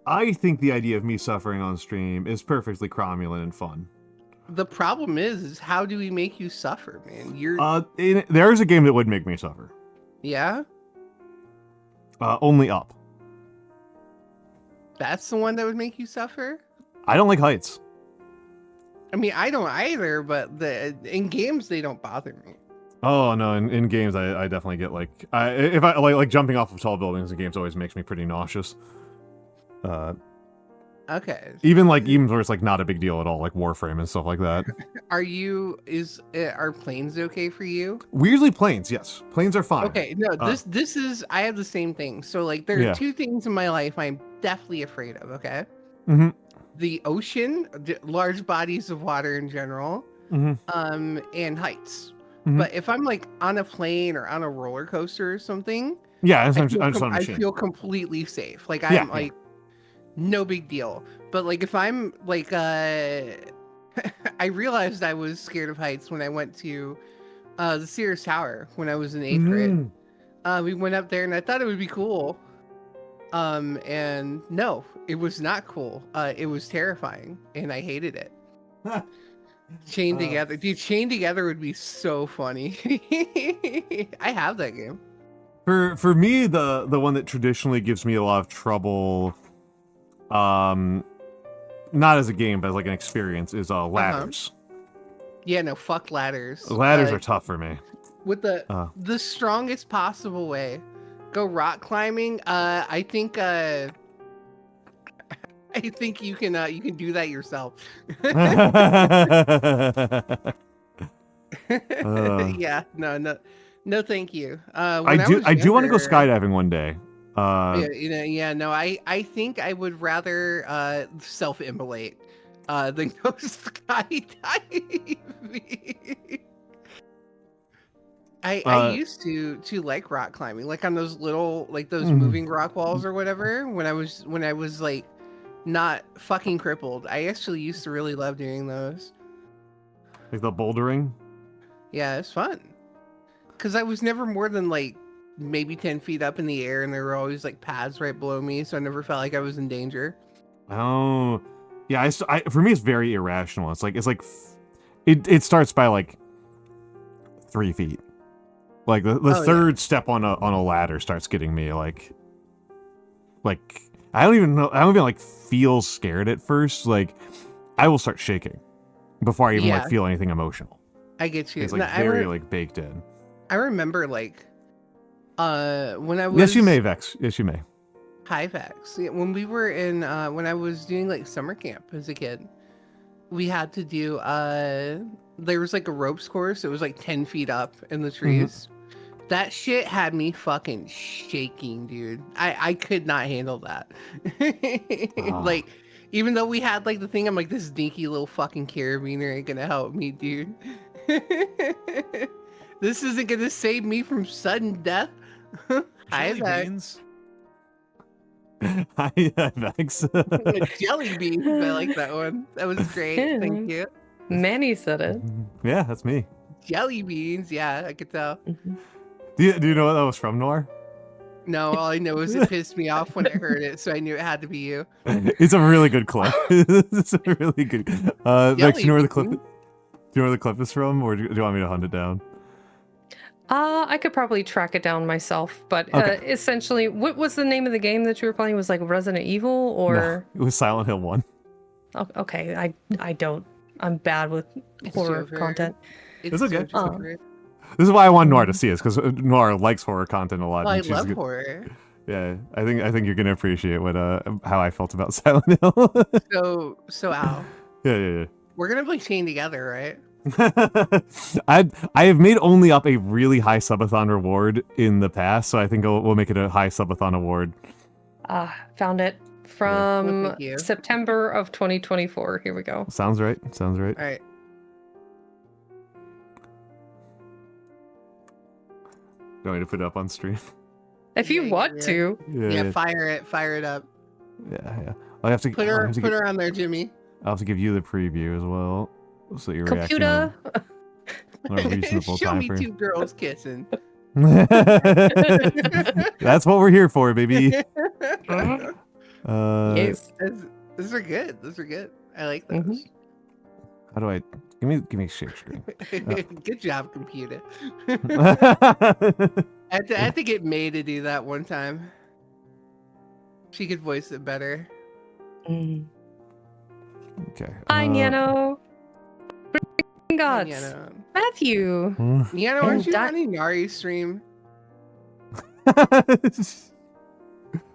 I think the idea of me suffering on stream is perfectly cromulent and fun. The problem is how do we make you suffer, man? There's a game that would make me suffer. Yeah? Only Up. That's the one that would make you suffer? I don't like heights. I mean, I don't either, but in games they don't bother me. Oh no! In games, I definitely get like if I like jumping off of tall buildings in games always makes me pretty nauseous. Okay. Even where it's like not a big deal at all, like Warframe and stuff like that. Are planes okay for you? Weirdly, planes, yes, planes are fine. Okay, no, this is I have the same thing. So like there are two things in my life I'm definitely afraid of. Okay. The ocean, large bodies of water in general, and heights. But if I'm like on a plane or on a roller coaster or something, I feel completely safe. Like I'm like no big deal. But like if I'm like I realized I was scared of heights when I went to the Sears Tower when I was in 8th grade. We went up there and I thought it would be cool. And no, it was not cool. It was terrifying and I hated it. Chained Together. Dude, Chained Together would be so funny. I have that game. For me, the one that traditionally gives me a lot of trouble, not as a game, but as like an experience, is ladders. Yeah, no, fuck ladders. Ladders are tough for me. With the strongest possible way. Go rock climbing. I think you can do that yourself. Yeah, no, thank you. I do want to go skydiving one day. I think I would rather self-immolate Then go skydiving. I used to like rock climbing, like on those little, like those moving rock walls or whatever. When I was like not fucking crippled, I actually used to really love doing those. Like the bouldering. Yeah, it's fun. Because I was never more than like maybe 10 feet up in the air, and there were always like paths right below me, so I never felt like I was in danger. Oh, yeah. For me, it's very irrational. It's like it starts by like 3 feet. Like the third step on a ladder starts getting me like I don't even like feel scared at first. Like I will start shaking before I even like feel anything emotional. I get you. It's like very like baked in. I remember like when I was Yes, you may, Vex. Yes, you may. Hi, Vex. When we were in when I was doing like summer camp as a kid, we had to do there was like a ropes course. It was like 10 feet up in the trees. That shit had me fucking shaking, dude. I could not handle that. Like, even though we had like the thing, I'm like, this dinky little fucking carabiner ain't gonna help me, dude. This isn't gonna save me from sudden death. Hi, Vex. Hi, Vex. Jelly beans. I like that one. That was great. Yeah. Thank you. Manny said it. Yeah, that's me. Jelly beans. Yeah, I could tell. Do you know what that was from, Noir? No, all I know is it pissed me off when I heard it, so I knew it had to be you. It's a really good clip. It's a really good. Vex, do you know where the clip? Do you know where the clip is from, or do you want me to hunt it down? I could probably track it down myself, but essentially, what was the name of the game that you were playing? Was like Resident Evil, or no, it was Silent Hill 1. Oh, okay, I'm bad with horror content. It's okay. This is why I want Noir to see it, because Noir likes horror content a lot. Well, I love horror. Yeah, I think you're gonna appreciate what how I felt about Silent Hill. so Al. Yeah. We're gonna play Chain together, right? I have made only up a really high subathon reward in the past, so I think we'll make it a high subathon award. Found it from September of 2024. Here we go. Sounds right. All right. You want me to put it up on stream? If you want to. Yeah, fire it up. Yeah. I have to put her on there, Jimmy. I'll have to give you the preview as well, so you're Computer. On a reasonable Show time me frame. 2 girls kissing. That's what we're here for, baby. Yes. Those are good. I like those. How do I give me share screen? Good job, computer. I had to get May to do that one time. She could voice it better. Okay. Hi, Nyano. Gods. Nyano. Matthew. Nyano, aren't you on a Nari stream?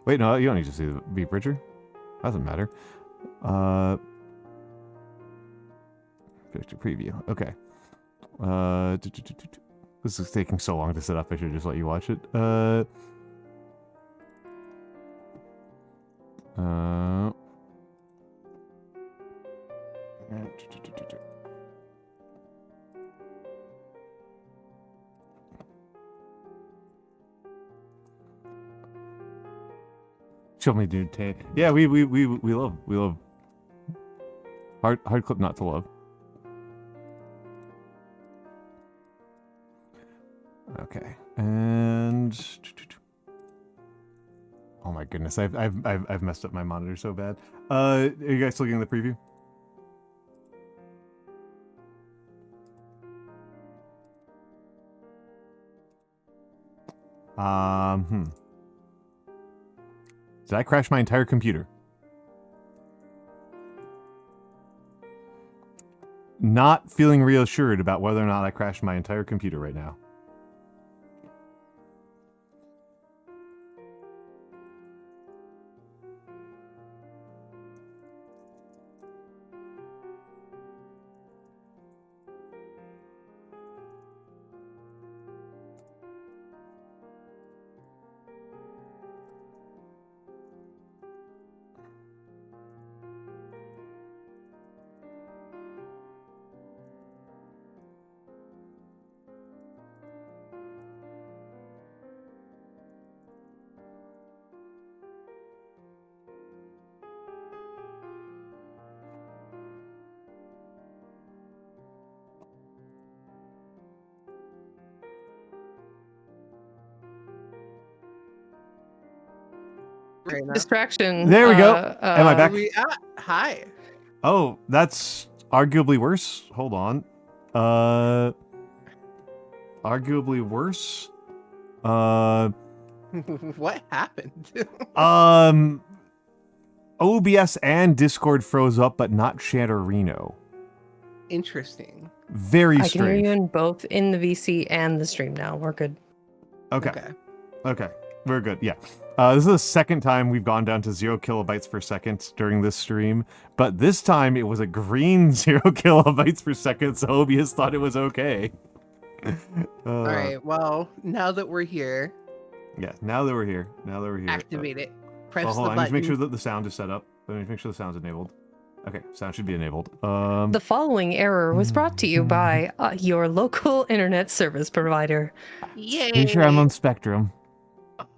Wait, no, you don't need to see the Vbridger. Doesn't matter. Picture preview. Okay. This is taking so long to set up. I should just let you watch it. Show me, dude. Yeah, we love hard clip not to love. Okay, and oh my goodness, I've messed up my monitor so bad. Are you guys still getting the preview? Did I crash my entire computer? Not feeling reassured about whether or not I crashed my entire computer right now. right now. Distraction. There we go. Am I back? Hi. Oh, that's arguably worse. Hold on. Arguably worse. What happened? OBS and Discord froze up, but not Chatterino. Interesting. Very I can hear strange. you in both in the VC and the stream now. We're good. Okay. We're good. Yeah. This is the second time we've gone down to 0 kilobytes per second during this stream, but this time it was a green 0 kilobytes per second, so OBS thought it was okay. All right. Well, now that we're here. Yeah. Now that we're here. Activate it. Press hold the on. button. I need to make sure that the sound is set up. Let me make sure the sound's enabled. Okay, sound should be enabled. The following error was brought to you by your local internet service provider. Yay! Make sure I'm on Spectrum. What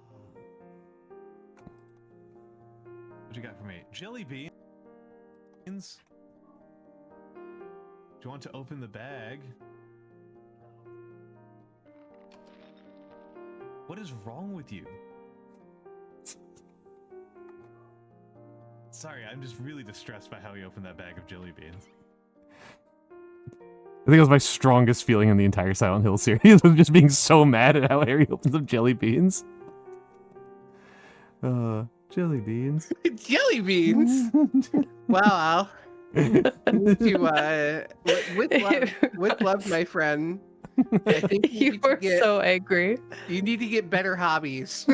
you got for me? Jelly beans? Do you want to open the bag? What is wrong with you? Sorry, I'm just really distressed by how he opened that bag of jelly beans. I think it was my strongest feeling in the entire Silent Hill series, was just being so mad at how Harry opens up jelly beans. Jelly beans. Jelly beans? Wow. With love, my friend. I think You were so angry. You need to get better hobbies.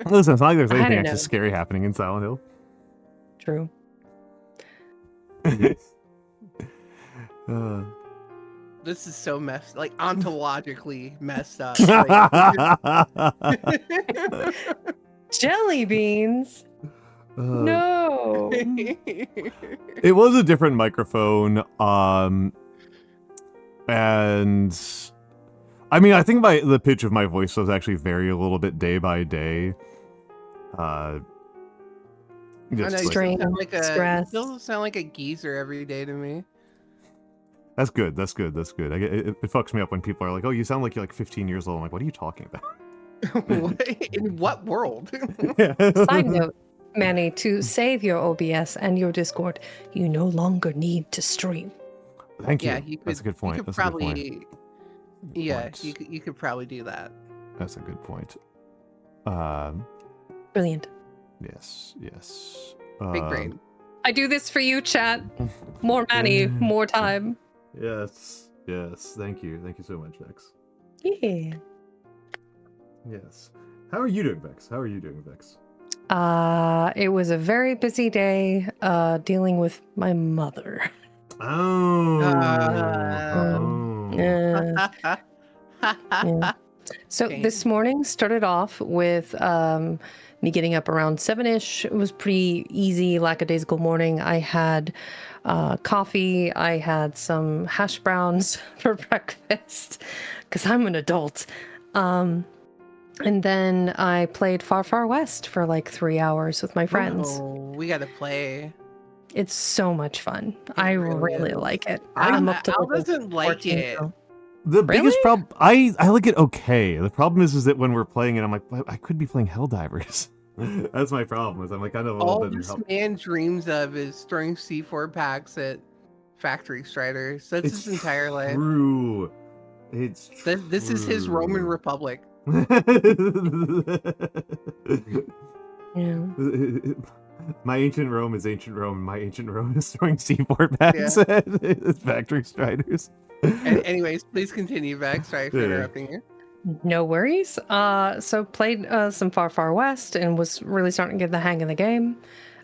Listen, it's not like there's anything actually scary happening in Silent Hill. True. This is so messed, like ontologically messed up. Like, jelly beans. No. It was a different microphone, and I mean, I think the pitch of my voice does actually vary a little bit day by day. Strain, stress. Still sound like a geezer every day to me. That's good. It fucks me up when people are like, "Oh, you sound like you're like 15 years old." I'm like, "What are you talking about?" In what world? Side note, Manny, to save your OBS and your Discord, you no longer need to stream. Thank you. Yeah, That's a good point. You could probably do that. That's a good point. Brilliant. Yes. Big brain. I do this for you, chat. More Manny, more time. Yes. Thank you so much, Vex. Yeah. Yes. How are you doing, Vex? It was a very busy day dealing with my mother. Yeah. So this morning started off with me getting up around 7-ish. It was pretty easy, lackadaisical morning. I had coffee. I had some hash browns for breakfast because I'm an adult. And then I played Far Far West for like 3 hours with my friends. Oh, we gotta play. It's so much fun. I really like it. Al doesn't like it. The biggest problem, I like it okay. The problem is that when we're playing it, I'm like, I could be playing Helldivers. That's my problem. Is I'm like kind of all this man dreams of is throwing C4 packs at factory striders. That's his entire life. True. It's true. This is his Roman Republic. Yeah. My ancient Rome is ancient Rome. My ancient Rome is throwing C4 packs at factory striders. Anyways, please continue, Vex. Sorry for interrupting you. No worries. So played some Far Far West and was really starting to get the hang of the game.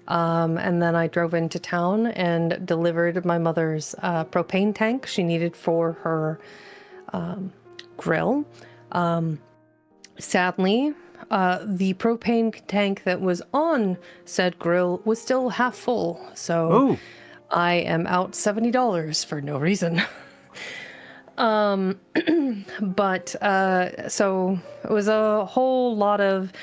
And then I drove into town and delivered my mother's propane tank she needed for her grill. Sadly, the propane tank that was on said grill was still half full. So I am out $70 for no reason. But so it was a whole lot of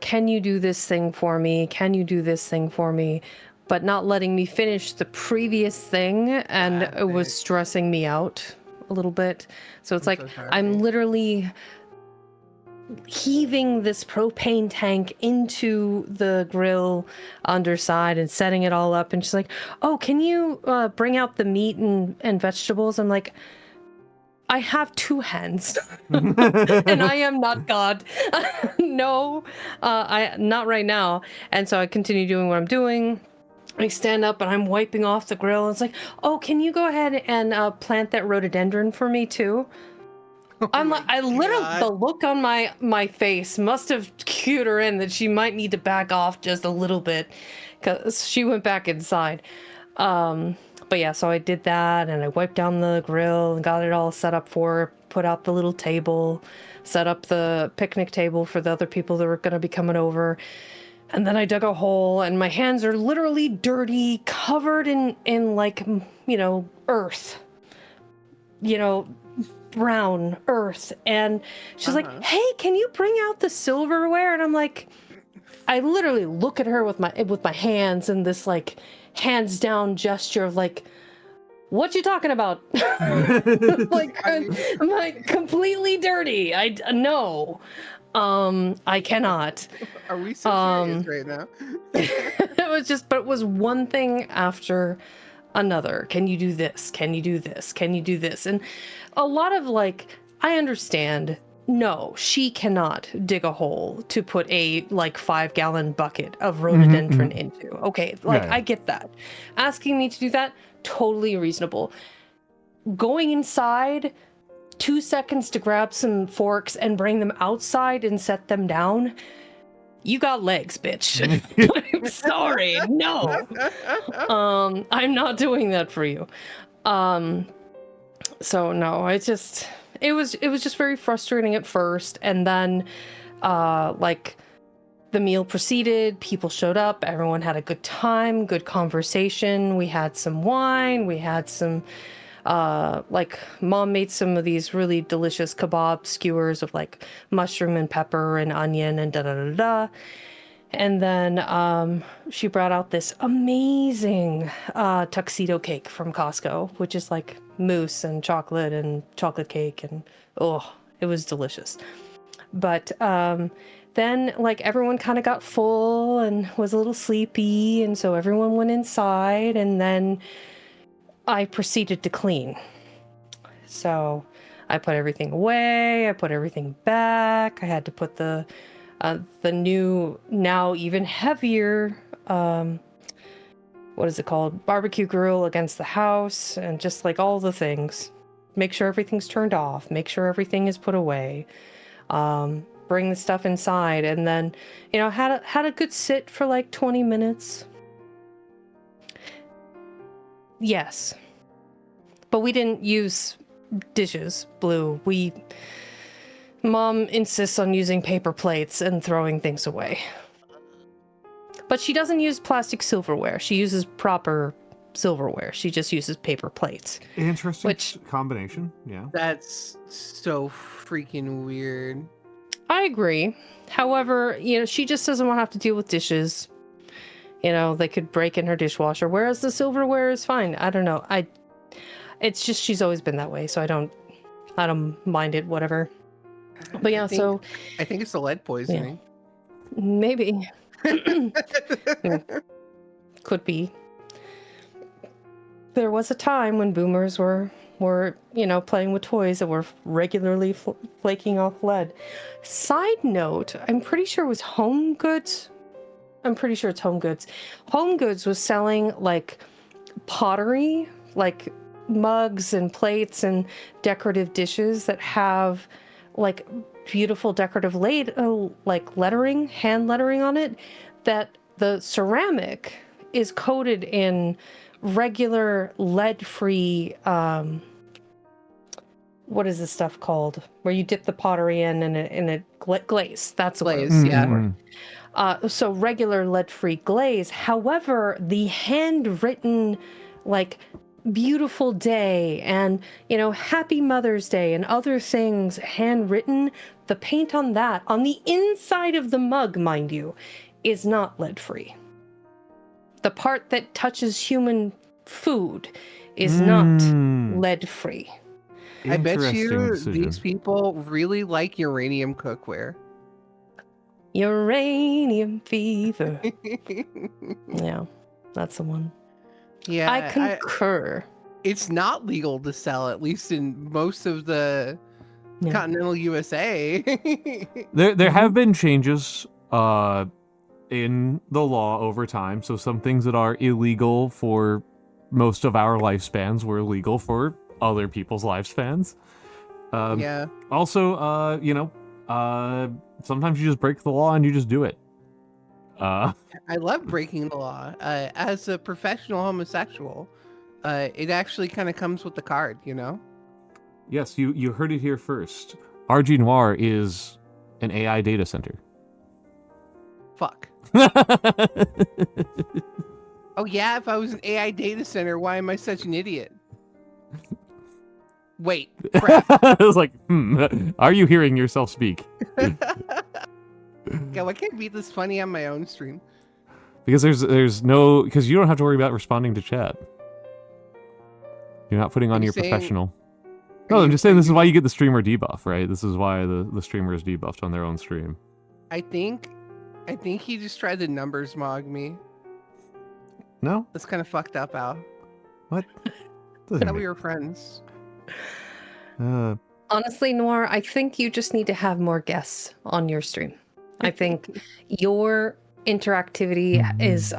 can you do this thing for me? Can you do this thing for me? But not letting me finish the previous thing, and it was stressing me out a little bit. So it's like I'm literally heaving this propane tank into the grill underside and setting it all up. And she's like, oh, can you bring out the meat and vegetables? I'm like, I have 2 hands and I am not God. No, not right now. And so I continue doing what I'm doing. I stand up and I'm wiping off the grill. It's like, oh, can you go ahead and plant that rhododendron for me too? I'm like, I literally, the look on my face must have cued her in that she might need to back off just a little bit, because she went back inside. But yeah, so I did that, and I wiped down the grill and got it all set up for her, put out the little table, set up the picnic table for the other people that were going to be coming over. And then I dug a hole, and my hands are literally dirty, covered in like, you know, earth, you know, brown earth. And she's like, hey, can you bring out the silverware? And I'm like, I literally look at her with my hands and this like hands down gesture of like, what you talking about? Like, I'm like completely dirty. No. I cannot. Are we so serious right now? But it was one thing after another. Can you do this? Can you do this? Can you do this? And a lot of like, I understand. No, she cannot dig a hole to put a like 5-gallon bucket of rhododendron into. Okay, like I get that. Asking me to do that, totally reasonable. Going inside, 2 seconds to grab some forks and bring them outside and set them down. You got legs, bitch. I'm sorry. No. I'm not doing that for you. So no, it was just very frustrating at first. And then like the meal proceeded, people showed up, everyone had a good time, good conversation. We had some wine, we had some like mom made some of these really delicious kebab skewers of like mushroom and pepper and onion and da-da-da-da. And then she brought out this amazing tuxedo cake from Costco, which is like mousse and chocolate cake. And oh, it was delicious. But then like everyone kind of got full and was a little sleepy. And so everyone went inside, and then I proceeded to clean. So I put everything away, I put everything back. I had to put the new, now even heavier, what is it called? Barbecue grill against the house, and just like all the things. Make sure everything's turned off, make sure everything is put away. Bring the stuff inside, and then, you know, had a good sit for like 20 minutes. Yes. But we didn't use dishes, Blue. Mom insists on using paper plates and throwing things away. But she doesn't use plastic silverware. She uses proper silverware. She just uses paper plates. Interesting combination, yeah. That's so freaking weird. I agree. However, you know, she just doesn't want to have to deal with dishes. You know, they could break in her dishwasher, whereas the silverware is fine. I don't know. It's just she's always been that way, so I don't mind it, whatever. But yeah, I think it's the lead poisoning. Yeah. Maybe. Could be. There was a time when boomers were you know, playing with toys that were regularly flaking off lead. Side note, I'm pretty sure it was Home Goods. I'm pretty sure it's Home Goods. Home Goods was selling like pottery, like mugs and plates and decorative dishes that have like beautiful decorative like lettering, hand lettering on it, that the ceramic is coated in regular lead-free, what is this stuff called? Where you dip the pottery in a glaze. That's what it was. Yeah. So regular lead-free glaze. However, the handwritten, like, beautiful day and, you know, happy Mother's Day and other things handwritten, the paint on that, on the inside of the mug, mind you, is not lead-free. The part that touches human food is not lead-free. I bet you decision. these people really like uranium cookware. Uranium fever. Yeah, that's the one. Yeah, I concur. It's not legal to sell, at least in most of the continental USA. There have been changes in the law over time, so some things that are illegal for most of our lifespans were legal for other people's lifespans. Yeah. Also, sometimes you just break the law and you just do it. I love breaking the law. As a professional homosexual, it actually kind of comes with the card, you know? Yes, you heard it here first. RGNoire is an AI data center. Fuck. Oh yeah, if I was an AI data center, why am I such an idiot? Wait, crap. I was like, are you hearing yourself speak? Yeah, why can't I be this funny on my own stream? Because because you don't have to worry about responding to chat. You're not putting on your professional. No, I'm just saying this is why you get the streamer debuff, right? This is why the streamer is debuffed on their own stream. I think he just tried to numbers mog me. No? That's kind of fucked up, Al. What? I thought we were friends. Honestly, Noir, I think you just need to have more guests on your stream. I think your interactivity is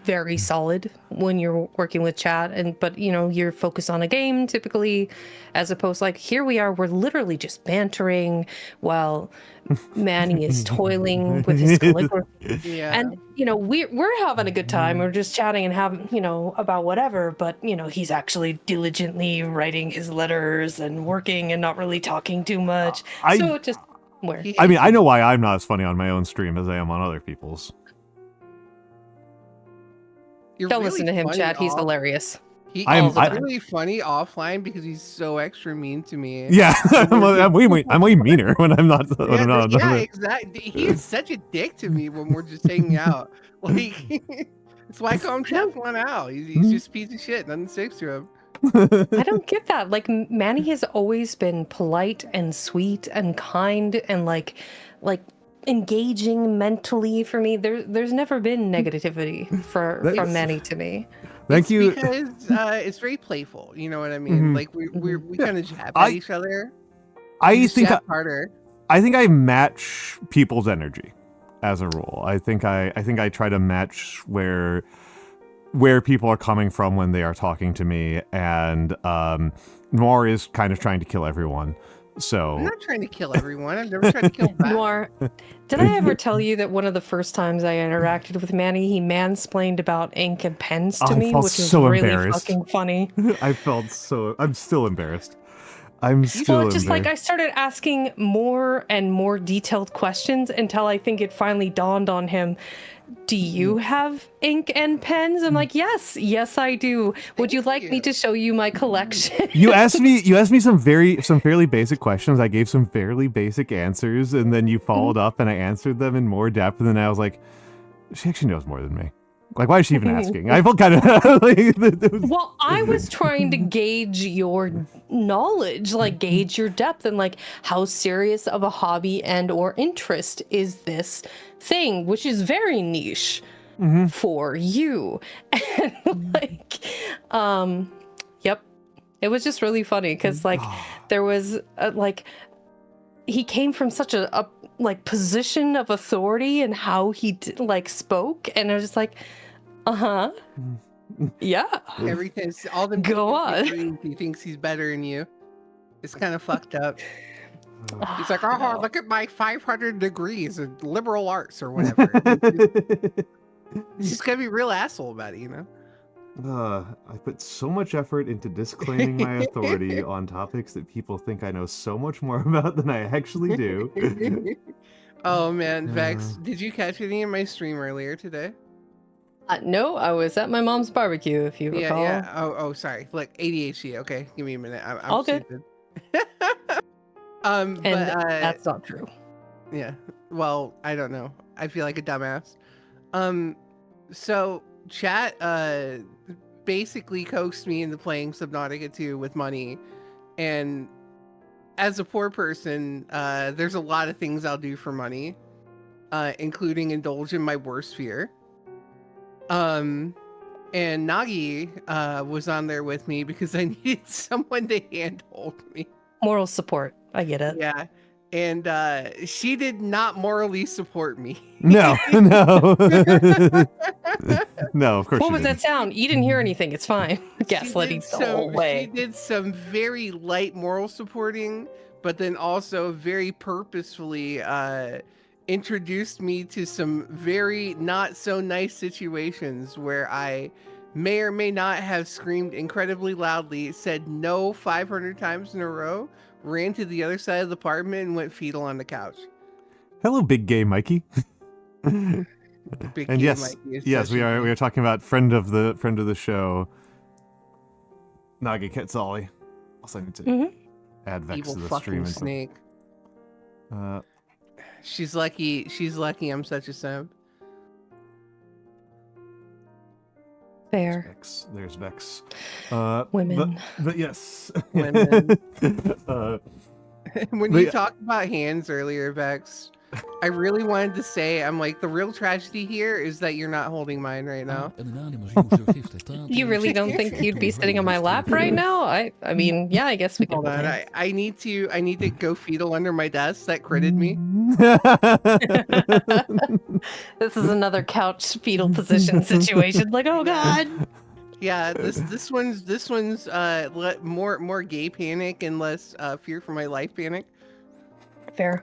very solid when you're working with chat, but you're focused on a game typically, as opposed like here we are, we're literally just bantering while Manny is toiling with his calligraphy. Yeah. And we're having a good time, we're just chatting and having about whatever, but he's actually diligently writing his letters and working and not really talking too much. So it just where I mean, I know why I'm not as funny on my own stream as I am on other people's. Don't listen to him, Chad. He's hilarious. He's really funny offline because he's so extra mean to me. Yeah, I'm way meaner when I'm not. Yeah, exactly. He is such a dick to me when we're just hanging out. Like, it's why I call him Teflon Al. He's just a piece of shit. Nothing sticks to him. I don't get that. Like, Manny has always been polite and sweet and kind and like engaging mentally for me. There's never been negativity from Manny to me. Thank you. Because it's very playful. You know what I mean? Like we kind of jab at each other. I think harder. I think I match people's energy as a rule. I think I try to match where people are coming from when they are talking to me, and Noir is kind of trying to kill everyone. So I'm not trying to kill everyone. I've never tried to kill back. Noir, did I ever tell you that one of the first times I interacted with Manny, he mansplained about ink and pens to me, which is so really fucking funny. I'm still embarrassed. Like I started asking more and more detailed questions until I think it finally dawned on him. Do you have ink and pens? I'm like, yes, I do. Would you like me to show you my collection? You asked me some fairly basic questions. I gave some fairly basic answers, and then you followed up and I answered them in more depth, and then I was like, she actually knows more than me. Like, why is she even asking? I felt kind of like... Well, I was trying to gauge your knowledge, like gauge your depth, and like how serious of a hobby and or interest is this thing, which is very niche for you. And like, yep, it was just really funny because like there was he came from such a position of authority and how he spoke, and I was just like, yeah, everything's all the go on. He thinks he's better than you. It's kind of fucked up. He's like, oh, look at my 500 degrees of liberal arts or whatever. He's just gonna be a real asshole about it, I put so much effort into disclaiming my authority on topics that people think I know so much more about than I actually do. Oh man, Vex, did you catch any of my stream earlier today? No, I was at my mom's barbecue, if you recall. Yeah. Oh, sorry. Like ADHD. Okay, give me a minute. I'm all good. But that's not true. Yeah. Well, I don't know. I feel like a dumbass. So chat basically coaxed me into playing Subnautica 2 with money, And as a poor person, there's a lot of things I'll do for money, including indulge in my worst fear. And Nagi was on there with me because I needed someone to handhold me. Moral support. I get it. Yeah. And she did not morally support me. No, no. No, of course What she was that didn't. sound? You didn't hear anything. It's fine. Gaslighting the whole She way. did some very light moral supporting, but then also very purposefully introduced me to some very not so nice situations where I may or may not have screamed incredibly loudly, said no 500 times in a row, ran to the other side of the apartment, and went fetal on the couch. Hello, big gay Mikey. Big And gay yes, Mikey is yes, such we a are talking about friend of the show, Nagi Quetzali. Also, I need to add Vex evil to the fucking stream. And stuff. snake. She's lucky. She's lucky. I'm such a simp. Fair. There's Vex. Women. But yes. Women. When But you yeah. talked about hands earlier, Vex, I really wanted to say, I'm like, the real tragedy here is that you're not holding mine right now. You really don't think you'd be sitting on my lap right now? I mean, yeah, I guess we can. Hold on, I need to go fetal under my desk. That critted me. This is another couch fetal position situation. Like, oh god. Yeah, this one's more gay panic and less fear for my life panic. Fair.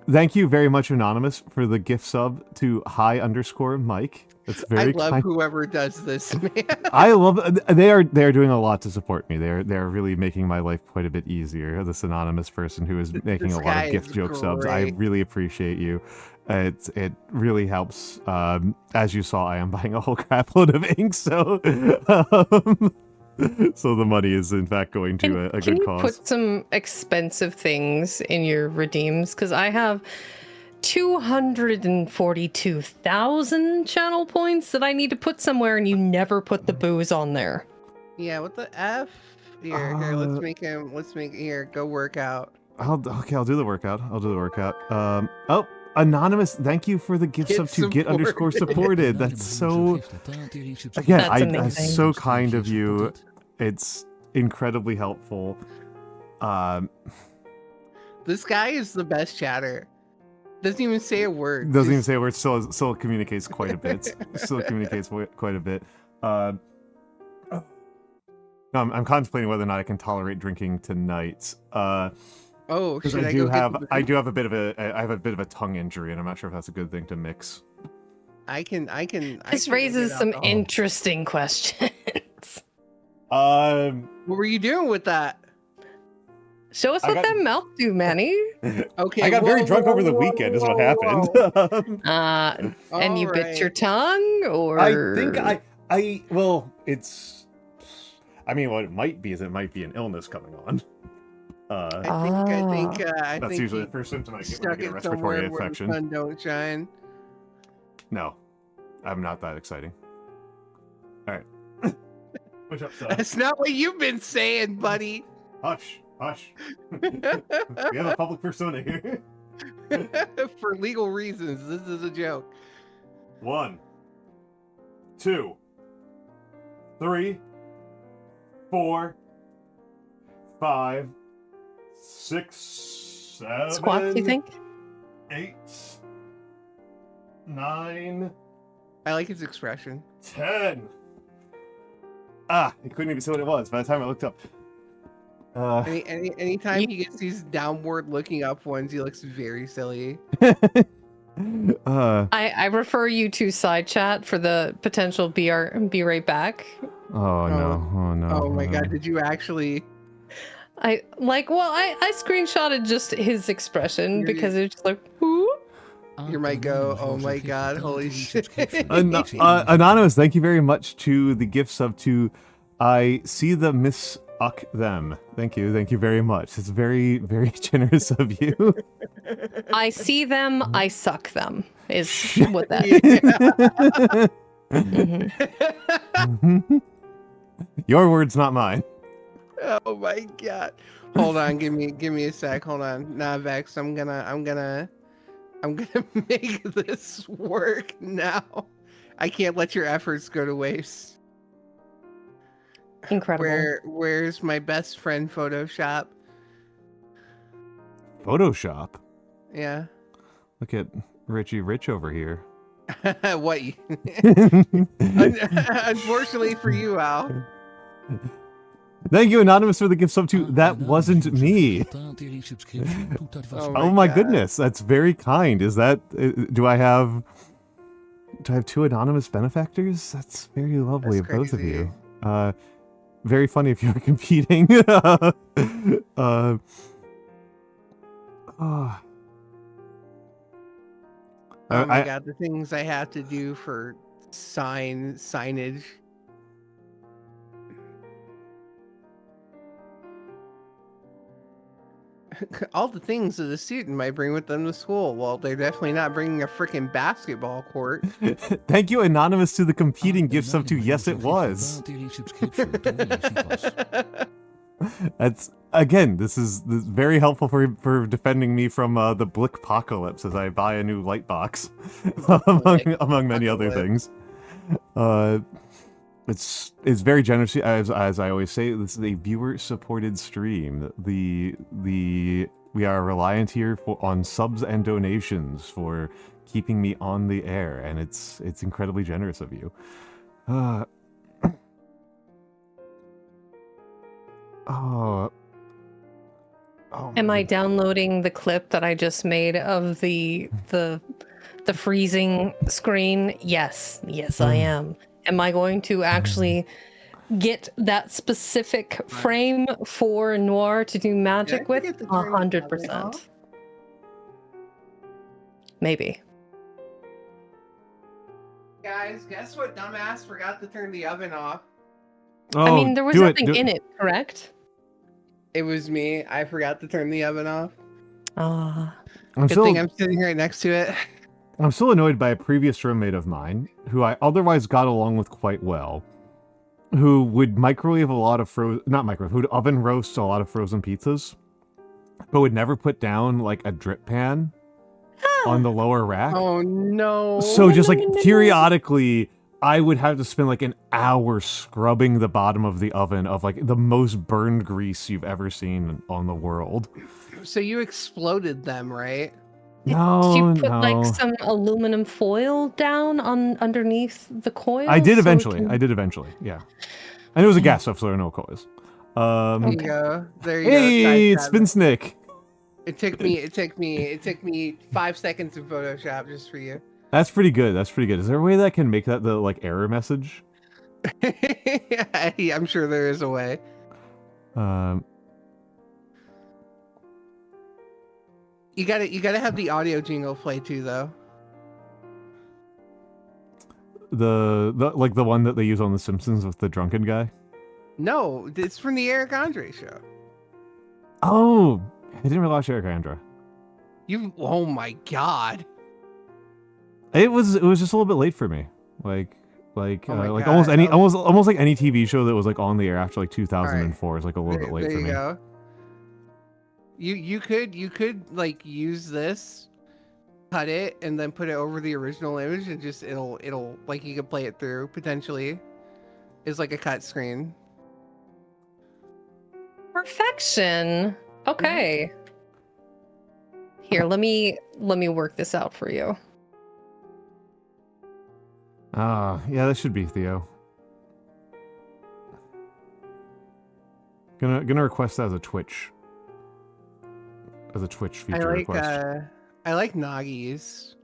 Thank you very much, Anonymous, for the gift sub to _Mike. That's very I love kind. whoever does this, man. I love. They are doing a lot to support me. They're really making my life quite a bit easier. This anonymous person who is making This a lot guy of gift is joke subs. I great. really appreciate you. It really helps. As you saw, I am buying a whole crap load of ink, so so the money is in fact going to a Can good you cause. put some expensive things in your redeems? Because I have 242,000 channel points that I need to put somewhere, and you never put the booze on there. Yeah, what the F? Here, let's make here, go work out. I'll do the workout. Oh, Anonymous, thank you for the gift sub to get _supported. That's so, again, That's that's so kind of you. It's incredibly helpful. This guy is the best chatter. Doesn't even say a word. Doesn't even say a word. Still communicates quite a bit. No, I'm contemplating whether or not I can tolerate drinking tonight. Oh, Because should I I do go have get the I have a bit of a tongue injury, and I'm not sure if that's a good thing to mix. I can. This raises some interesting questions. What were you doing with that? Show us what that mouth do, Manny. Okay. I got very drunk over the weekend, is what happened. And you bit your tongue, or I think well, it's. I mean, what it might be is it might be an illness coming on. I think That's usually the first symptom I get when I get a respiratory infection. Where the sun don't shine. No, I'm not that exciting. All right. Push up, son. That's not what you've been saying, buddy. Hush. We have a public persona here. For legal reasons, this is a joke. 1, 2, 3, 4, 5, 6, 7. squats, you think? 8, 9. I like his expression. 10. I couldn't even see what it was by the time I looked up. Anytime he gets these downward looking up ones, he looks very silly. I refer you to side chat for the potential be right back. Oh no. Oh my god, did you actually? I screenshotted just his expression because it's just like, who? You might go, oh my god, holy shit. Anonymous, thank you very much to the gift sub to I see the Miss Uck them. Thank you very much. It's very, very generous of you. I see them, I suck them, is what that is. Your words, not mine. Oh my god. Hold on, give me a sec. Hold on. Nah, Vex, I'm gonna make this work now. I can't let your efforts go to waste. Incredible. Where's my best friend Photoshop? Photoshop? Yeah. Look at Richie Rich over here. What? Unfortunately for you, Al. Thank you, Anonymous, for the gift sub too. That wasn't me. Oh my goodness, that's very kind. Is that? Do I have 2 anonymous benefactors? That's very lovely of both of you. Very funny if you're competing. Oh my god, the things I have to do for signage. All the things that a student might bring with them to school. Well, they're definitely not bringing a freaking basketball court. Thank you, Anonymous, to the competing gift sub too. Yes, it was. That's again. This is very helpful for defending me from the Blick apocalypse as I buy a new light box, among many other things. It's very generous, as I always say. This is a viewer-supported stream. We are reliant here on subs and donations for keeping me on the air, and it's incredibly generous of you. Am I downloading the clip that I just made of the freezing screen? Yes, I am. Am I going to actually get that specific frame for Noir to do magic with? 100%. Maybe. Guys, guess what dumbass forgot to turn the oven off? Oh, I mean, there was nothing in it, correct? It was me. I forgot to turn the oven off. Good thing I'm sitting right next to it. I'm still annoyed by a previous roommate of mine, who I otherwise got along with quite well, who would microwave a lot of who'd oven roast a lot of frozen pizzas, but would never put down like a drip pan on the lower rack. Oh no. So just like periodically, I would have to spend like an hour scrubbing the bottom of the oven of like the most burned grease you've ever seen on the world. So you exploded them, right? No, did you put like some aluminum foil down underneath the coil? I did eventually. Yeah. And it was a gas stove, so there are no coils. There you go. There you hey, go. it's Spinsnick. It took me 5 seconds of Photoshop just for you. That's pretty good. Is there a way that I can make that the like error message? I'm sure there is a way. You gotta have the audio jingle play too, though. The like the one that they use on The Simpsons with the drunken guy. No, it's from the Eric Andre show. Oh, I didn't realize Eric Andre. Oh my god. It was just a little bit late for me. Like God. almost like any TV show that was like on the air after like 2004 is like a little bit late for me. There you go. You could like use this, cut it, and then put it over the original image, and just it'll like you could play it through potentially. It's like a cut screen. Perfection. Okay. Here, let me work this out for you. Yeah, that should be Theo. Gonna request that as a Twitch feature request. I like Nagi's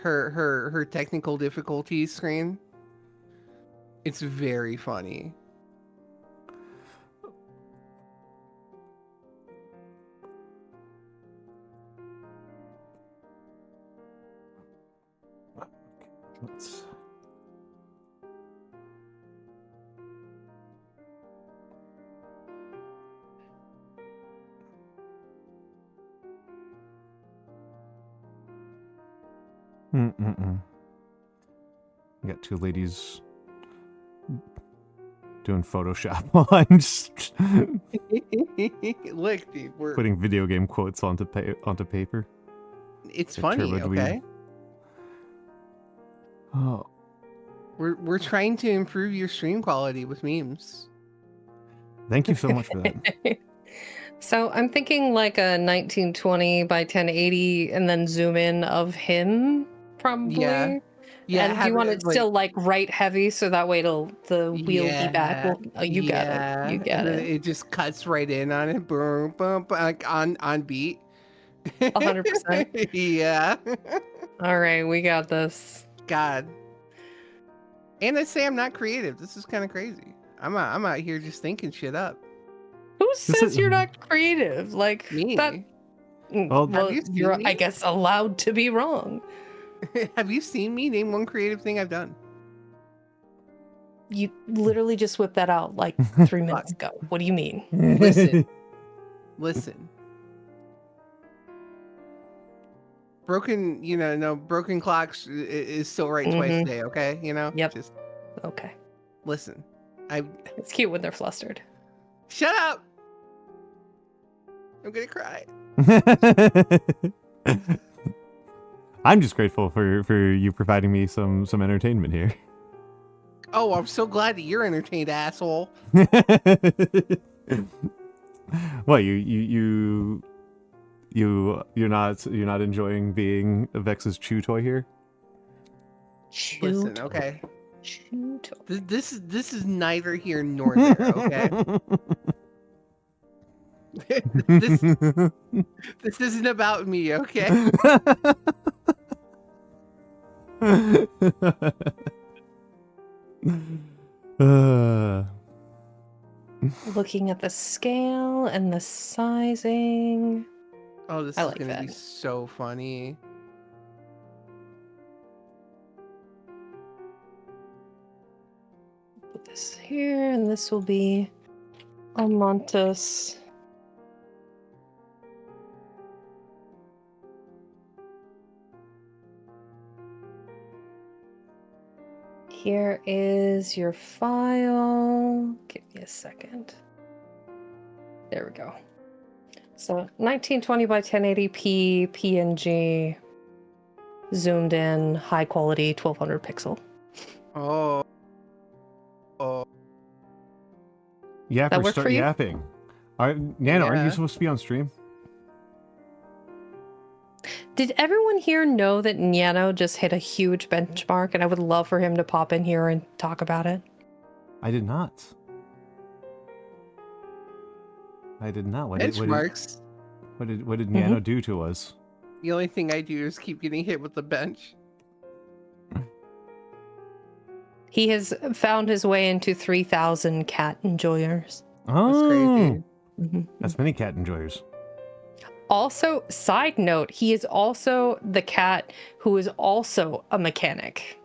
her technical difficulty screen. It's very funny. Let's... We got two ladies doing Photoshop while I'm just Look, dude, we're putting video game quotes onto paper. it's Like funny, Turbo Dweeb. okay? Oh, We're trying to improve your stream quality with memes. thank you so much for that. So I'm thinking like a 1920 by 1080 and then zoom in of him, probably. Yeah. Yeah, And do you want it like, still like right heavy so that way the wheel be back? Well, oh, you got it. You got and then it. it just cuts right in on it, boom, boom, like on beat. 100%. Yeah. All right, we got this. God. And I say I'm not creative. This is kind of crazy. I'm out here just thinking shit up. Who says you're not creative? Like Me. that. Well, Well, you seen you're, me? I guess, allowed to be wrong. Have you seen me name one creative thing I've done? You literally just whipped that out like 3 minutes ago. What do you mean? Listen. Broken, broken clocks is still right twice a day, okay? Yep. Just Okay. listen. It's cute when they're flustered. Shut up! I'm gonna cry. I'm just grateful for you providing me some entertainment here. Oh, I'm so glad that you're entertained, asshole. What, you're not enjoying being Vex's chew toy here? Listen, okay. Chew toy. This is neither here nor there, okay? this isn't about me, okay? Looking at the scale and the sizing. Oh, this I is like gonna that. be so funny. Put this here, and this will be Almantas. Here is your file. Give me a second. There we go. So 1920 by 1080p PNG, zoomed in, high quality, 1200 pixel. Oh. Yapper, work start for you? yapping. Nano, aren't you Yeah. supposed to be on stream? Did everyone here know that Nyano just hit a huge benchmark, and I would love for him to pop in here and talk about it? I did not. What Benchmarks. What did Nano do to us? The only thing I do is keep getting hit with the bench. He has found his way into 3,000 cat enjoyers. Oh, That's crazy. that's many cat enjoyers. Also, side note, he is also the cat who is also a mechanic.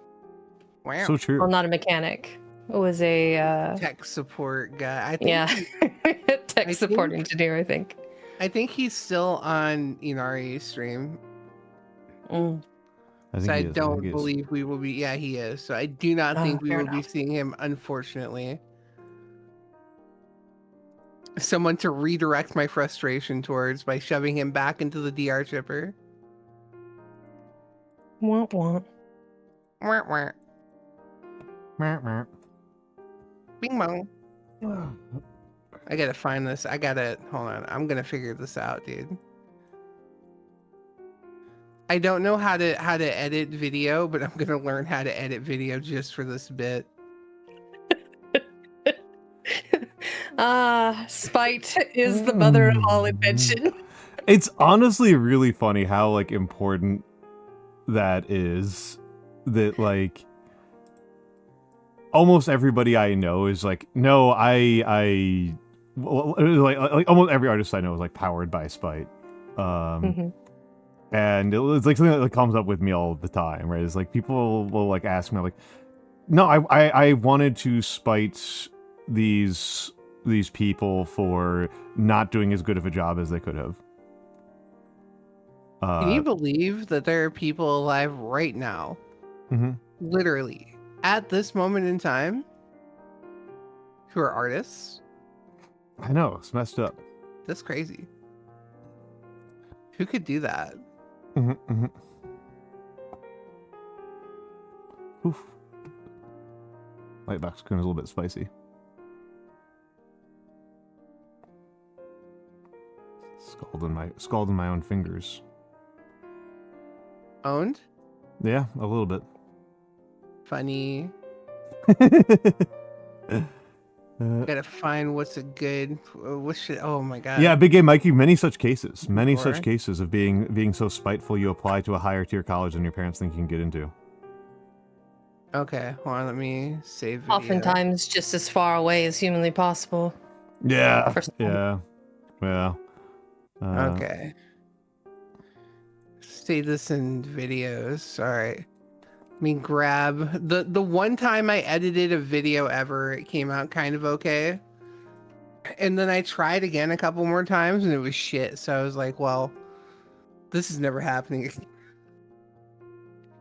Wow. So true. Well, not a mechanic. It was a Tech support guy. I think yeah, tech support think- engineer, I think. I think he's still on Inari's stream. Mm. So I he is, don't he is. believe we will be. Yeah, he is. So I do not think we fair will be enough. seeing him, unfortunately. Someone to redirect my frustration towards by shoving him back into the DR chipper. Womp womp. Wah, wah. Meh, meh. Bing bong. I gotta find this. Hold on. I'm gonna figure this out, dude. I don't know how to edit video, but I'm gonna learn how to edit video just for this bit. Spite is the mother of all invention. It's honestly really funny how like important that is. That like almost everybody I know is like, no, like almost every artist I know is like powered by spite. And it's like something that like, comes up with me all the time, right? It's like people will like ask me like, no, I wanted to spite these people for not doing as good of a job as they could have. Can you believe that there are people alive right now, literally at this moment in time, who are artists. I know, it's messed up. That's crazy. Who could do that? Oof. Lightbox-Kun is a little bit spicy. Scalding my own fingers. Owned? Yeah, a little bit. Funny. Gotta find what's a good. What should? Oh my god. Yeah, Big Game Mikey. Many such cases. Many Before. such cases of being so spiteful you apply to a higher tier college than your parents think you can get into. Okay, hold on. Let me save. Video. Oftentimes, just as far away as humanly possible. Yeah. Yeah. Yeah. Okay. Save this in videos. All right. Let me grab the one time I edited a video ever. It came out kind of okay, and then I tried again a couple more times, and it was shit. So I was like, "Well, this is never happening again."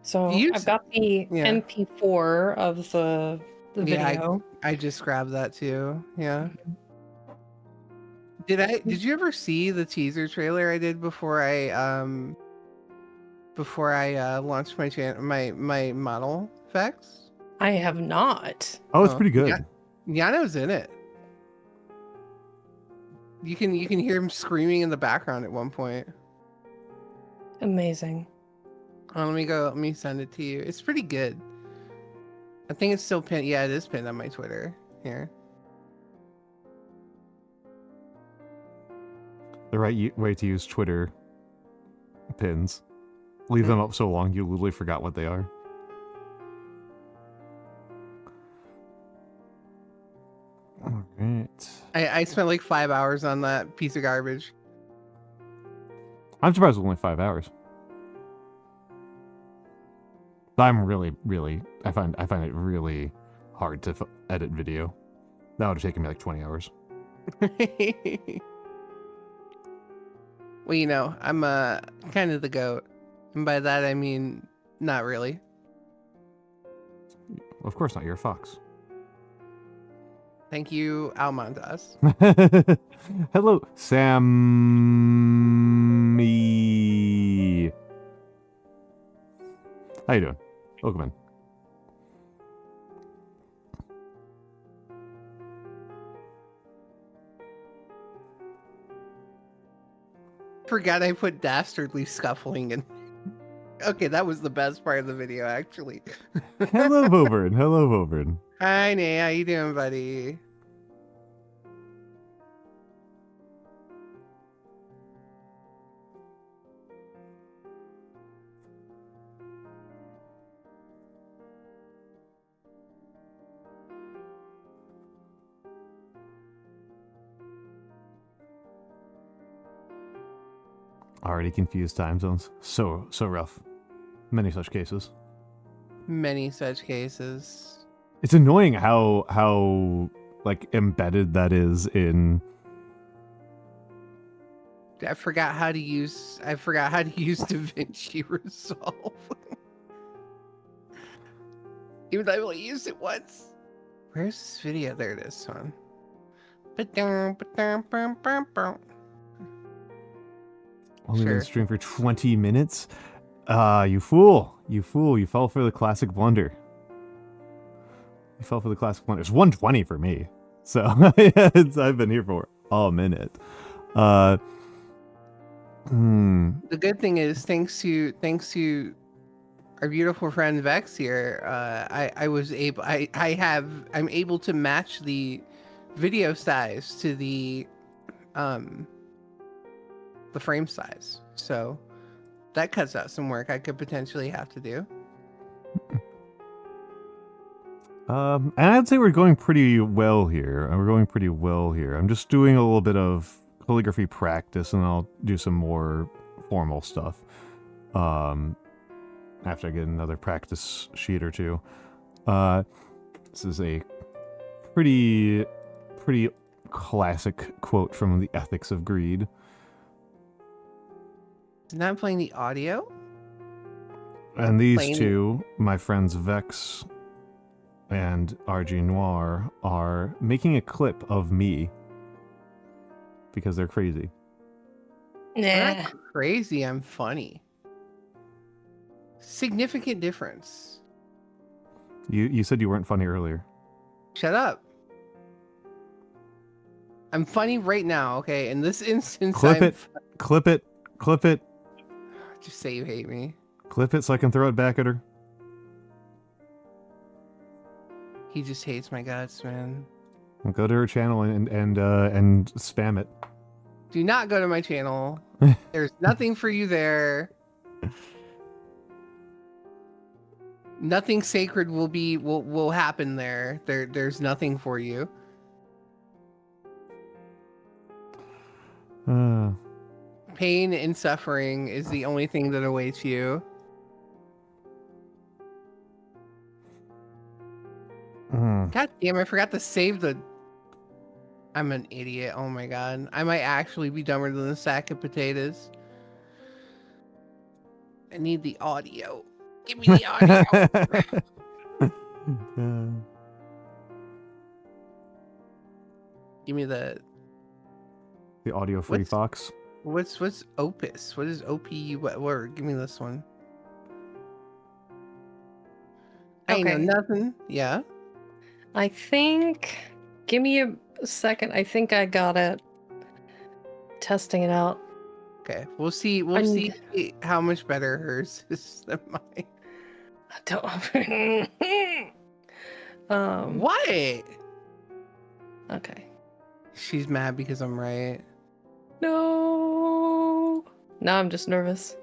So I've got the MP4 of the video. I just grabbed that too. Yeah. Did you ever see the teaser trailer I did before I launched my channel, my model Vex? I have not. Oh, it's pretty good. Nyano's in it. You can hear him screaming in the background at one point. Amazing. Oh, let me send it to you. It's pretty good. I think it's still pinned. Yeah, it is pinned on my Twitter. Here. The right way to use Twitter pins. Leave them up so long you literally forgot what they are. All right. I spent like 5 hours on that piece of garbage. I'm surprised it was only 5 hours. I'm really, I find it really hard to edit video. That would have taken me like 20 hours. Well, you know, I'm kind of the goat. And by that, I mean, not really. Of course not, you're a fox. Thank you, Almantas. Hello, Sammy. How you doing? Welcome in. Forgot I put dastardly scuffling in. Okay, that was the best part of the video, actually. Hello, Vobern. Hello, Vobern. Hi, Nay. How you doing, buddy? Already confused time zones. So rough. Many such cases. Many such cases. It's annoying how like embedded that is in. I forgot how to use DaVinci Resolve. Even though I only used it once. Where's this video? There it is, son. Only been streamed for 20 minutes? You fool. You fool. You fell for the classic blunder. You fell for the classic blunder. It's 120 for me. So, I've been here for a minute. The good thing is, thanks to our beautiful friend Vex here, I'm able to match the video size to the frame size. So that cuts out some work I could potentially have to do. And I'd say we're going pretty well here. I'm just doing a little bit of calligraphy practice, and I'll do some more formal stuff after I get another practice sheet or two. This is a pretty classic quote from The Ethics of Greed. Isn't that playing the audio? And these two, my friends Vex and RGNoire are making a clip of me because they're crazy. I'm Nah. not crazy. I'm funny. Significant difference. You said you weren't funny earlier. Shut up. I'm funny right now, okay? In this instance, Clip it. Clip it. Clip it. Just say you hate me. Clip it so I can throw it back at her. He just hates my guts, man. I'll go to her channel and spam it. Do not go to my channel. There's nothing for you there. Nothing sacred will happen there. There's nothing for you. Pain and suffering is the only thing that awaits you. God damn, I forgot to save the... I'm an idiot. Oh my god. I might actually be dumber than a sack of potatoes. I need the audio. Give me the audio. Give me the audio free Fox. What's Opus? What is OPU? What word? Give me this one. I know nothing. Yeah. I think. Give me a second. I think I got it. Testing it out. Okay, we'll see. We'll see how much better hers is than mine. I don't. What? Okay. She's mad because I'm right. No. Now I'm just nervous.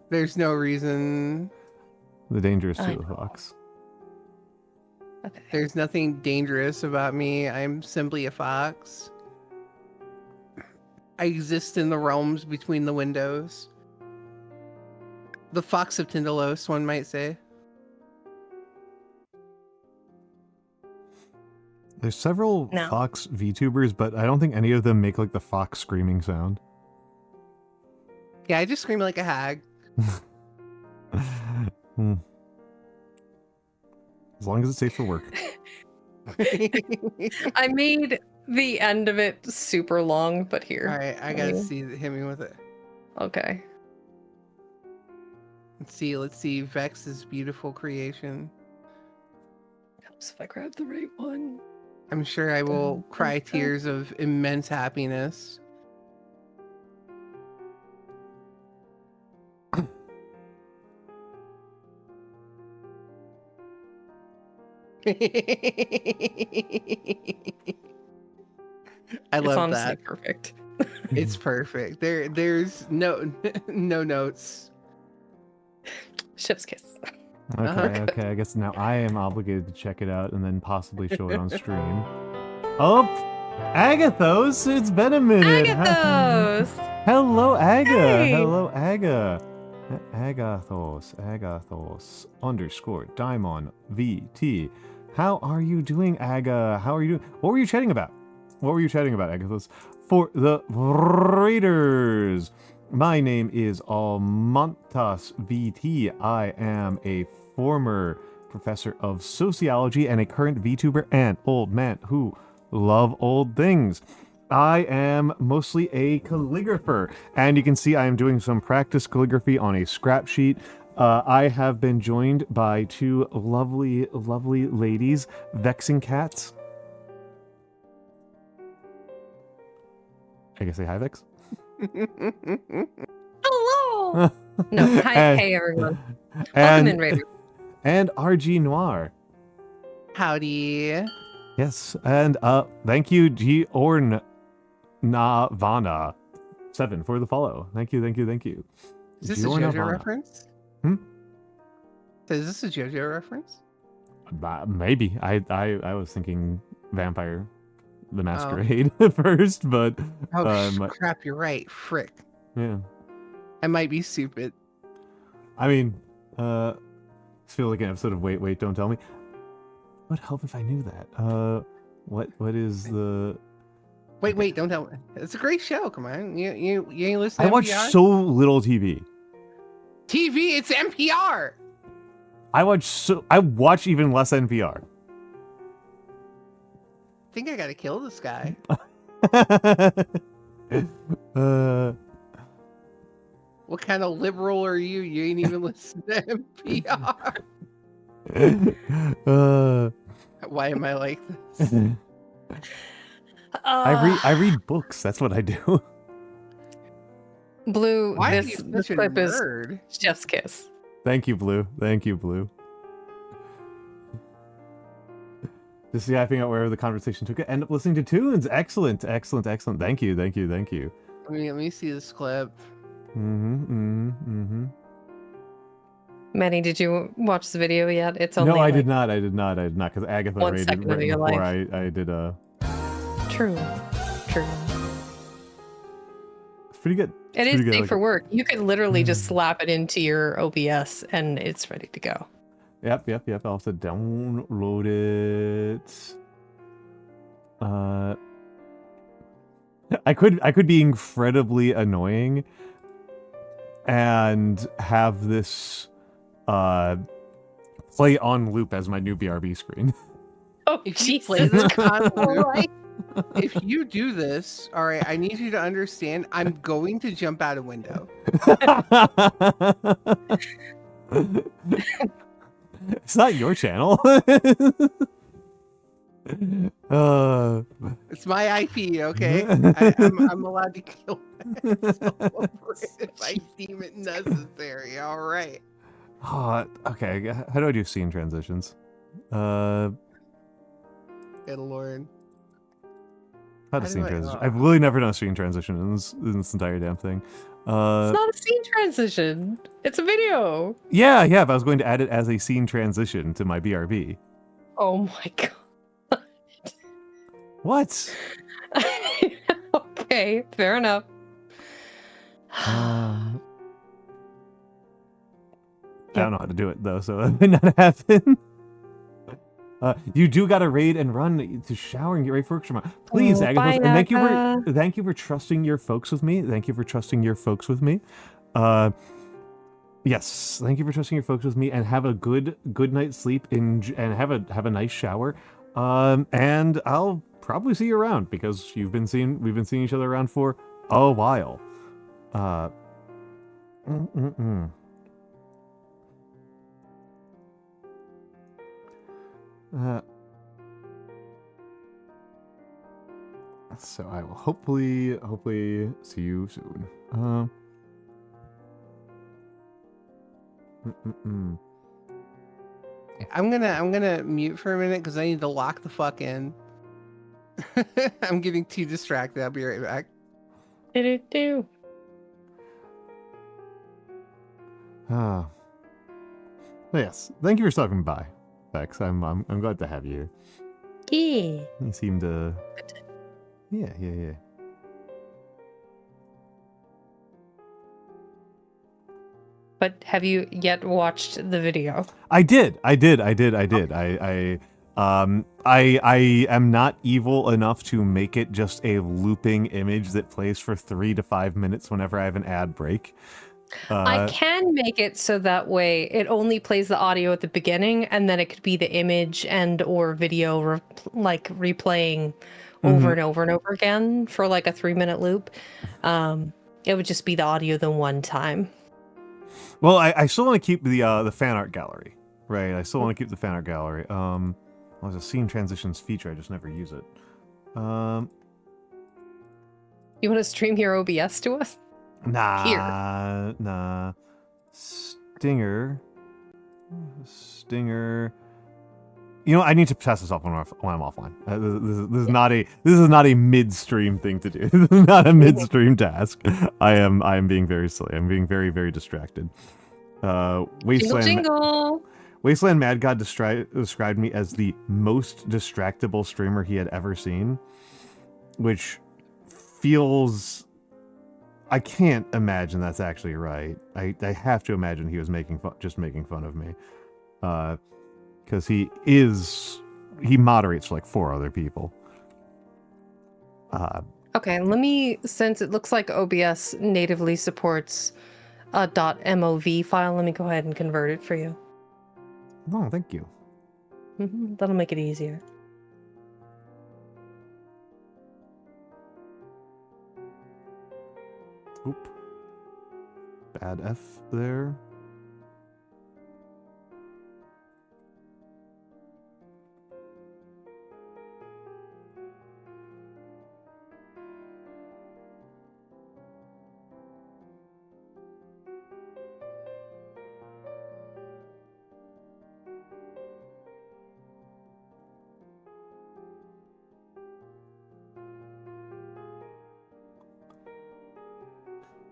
There's no reason. The dangerous to the Fox. Okay. There's nothing dangerous about me. I'm simply a fox. I exist in the realms between the windows. The Fox of Tindalos, one might say. There's several Fox VTubers, but I don't think any of them make like the fox screaming sound. Yeah, I just scream like a hag. As long as it's safe for work. I made the end of it super long, but here. All right, I gotta see. Hit me with it. Okay. Let's see Vex's beautiful creation. Helps if I grab the right one. I'm sure I will cry tears of immense happiness. I love that. Perfect. It's perfect. There's no notes. Chef's kiss. Okay, I guess now I am obligated to check it out and then possibly show it on stream. Oh, Agathos, it's been a minute. Agathos! Hello, Aga. Hey. Hello, Aga. Agathos _ Daimon VT. How are you doing, Aga? How are you doing? What were you chatting about? What were you chatting about, Agathos? For the Raiders. My name is Almantas VT. I am a former professor of sociology and a current VTuber and old man who love old things. I am mostly a calligrapher, and you can see I am doing some practice calligraphy on a scrap sheet. I have been joined by two lovely, lovely ladies, Vexxingcat. I guess say hi, Vex. Hello. No, hey everyone. Welcome in, Raiders. And RGNoire. Howdy. Yes, and thank you, Giornavana 7 for the follow. Thank you. Is this a JoJo reference? Is this a JoJo reference? Maybe. I was thinking Vampire the Masquerade first, but crap, you're right. Frick. Yeah. I might be stupid. I mean, feel like an episode of Wait, Don't Tell Me. What help if I knew that? What is the... Wait, don't tell me. It's a great show. Come on. You ain't listening to NPR? I watch so little TV. TV? It's NPR! I watch even less NPR. I think I gotta kill this guy. What kind of liberal are you? You ain't even listen to NPR. Why am I like this? I read books. That's what I do. Blue, Why are this you such a clip is nerd? Chef's kiss. Thank you, Blue. Thank you, Blue. Just yapping out wherever the conversation took it. End up listening to tunes. Excellent, excellent, excellent. Thank you, thank you, thank you. Let me see this clip. Manny, did you watch the video yet? It's only no, I did not. I did not. Because Agatha 1 rated second of right your before life. I did True. It's pretty good. It is safe for work. You could literally just slap it into your OBS and it's ready to go. Yep. I'll have to download it. I could be incredibly annoying and have this play on loop as my new BRB screen. Oh, If you Jesus. play this on All loop, right. if you do this, all right, I need you to understand. I'm going to jump out a window. It's not your channel. It's my IP, okay? I'm allowed to kill myself over it if I deem it necessary. All right. Okay. How do I do scene transitions? Good lord. How to scene transition? I've really never done a scene transition in this entire damn thing. It's not a scene transition. It's a video. Yeah, but I was going to add it as a scene transition to my BRB. Oh my god. What? Okay, fair enough. I don't know how to do it though, so that may not happen. You do got to raid and run to shower and get ready for work tomorrow. Please, Agatha, bye, and thank you for trusting your folks with me. Thank you for trusting your folks with me. Yes, thank you for trusting your folks with me, and have a good night's sleep and have a nice shower. And I'll probably see you around because we've been seeing each other around for a while. So I will hopefully see you soon. I'm gonna mute for a minute because I need to lock the fuck in. I'm getting too distracted. I'll be right back. Do. Yes. Thank you for stopping by, Vex. I'm glad to have you. Yeah. You seem to. Yeah. But have you yet watched the video? I did. Okay. I am not evil enough to make it just a looping image that plays for 3 to 5 minutes whenever I have an ad break. I can make it so that way it only plays the audio at the beginning, and then it could be the image and or video replaying over and over and over again for like a 3-minute loop. It would just be the audio the one time. Well, I still want to keep the fan art gallery, right? I still want to keep the fan art gallery. There's a scene transitions feature. I just never use it. You want to stream your OBS to us? Nah. Stinger. You know, I need to pass this off when I'm offline. This is not a midstream thing to do. This is not a midstream task. I am being very silly. I'm being very, very distracted. Jingle. Wasteland Mad God described me as the most distractible streamer he had ever seen, which feels. I can't imagine that's actually right. I have to imagine he was making fun of me, because he moderates for like 4 other people. Okay, since it looks like OBS natively supports a .mov file, let me go ahead and convert it for you. Oh, thank you. That'll make it easier. Oop. Bad F there.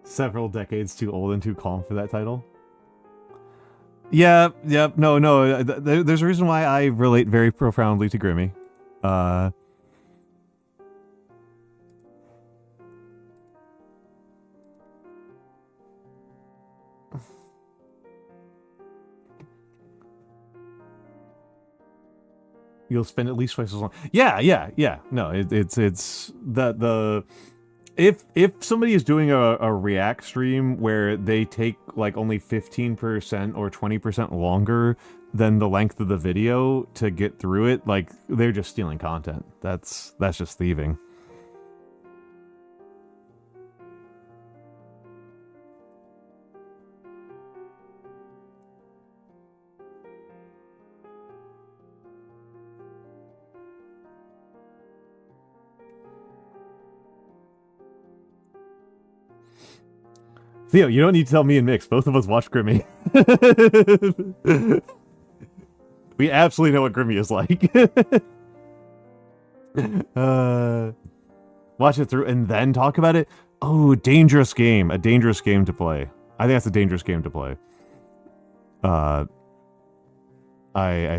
Several decades too old and too calm for that title. Yeah, no. There's a reason why I relate very profoundly to Grimmy. You'll spend at least twice as long. Yeah. No, it's the if somebody is doing a React stream where they take like only 15% or 20% longer than the length of the video to get through it, like they're just stealing content. That's just thieving. Theo, you don't need to tell me and Mix. Both of us watch Grimmy. We absolutely know what Grimmy is like. Watch it through and then talk about it. Oh, dangerous game. A dangerous game to play. I think that's a dangerous game to play. I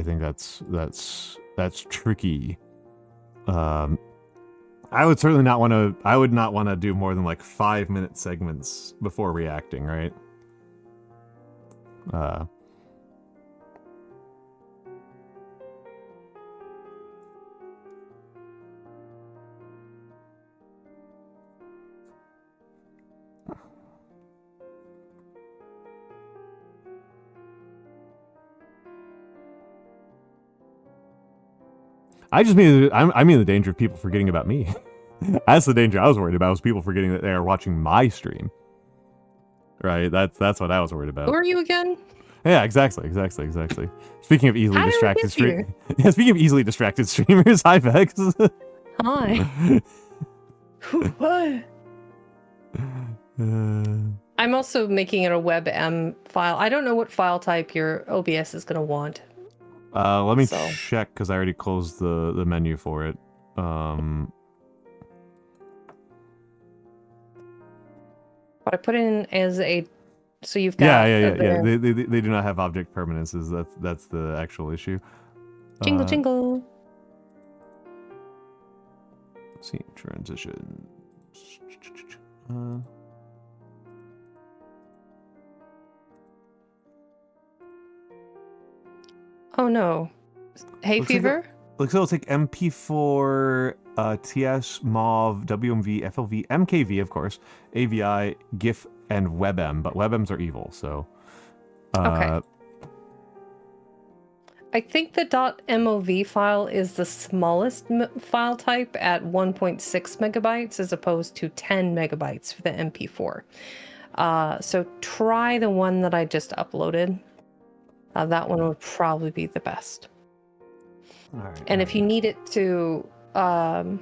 think that's tricky. I would certainly not want to. I would not want to do more than like 5-minute segments before reacting, right? I just mean I mean the danger of people forgetting about me. That's the danger I was worried about, was people forgetting that they are watching my stream. Right? That's what I was worried about. Who are you again? Yeah, exactly. Speaking of easily distracted streamers. Yeah, speaking of easily distracted streamers, hi Vex. Hi. What? I'm also making it a WebM file. I don't know what file type your OBS is going to want. Let me check, because I already closed the menu for it. But I put it in as a, so you've got yeah. They do not have object permanences. That's the actual issue. Jingle. Let's see, transition. Oh no. Hay fever? Looks like it'll take MP4, TS, MOV, WMV, FLV, MKV, of course, AVI, GIF, and WebM, but WebMs are evil, so... Okay. I think the .mov file is the smallest file type at 1.6 megabytes as opposed to 10 megabytes for the MP4. So try the one that I just uploaded. That one would probably be the best. And if you need it to go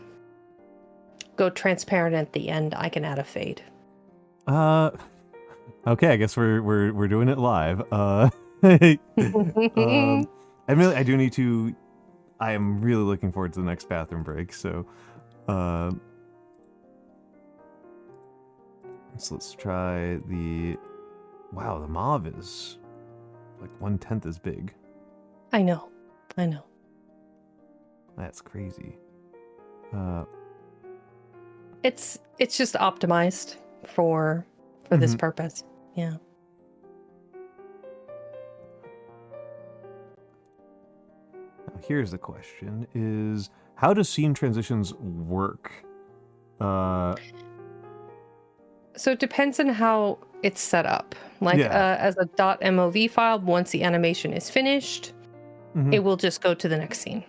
transparent at the end, I can add a fade. Okay, I guess we're doing it live. I do need to. I am really looking forward to the next bathroom break. So, so let's try the. Wow, the mauve is like 1/10 as big. I know. That's crazy. It's just optimized for this purpose. Yeah. Here's the question: is how do scene transitions work? So it depends on how it's set up. Like as a .mov file, once the animation is finished, it will just go to the next scene.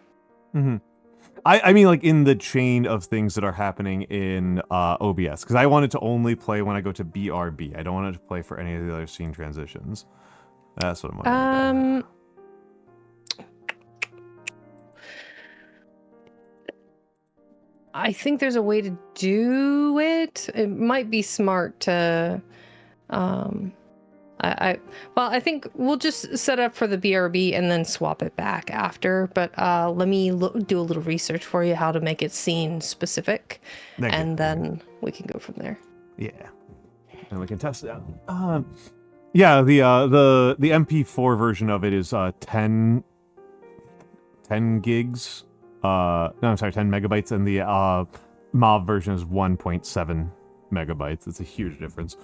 I mean, like, in the chain of things that are happening in OBS, because I want it to only play when I go to BRB. I don't want it to play for any of the other scene transitions. That's what I'm wondering. I think there's a way to do it. It might be smart to, I think we'll just set up for the BRB and then swap it back after. But let me do a little research for you how to make it scene specific, and then we can go from there. Yeah, and we can test it out. Yeah, the MP4 version of it is 10 gigs. No, I'm sorry, 10 megabytes, and the MOV version is 1.7 megabytes. It's a huge difference.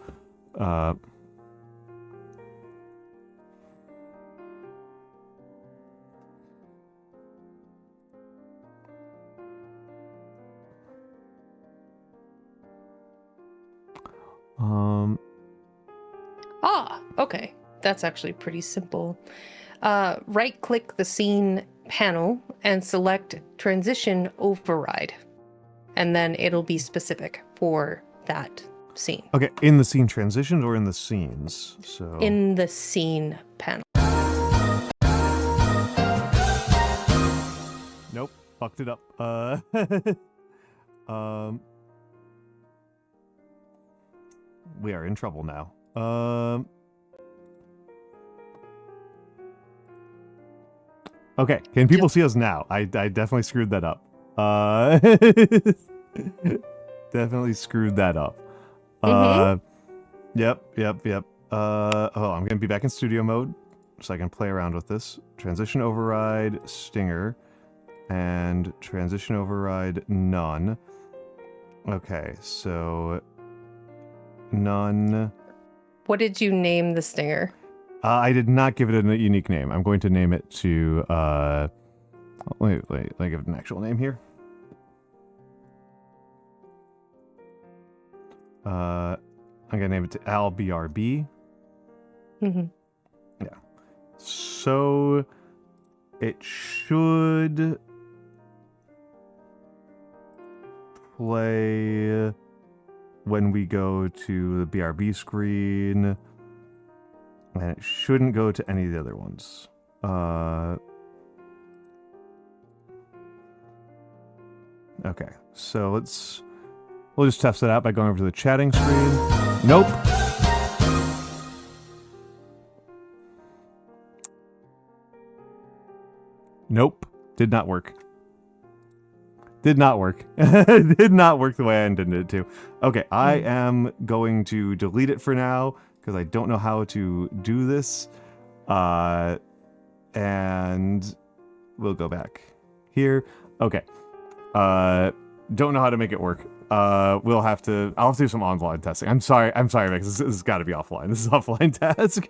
Okay. That's actually pretty simple. Right-click the scene panel and select Transition Override. And then it'll be specific for that scene. Okay, in the scene transitions or in the scenes? So in the scene panel. Nope, fucked it up. We are in trouble now. Okay, can people see us now? I definitely screwed that up. Definitely screwed that up. Yep. Oh, I'm gonna be back in studio mode so I can play around with this. Transition override stinger and transition override none. Okay, so none. What did you name the stinger? I did not give it a unique name. I'm going to name it to, wait, let me give it an actual name here. I'm going to name it to AlBRB. Yeah. So, it should play when we go to the BRB screen. And it shouldn't go to any of the other ones. Okay, so we'll just test it out by going over to the chatting screen. Nope. Nope. Did not work. Did not work. Did not work the way I intended it to. Okay, I am going to delete it for now, because I don't know how to do this. And we'll go back here. Okay. Don't know how to make it work. I'll have to do some online testing. I'm sorry, Max. This has got to be offline. This is offline task.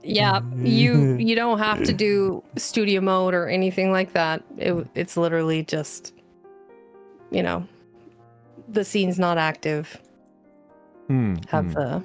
Yeah, you don't have to do studio mode or anything like that. It's literally just, the scene's not active. Have the,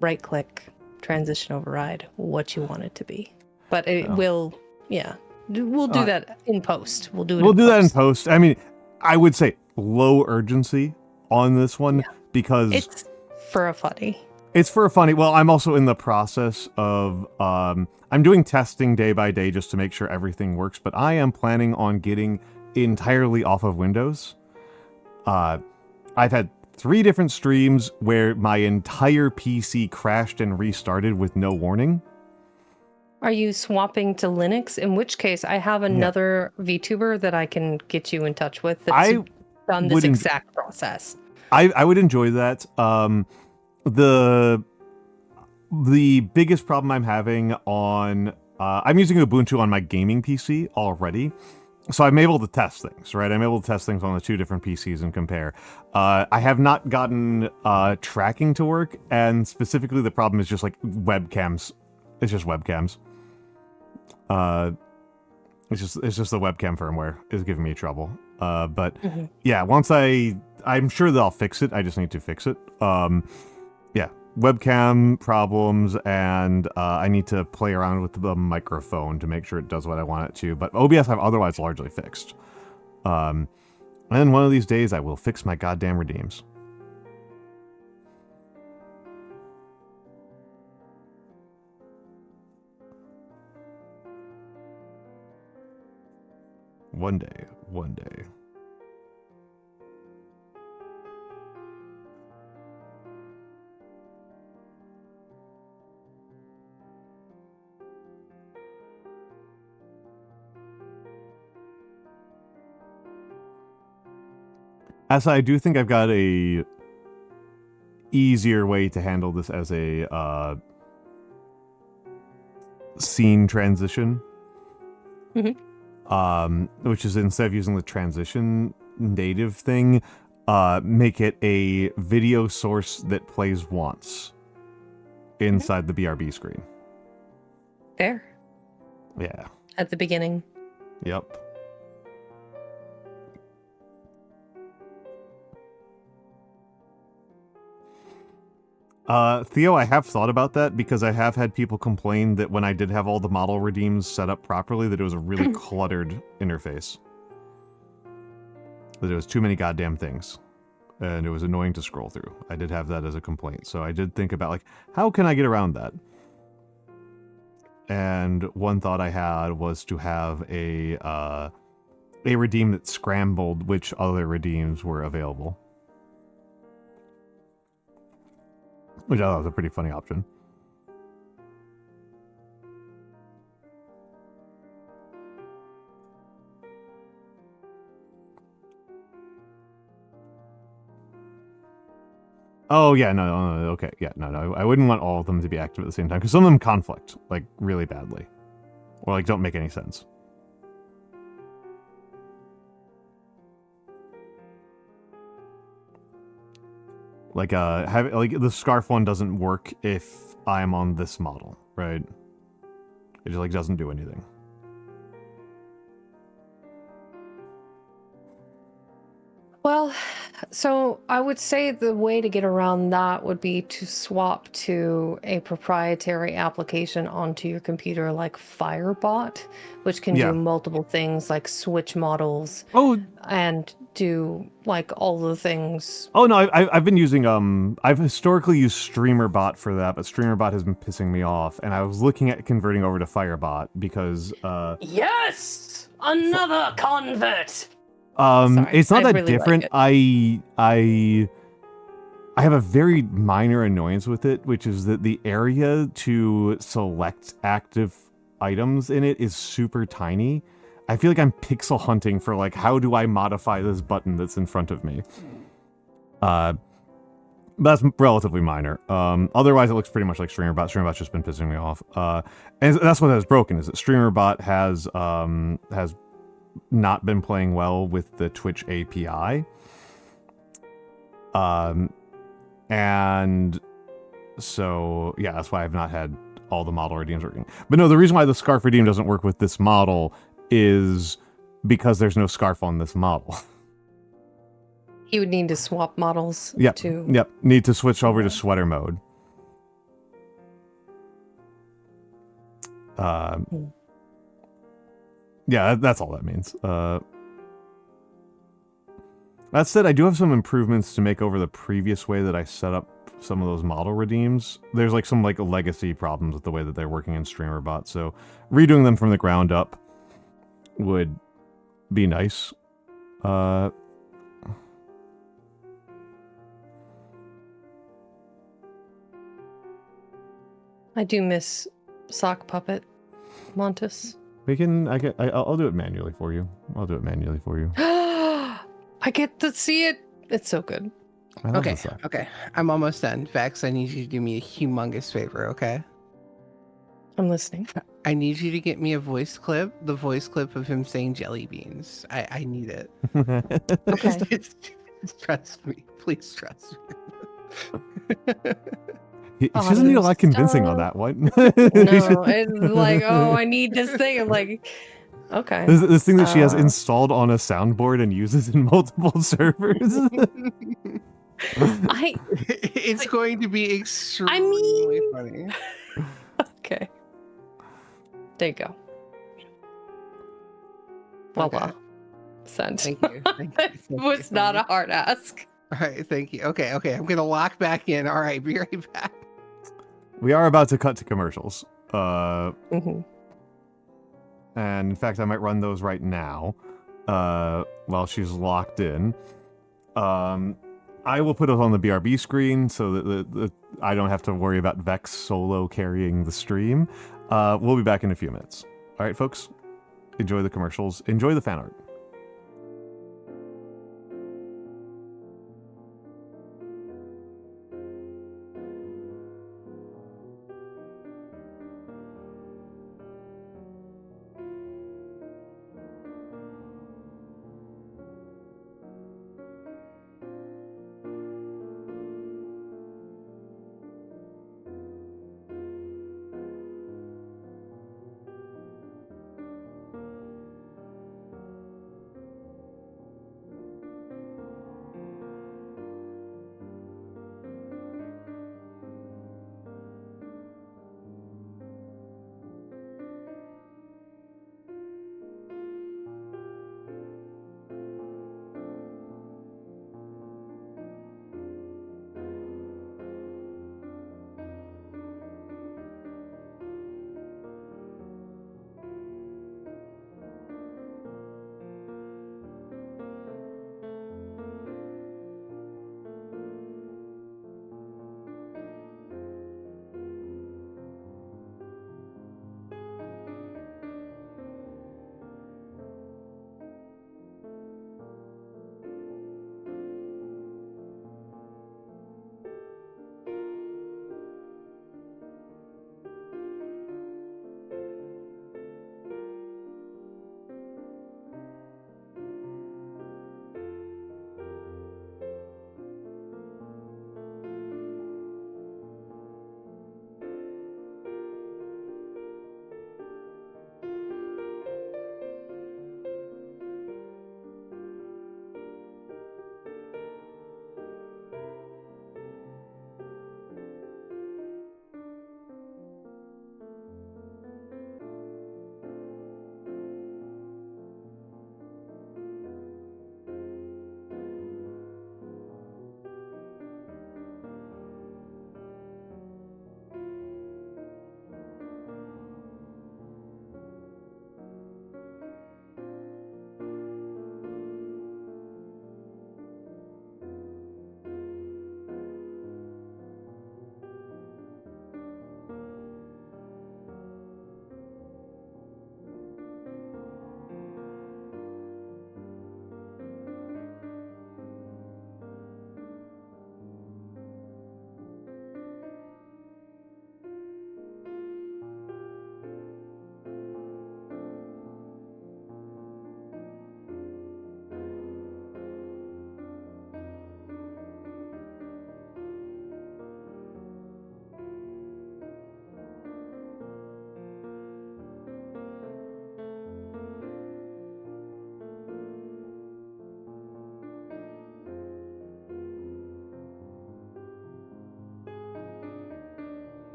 right click, transition override, what you want it to be. But it will, we'll do that in post. We'll do that in post. I mean, I would say low urgency on this one because it's for a funny. It's for a funny. Well, I'm also in the process of I'm doing testing day by day just to make sure everything works, but I am planning on getting entirely off of Windows. I've had 3 different streams where my entire PC crashed and restarted with no warning. Are you swapping to Linux? In which case, I have another VTuber that I can get you in touch with that's done this exact process. I would enjoy that. The biggest problem I'm having on... I'm using Ubuntu on my gaming PC already, so I'm able to test things, right? I'm able to test things on the 2 different PCs and compare. I have not gotten tracking to work, and specifically the problem is just like webcams. It's just webcams. It's just the webcam firmware is giving me trouble. But yeah, once I'm sure they'll fix it. I just need to fix it. Yeah, webcam problems, and I need to play around with the microphone to make sure it does what I want it to. But OBS I've otherwise largely fixed. And then one of these days I will fix my goddamn redeems. One day, one day. As I do think I've got a easier way to handle this as a scene transition. Which is instead of using the transition native thing, make it a video source that plays once inside the BRB screen. Fair. Yeah. At the beginning. Yep. Theo, I have thought about that because I have had people complain that when I did have all the model redeems set up properly, that it was a really cluttered interface. That it was too many goddamn things. And it was annoying to scroll through. I did have that as a complaint. So I did think about, like, how can I get around that? And one thought I had was to have a redeem that scrambled which other redeems were available. Which I thought was a pretty funny option. Oh, yeah, no, okay, yeah, no, I wouldn't want all of them to be active at the same time, because some of them conflict, like, really badly. Or, like, don't make any sense. Like, the scarf one doesn't work if I'm on this model, right? It just, like, doesn't do anything. Well, so I would say the way to get around that would be to swap to a proprietary application onto your computer like Firebot, which can do multiple things like switch models and do like all the things. Oh no, I've been using I've historically used Streamerbot for that, but Streamerbot has been pissing me off, and I was looking at converting over to Firebot because yes, another convert. Sorry, it's not that really different. Like I have a very minor annoyance with it, which is that the area to select active items in it is super tiny. I feel like I'm pixel hunting for, like, how do I modify this button that's in front of me? That's relatively minor. Otherwise, it looks pretty much like Streamerbot. Streamerbot's just been pissing me off. And that's what has broken, is that Streamerbot has not been playing well with the Twitch API. And so, yeah, that's why I've not had all the model redeems working. But no, the reason why the scarf redeem doesn't work with this model is because there's no scarf on this model. You would need to swap models to... Yep, need to switch over to sweater mode. Yeah, that's all that means. That said, I do have some improvements to make over the previous way that I set up some of those model redeems. There's like some legacy problems with the way that they're working in Streamerbot, so redoing them from the ground up would be nice. I do miss Sock Puppet, Montes. I'll do it manually for you. I get to see it. It's so good. Okay. I'm almost done. Vex, I need you to do me a humongous favor, okay? I'm listening. I need you to get me a voice clip, the voice clip of him saying jelly beans. I need it. Okay. Trust me. Please trust me. She doesn't need a lot of convincing on that one. No, it's like, oh, I need this thing. I'm like, okay. This thing that she has installed on a soundboard and uses in multiple servers. It's going to be extremely funny. Okay. There you go. Voila. Okay. Sent. Thank you. It was not a hard ask. All right, thank you. Okay, I'm gonna lock back in. All right, be right back. We are about to cut to commercials. Mm-hmm. And in fact, I might run those right now while she's locked in. I will put it on the BRB screen so that I don't have to worry about Vex solo carrying the stream. We'll be back in a few minutes. All right, folks, enjoy the commercials. Enjoy the fan art.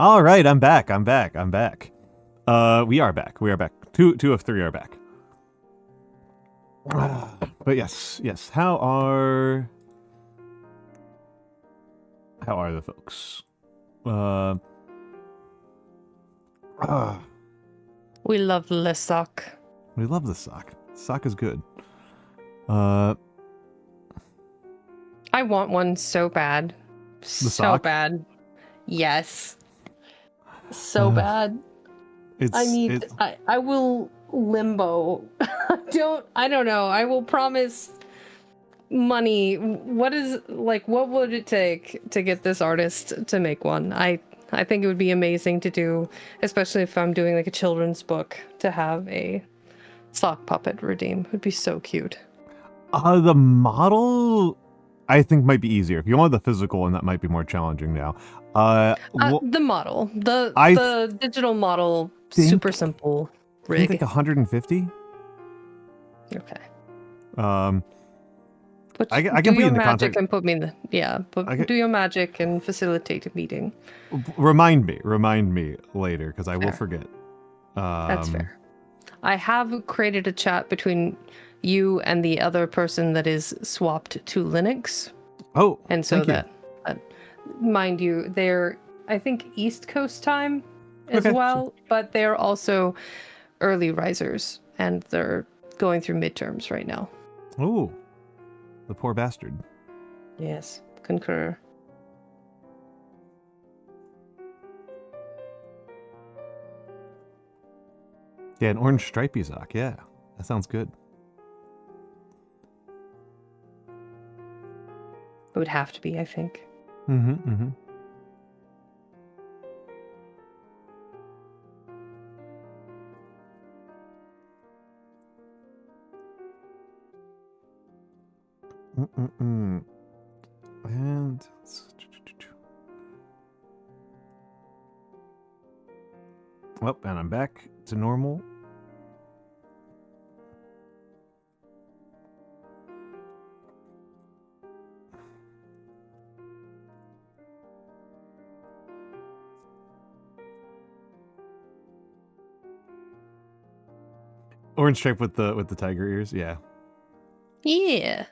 All right, I'm back. We are back. Two of three are back. But yes. How are the folks? We love the sock. We love the sock. Sock is good. I want one so bad. So sock? bad. Yes. So bad. I will limbo. I don't know. I will promise money. What would it take to get this artist to make one? I think it would be amazing to do, especially if I'm doing like a children's book, to have a sock puppet redeem. It would be so cute. The model I think might be easier. If you want the physical one, that might be more challenging now. The model. The digital model, super simple rig. I think 150. Okay. I can do put you your in the magic contact. and put me in the do your magic and facilitate a meeting. Remind me later because I will forget. That's fair. I have created a chat between you and the other person that is swapped to Linux. Oh, and so that mind you, they're I think East Coast time as well, but they're also early risers and they're going through midterms right now. Oh, the poor bastard. Yes, concur. Yeah, an orange stripey sock. Yeah, that sounds good. It would have to be, I think. Mm-hmm. And and I'm back to normal. Orange stripe with the tiger ears, yeah. Yeah.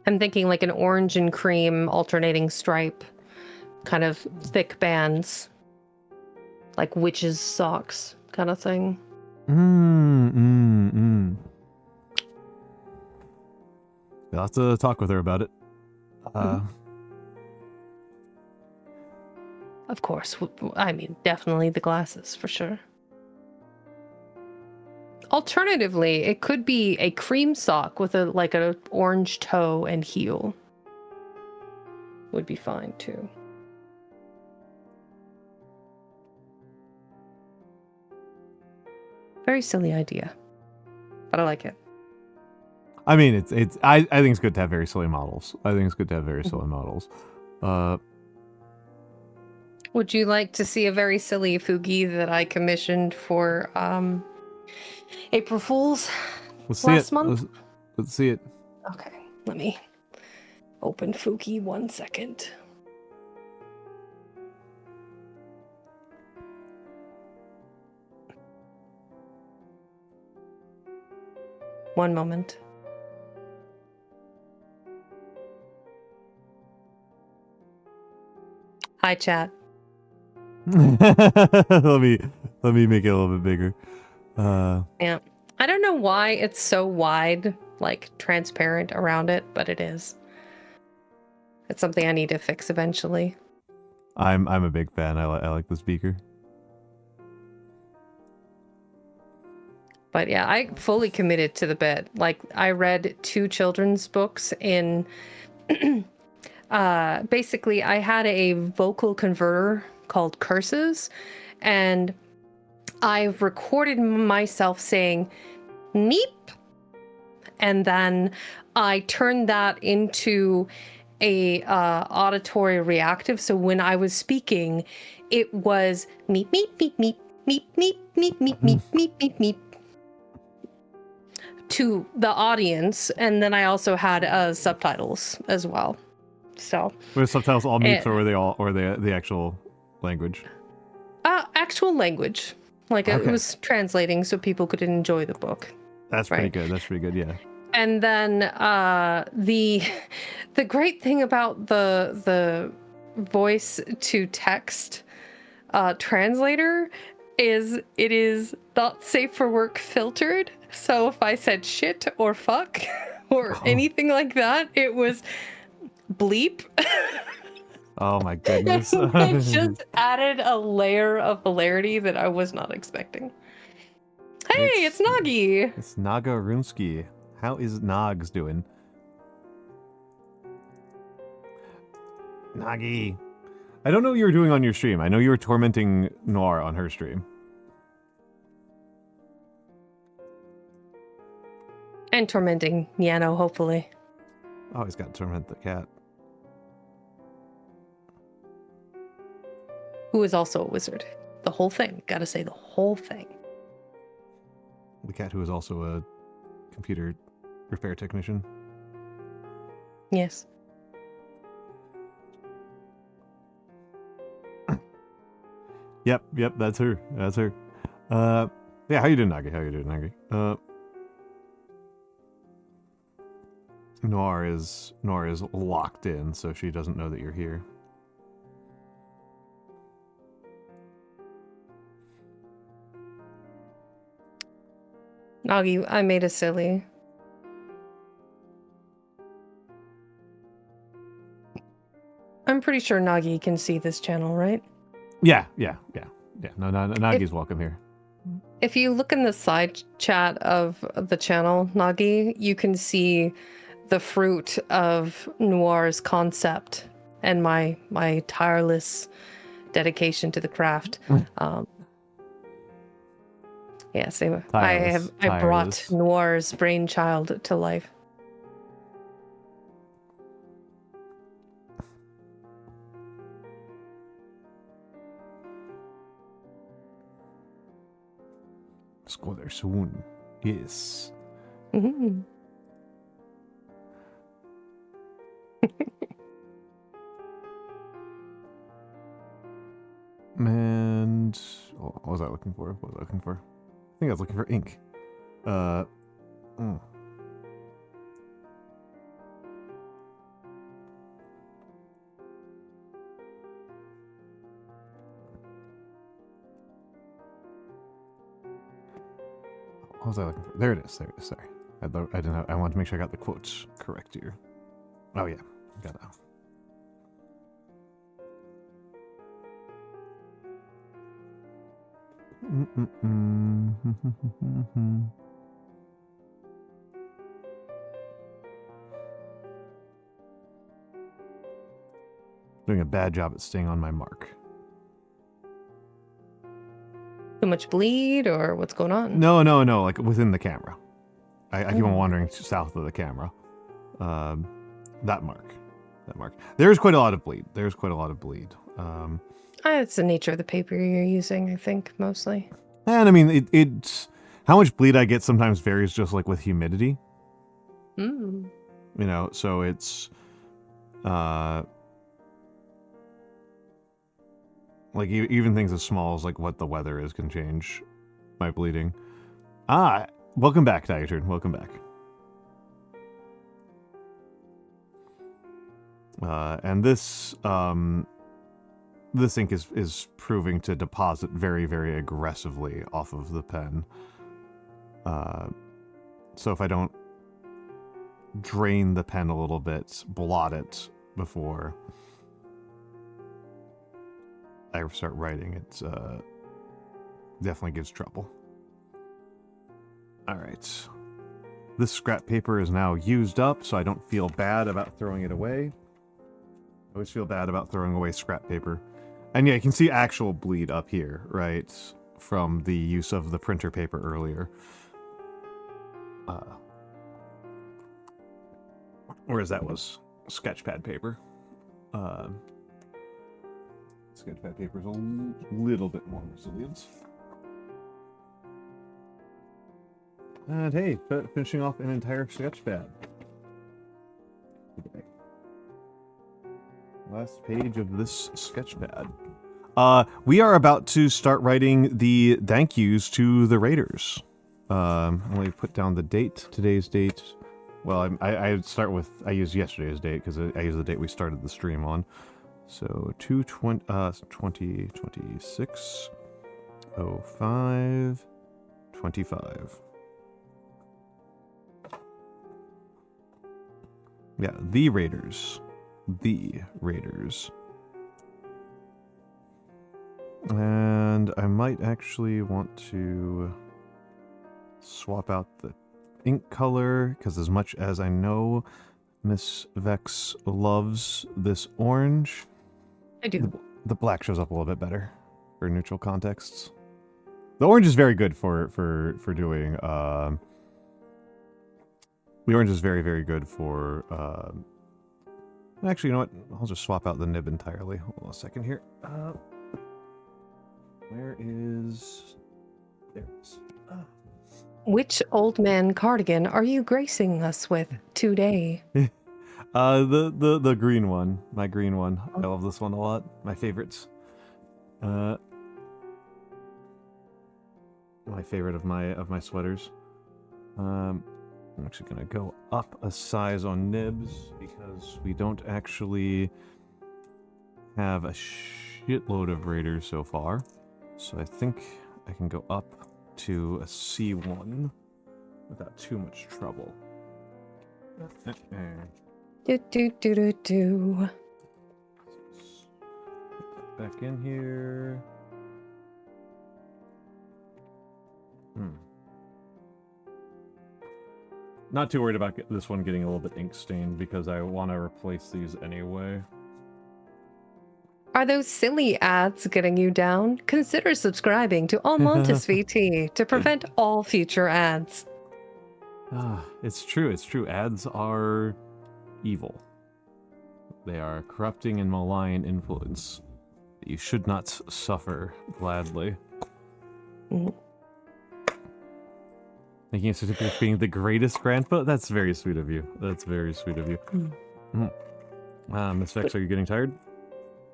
I'm thinking like an orange and cream alternating stripe, kind of thick bands, like witches' socks kind of thing. You'll have to talk with her about it. Of course. I mean, definitely the glasses, for sure. Alternatively, it could be a cream sock with an orange toe and heel. Would be fine too. Very silly idea, but I like it. I mean, I think it's good to have very silly models. Would you like to see a very silly Fugi that I commissioned for April Fool's last month? Let's see it. Okay, let me open Fugi 1 second. One moment. Hi, chat. let me make it a little bit bigger. Yeah. I don't know why it's so wide, like transparent around it, but it is. It's something I need to fix eventually. I'm a big fan. I like the speaker. But yeah, I fully committed to the bit. Like, I read 2 children's books in basically I had a vocal converter called Curses, and I recorded myself saying neep, and then I turned that into a auditory reactive. So when I was speaking, it was meep meep meep meep meep meep meep meep meep meep meep meep to the audience, and then I also had subtitles as well. So were the subtitles all mute, or were they all, or the actual language? Actual language. Like it Okay. was translating so people could enjoy the book. That's pretty good. That's pretty good. Yeah. And then the great thing about the voice to text translator is it is not safe for work filtered. So if I said shit or fuck or anything like that, it was bleep. Oh my goodness. It just added a layer of hilarity that I was not expecting. Hey, it's Nagi! It's Naga Runsky. How is Nogs doing? Nagi. I don't know what you were doing on your stream. I know you were tormenting Noir on her stream. And tormenting Nyano, hopefully. Oh, he's got to torment the cat. Who is also a wizard. The whole thing. Gotta say the whole thing. The cat who is also a computer repair technician. Yes. Yep, that's her. That's her. Yeah, how you doing, Nagi? How you doing, Nagi? Noir is locked in, so she doesn't know that you're here. Nagi, I made a silly. I'm pretty sure Nagi can see this channel, right? Yeah. No, Nagi's welcome here. If you look in the side chat of the channel, Nagi, you can see the fruit of Noir's concept and my tireless dedication to the craft. Yes, I brought Noir's brainchild to life. Let's go there soon. Yes. Mm-hmm. And what was I looking for? What was I looking for? I think I was looking for ink. What was I looking for? There it is. Sorry. I didn't have, I wanted to make sure I got the quotes correct here. Oh yeah, got that. Doing a bad job at staying on my mark. Too much bleed or what's going on? No, like within the camera. I keep on wandering south of the camera. That mark. There's quite a lot of bleed. It's the nature of the paper you're using, I think, mostly. And I mean, it's how much bleed I get sometimes varies just like with humidity. Mm. You know, so it's like even things as small as like what the weather is can change my bleeding. Welcome back, Diaturn. Welcome back. And this ink is proving to deposit very, very aggressively off of the pen. So if I don't drain the pen a little bit, blot it before I start writing, it definitely gives trouble. All right. This scrap paper is now used up, so I don't feel bad about throwing it away. I always feel bad about throwing away scrap paper. And yeah, you can see actual bleed up here, right? From the use of the printer paper earlier. Whereas that was sketchpad paper. Sketchpad paper is a little bit more resilient. And hey, finishing off an entire sketchpad today. Last page of this sketchpad. We are about to start writing the thank yous to the raiders. Let me put down the date. Today's date. Well, I start with, I use yesterday's date because I use the date we started the stream on. So 2026 05 25. Yeah, the raiders. The raiders. And I might actually want to swap out the ink color, because as much as I know Miss Vex loves this orange, I do. The black shows up a little bit better for neutral contexts. The orange is very good for doing. The orange is very, very good for. Actually, you know what? I'll just swap out the nib entirely. Hold on a second here. Where is... There it is. Which old man cardigan are you gracing us with today? The green one. My green one. I love this one a lot. My favorites. My favorite of my sweaters. I'm actually gonna go up a size on nibs because we don't actually have a shitload of raiders so far. So I think I can go up to a C1 without too much trouble. Do. Back in here. Not too worried about this one getting a little bit ink stained because I want to replace these anyway. Are those silly ads getting you down? Consider subscribing to Almantas VT to prevent all future ads. It's true. It's true. Ads are evil. They are corrupting and malign influence that you should not suffer gladly. Making a certificate of being the greatest grandpa? That's very sweet of you. That's very sweet of you. Miss Vex, are you getting tired?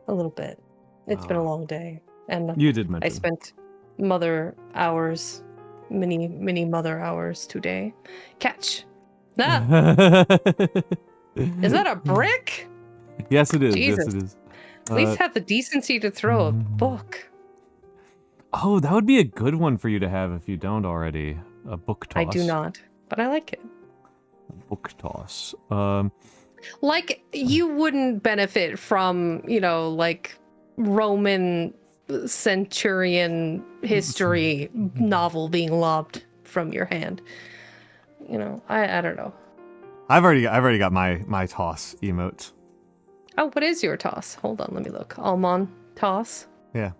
A little bit. It's been a long day. And you did mention. I spent mother hours, many mother hours today. Catch. Ah! Is that a brick? Yes, it is. Jesus. Yes, it is. At least have the decency to throw a book. Oh, that would be a good one for you to have if you don't already. A book toss. I do not, but I like it. A book toss. Like, you wouldn't benefit from, like, Roman centurion history novel being lobbed from your hand. I don't know. I've already got my toss emote. Oh, what is your toss? Hold on, let me look. Almond toss? Yeah.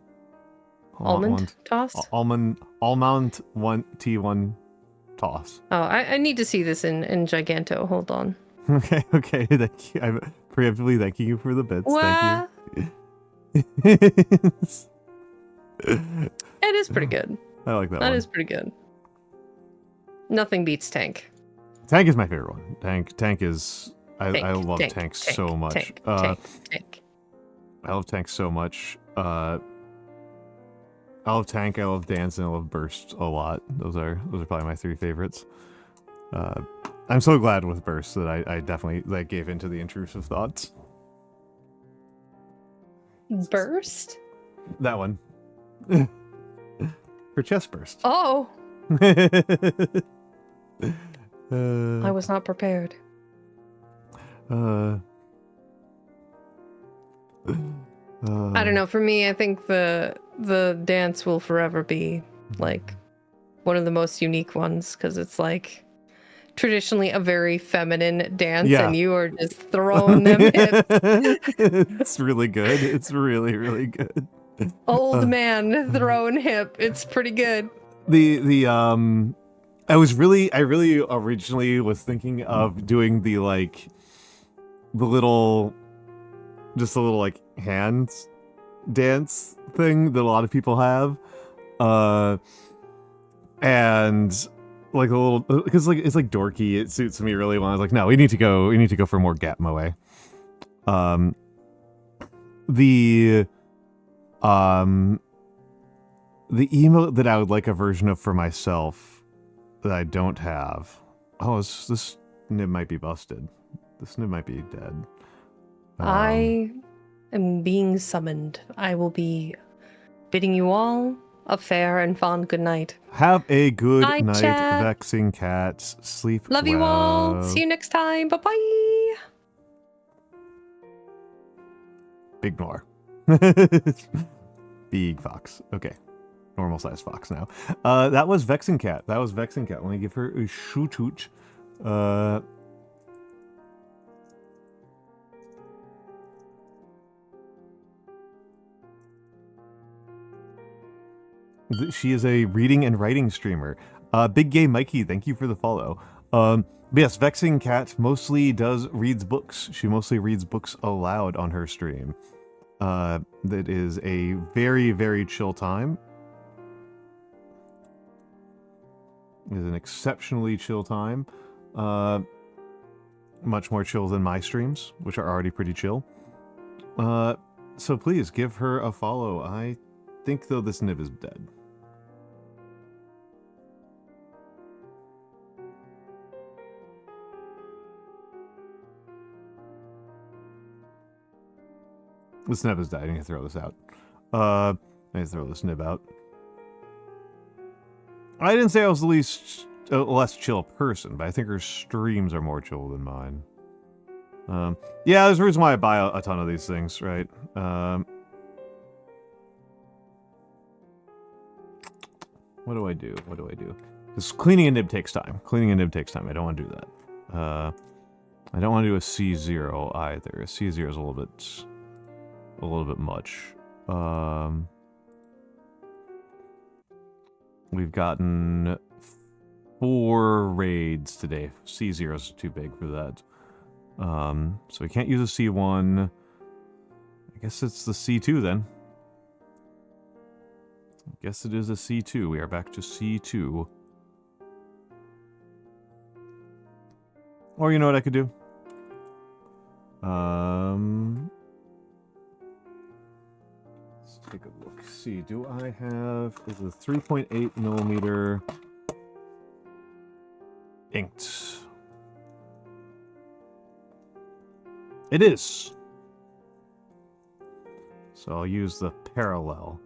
Almond toss? Almond T1 toss. Oh, I need to see this in Giganto. Hold on. Okay. Thank you. I'm preemptively thanking you for the bits. What? Thank you. It is pretty good. I like that one. That is pretty good. Nothing beats Tank. Tank is my favorite one. Tank is... I love Tank so much. Tank. I love Tank so much. I love Tank, I love Dance, and I love Burst a lot. Those are probably my three favorites. I'm so glad with Burst that I definitely gave into the intrusive thoughts. Burst? That one. For chest burst. Oh! I was not prepared. I don't know. For me, I think the dance will forever be one of the most unique ones because it's traditionally a very feminine dance, and you are just throwing them hips. It's really good. It's really, really good. Old man throwing hip. It's pretty good. I really originally was thinking of doing the little hands dance thing that a lot of people have, and a little, because it's dorky. It suits me really well. I was like, no, we need to go for more Gap Moe. the emote that I would like a version of for myself that I don't have. Oh, this nib might be busted. This nib might be dead. I am being summoned. I will be bidding you all a fair and fond good night. Have a good night, chat. Vexxingcat. Sleep Love you all. See you next time. Bye-bye. Big Noir. Big fox. Okay. Normal size fox now. That was Vexxingcat. Let me give her a shoot. She is a reading and writing streamer. Big Gay Mikey, thank you for the follow. Yes, Vexxingcat mostly reads books. She mostly reads books aloud on her stream. That is a very, very chill time. It is an exceptionally chill time. Much more chill than my streams, which are already pretty chill. So please give her a follow. I think, though, this nib is dead. This nib is dead. I need to throw this out. I need to throw this nib out. I didn't say I was the less chill person, but I think her streams are more chill than mine. Yeah, there's a reason why I buy a ton of these things, right? What do I do? Because cleaning a nib takes time. I don't want to do that. I don't want to do a C0 either. A C0 is a little bit much. We've gotten 4 raids today. C0 is too big for that. So we can't use a C1. I guess it's the C2 then. I guess it is a C2. We are back to C2. Or you know what I could do? Let's take a look. See, do I have... Is it a 3.8 millimeter inked? It is. So I'll use the parallel.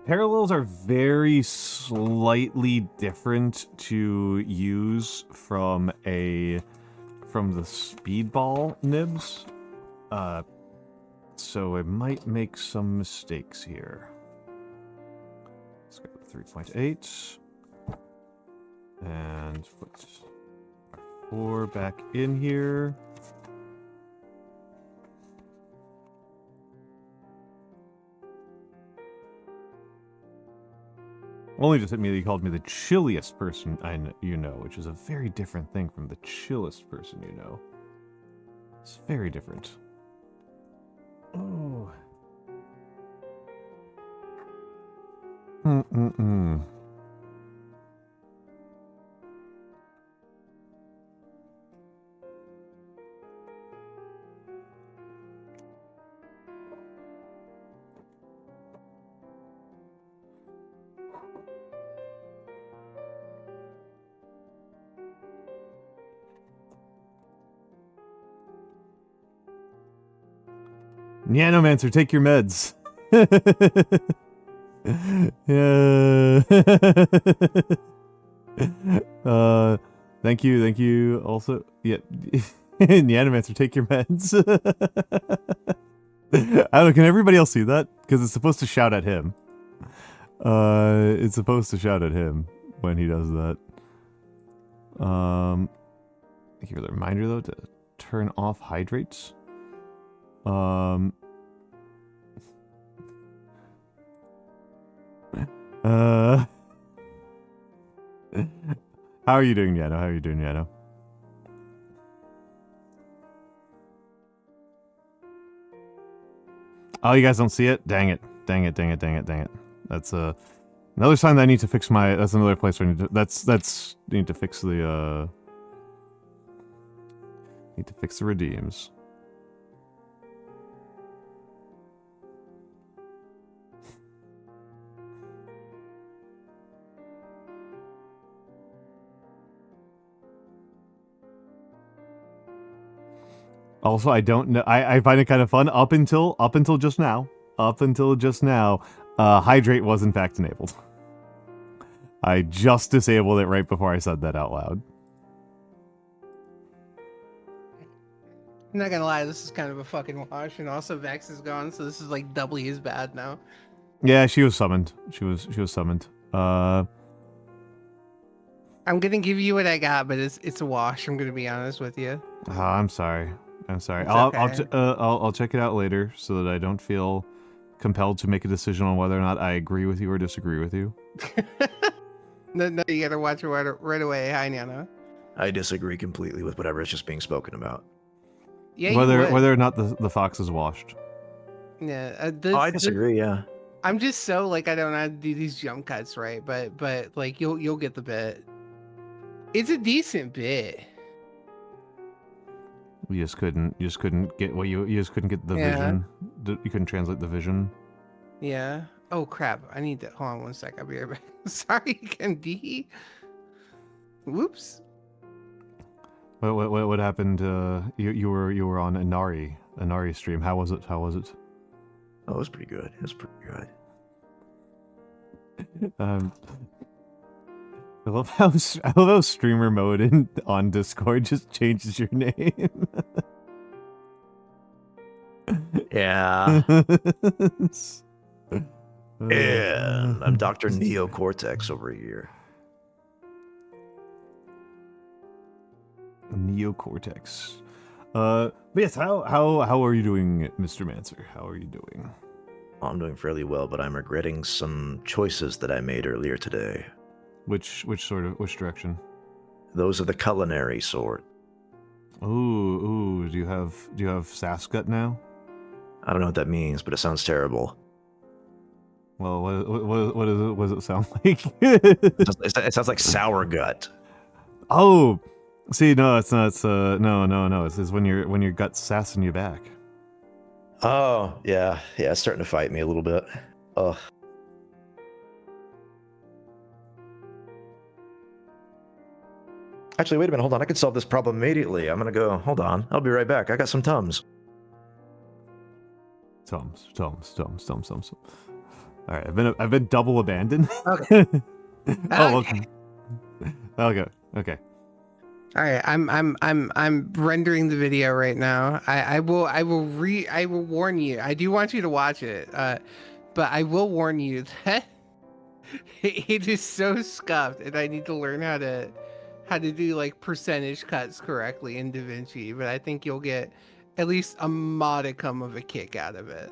Parallels are very slightly different to use from the speedball nibs. So it might make some mistakes here. Let's go to 3.8. And put 4 back in here. Only just immediately called me the chilliest person you know, which is a very different thing from the chillest person you know. It's very different. Oh. Nyanomancer, take your meds. Yeah. Thank you. Also, yeah. Nyanomancer, take your meds. I don't know, can everybody else see that? Because it's supposed to shout at him. It's supposed to shout at him when he does that. Give a reminder though to turn off hydrates. How are you doing, Nyano? Oh, you guys don't see it? Dang it. That's another sign that I need to fix my... That's another place where I need to... Need to fix the, Need to fix the redeems. Also, I don't know. I find it kind of fun up until just now. Hydrate was in fact enabled. I just disabled it right before I said that out loud. I'm not gonna lie, this is kind of a fucking wash, and also Vex is gone, so this is like doubly as bad now. Yeah, she was summoned. She was summoned. I'm gonna give you what I got, but it's a wash. I'm gonna be honest with you. Oh, I'm sorry. Okay. I'll check it out later so that I don't feel compelled to make a decision on whether or not I agree with you or disagree with you. No, you gotta watch it right away. Hi, Nana. I disagree completely with whatever is just being spoken about. Yeah, whether or not the fox is washed. Yeah, I disagree. Yeah. I'm just so like I don't know how to do these jump cuts right, but like you'll get the bit. It's a decent bit. You just couldn't get you just couldn't get the vision. You couldn't translate the vision. Yeah. Oh crap! I need to hold on 1 sec. I'll be right back. Sorry, Candy. Whoops. What happened? You were on Inari stream. How was it? Oh, it was pretty good. I love how streamer mode on Discord just changes your name. Yeah. Yeah. I'm Dr. Neocortex over here. Neocortex. But yes, how are you doing, Mr. Mancer? How are you doing? I'm doing fairly well, but I'm regretting some choices that I made earlier today. Which direction? Those are the culinary sort. Ooh, do you have Sascut now? I don't know what that means, but it sounds terrible. Well, what does it sound like? It sounds like sour gut. Oh, see, no, it's not. No. It's when your gut's sassing you back. Oh, yeah, it's starting to fight me a little bit. Ugh. Actually, wait a minute, hold on. I can solve this problem immediately. I'm gonna go. Hold on, I'll be right back. I got some Tums. Tums. All right, I've been double abandoned. Okay. Okay. All right, I'm rendering the video right now. I will warn you. I do want you to watch it, but I will warn you that it is so scuffed, and I need to learn how to do like percentage cuts correctly in DaVinci. But I think you'll get at least a modicum of a kick out of it.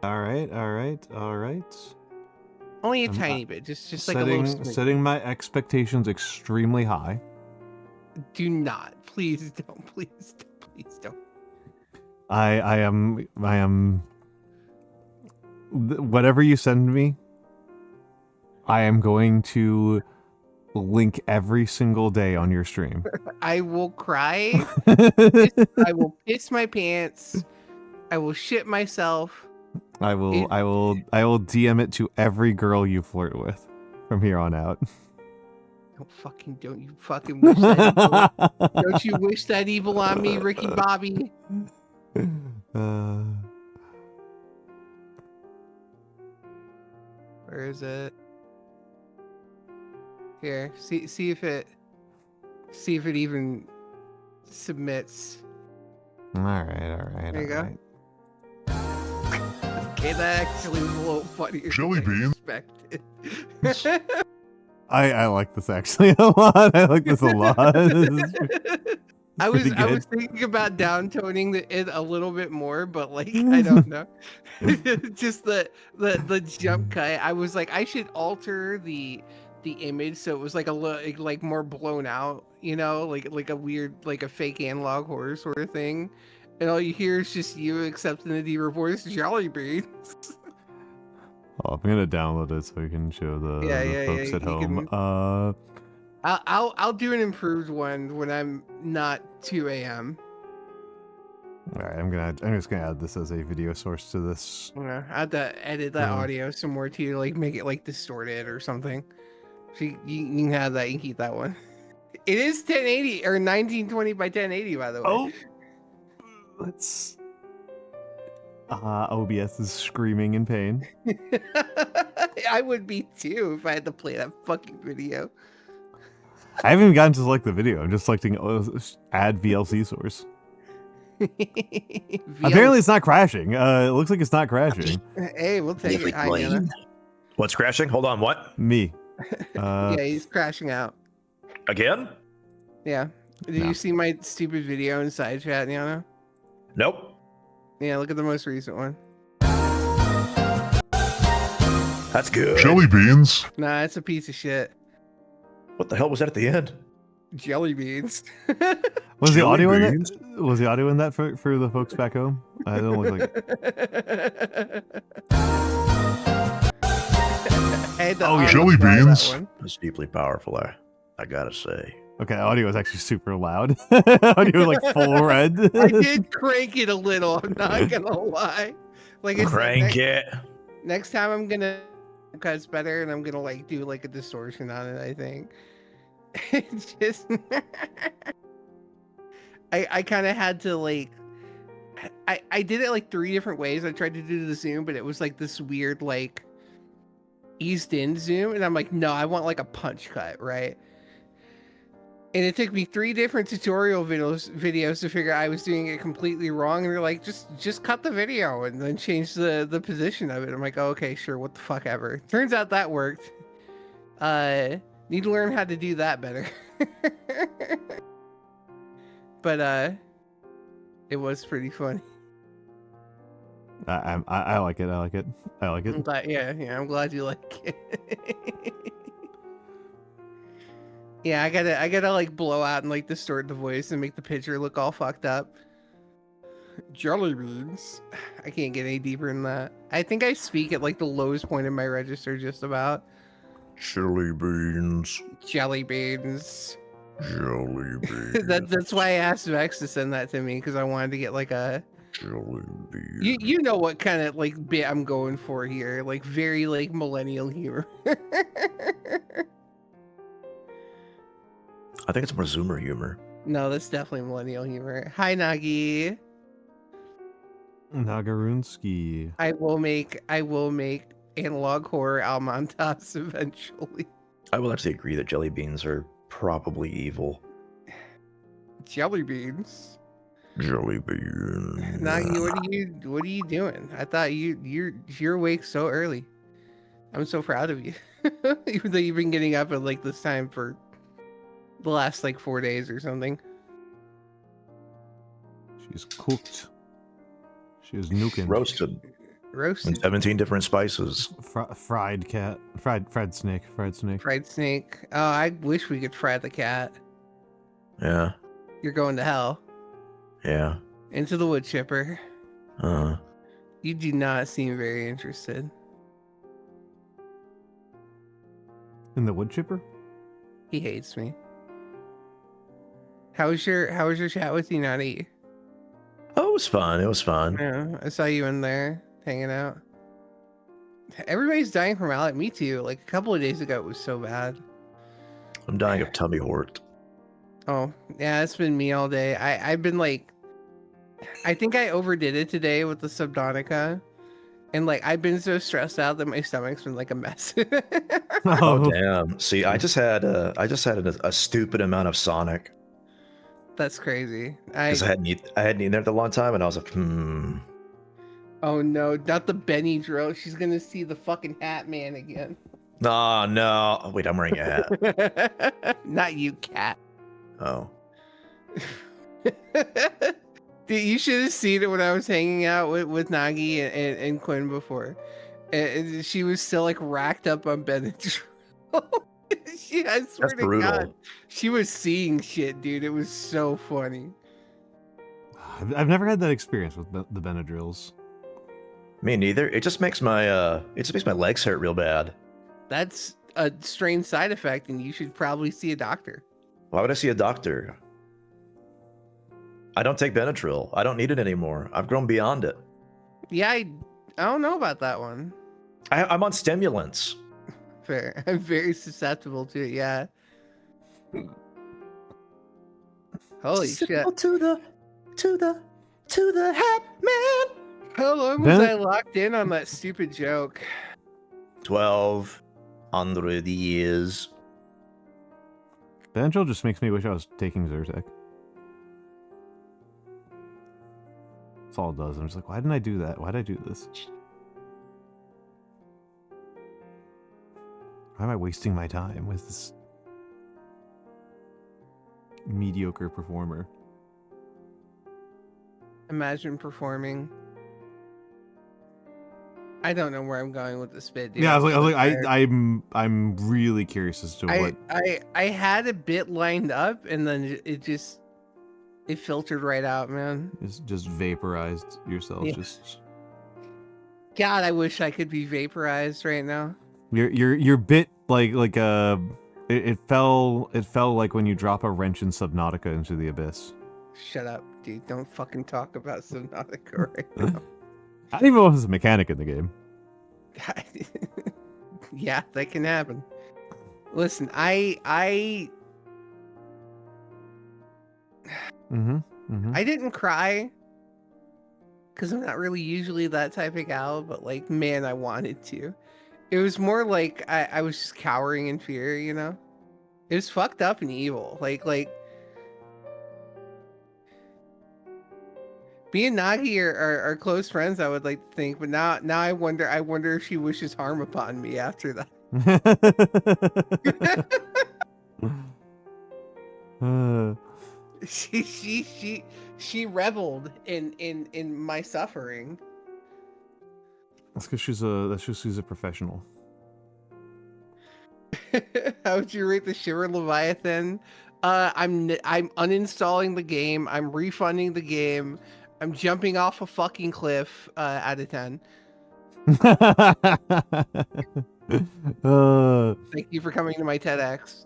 All right. Only a tiny bit, just like a little. Setting my expectations extremely high. Do not, please don't. I am. Whatever you send me, I am going to link every single day on your stream. I will cry. I will piss my pants. I will shit myself. I will DM it to every girl you flirt with from here on out. Don't you fucking wish that evil. Don't you wish that evil on me, Ricky Bobby? Where is it? Here, see if it even submits. All right. There you go. Okay, that actually was a little funnier. Jelly bean. Expected. I like this actually a lot. I like this a lot. I was thinking about downtoning it a little bit more, but like I don't know. Just the jump cut. I was like, I should alter the image so it was like a little like more blown out, like a weird, like a fake analog horror sort of thing. And all you hear is just you accepting the deeper voice, Jelly Beans. Oh, I'm gonna download it so we can show the folks at home. I'll do an improved one when I'm not 2 a.m. All right, I'm just gonna add this as a video source to this. I have to edit that audio some more too, like make it like distorted or something. So you can have that. You can keep that one. It is 1080 or 1920 by 1080, by the way. Oh, Let's. OBS is screaming in pain. I would be too if I had to play that fucking video. I haven't even gotten to select the video. I'm just selecting add VLC source. Apparently it's not crashing. It looks like it's not crashing. Hey, we'll take it. Hi, Nana. What's crashing? Hold on, what? Me. Yeah, he's crashing out. Again? Yeah. Did you see my stupid video in side chat, Nyano? Nope. Yeah, look at the most recent one. That's good. Jelly beans. Nah, it's a piece of shit. What the hell was that at the end? Jelly beans. Was the audio in beans? that? Was the audio in that for the folks back home? I don't look like it. Jelly beans. It's deeply powerful, I gotta say. Okay, audio is actually super loud. Audio is like full red. I did crank it a little, I'm not gonna lie. Like it's Crank it. Next time I'm gonna cut it's better and I'm gonna like do like a distortion on it, I think. It's just I kinda had to like I did it like 3 different ways. I tried to do the zoom, but it was like this weird like eased in zoom, and I'm like, no, I want like a punch cut, right? And it took me 3 different tutorial videos to figure out I was doing it completely wrong. And they're like, just cut the video and then change the position of it. I'm like, oh, okay, sure, what the fuck ever. Turns out that worked. Need to learn how to do that better. But it was pretty funny. I like it. I like it. I like it. I'm glad, yeah, I'm glad you like it. Yeah, I gotta like blow out and like distort the voice and make the picture look all fucked up. Jelly beans. I can't get any deeper than that. I think I speak at like the lowest point in my register, just about. Jelly beans. Jelly beans. Jelly beans. That's why I asked Vex to send that to me, because I wanted to get like a Jelly beans. you know what kind of like bit I'm going for here, like very like millennial humor. I think it's more Zoomer humor. No, that's definitely millennial humor. Hi, Nagi. Nagarunsky. I will make analog horror Almantas eventually. I will actually agree that jelly beans are probably evil. Jelly beans. Jelly beans. Nagi, what are you doing? I thought you're awake so early. I'm so proud of you. Even though you've been getting up at like this time for the last like 4 days or something. She's cooked. She is nuking. Roasted. Roasted. And 17 different spices. Fried cat. Fried snake. Fried snake. Fried snake. Oh, I wish we could fry the cat. Yeah. You're going to hell. Yeah. Into the wood chipper. Uh. You do not seem very interested. In the wood chipper? He hates me. How was your chat with you, Nutty? Oh, it was fun. It was fun. Yeah, I saw you in there hanging out. Everybody's dying from Alec. Me too. Like a couple of days ago, it was so bad. I'm dying of tummy hort. Oh, yeah, it's been me all day. I've been like, I think I overdid it today with the Subdonica. And like, I've been so stressed out that my stomach's been like a mess. Oh, damn. See, I just had a stupid amount of Sonic. That's crazy. Because I hadn't eaten there at a long time, and I was like, Oh no, not the Benny drill. She's gonna see the fucking Hat Man again. No, no. Oh, wait, I'm wearing a hat. Not you, cat. Oh. Dude, you should have seen it when I was hanging out with Nagi and Quinn before. And she was still like racked up on Benadryl. I swear to brutal. God, she was seeing shit, dude. It was so funny. I've never had that experience with the Benadryls. Me neither. It just makes my legs hurt real bad. That's a strange side effect, and you should probably see a doctor. Why would I see a doctor? I don't take Benadryl. I don't need it anymore. I've grown beyond it. Yeah, I don't know about that one. I'm on stimulants. Fair. I'm very susceptible to it, yeah. Holy shit. To the to the hat man. How long was I locked in on that stupid joke? 1,200 years. Benadryl just makes me wish I was taking Zyrtec. That's all it does. I'm just like, why didn't I do that? Why did I do this? Why am I wasting my time with this mediocre performer? Imagine performing. I don't know where I'm going with this bit. Dude. Yeah, I'm really curious as to what. I had a bit lined up, and then it filtered right out, man. It's just vaporized yourself. Yeah. Just. God, I wish I could be vaporized right now. Your bit it fell like when you drop a wrench in Subnautica into the abyss. Shut up, dude. Don't fucking talk about Subnautica right now. I didn't even know if there's a mechanic in the game. Yeah, that can happen. Listen, I didn't cry because I'm not really usually that type of gal, but like, man, I wanted to. It was more like I was just cowering in fear, you know? It was fucked up and evil. Like me and Nagi are close friends, I would like to think, but now I wonder if she wishes harm upon me after that. She reveled in my suffering. That's because she's a professional. How would you rate the Shiver Leviathan? I'm uninstalling the game. I'm refunding the game. I'm jumping off a fucking cliff out of 10. Thank you for coming to my TEDx.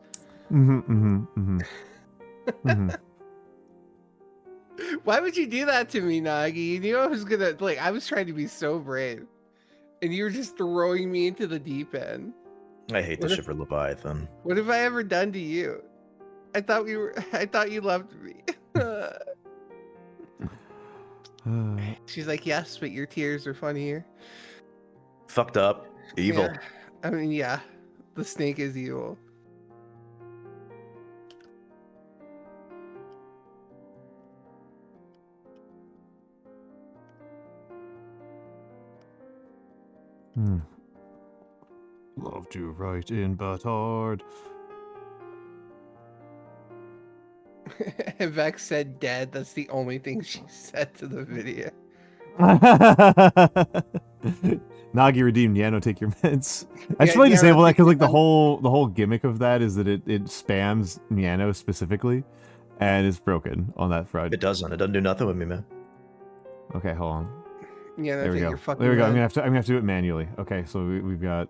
Why would you do that to me, Nagi? You knew I was gonna, like, I was trying to be so brave. And you were just throwing me into the deep end. I hate the Shiver Leviathan. What have I ever done to you? I thought you loved me. She's like, yes, but your tears are funnier. Fucked up. Evil. Yeah. I mean, yeah. The snake is evil. Love to write in Batard. Vex said dead. That's the only thing she said to the video. Nagi redeemed Nyano, take your meds. I should probably disable that because like the whole gimmick of that is that it spams Nyano specifically, and it's broken on that front. It doesn't do nothing with me, man. Okay, hold on. Yeah, there we go. There we go. I'm gonna have to do it manually. Okay, so we've got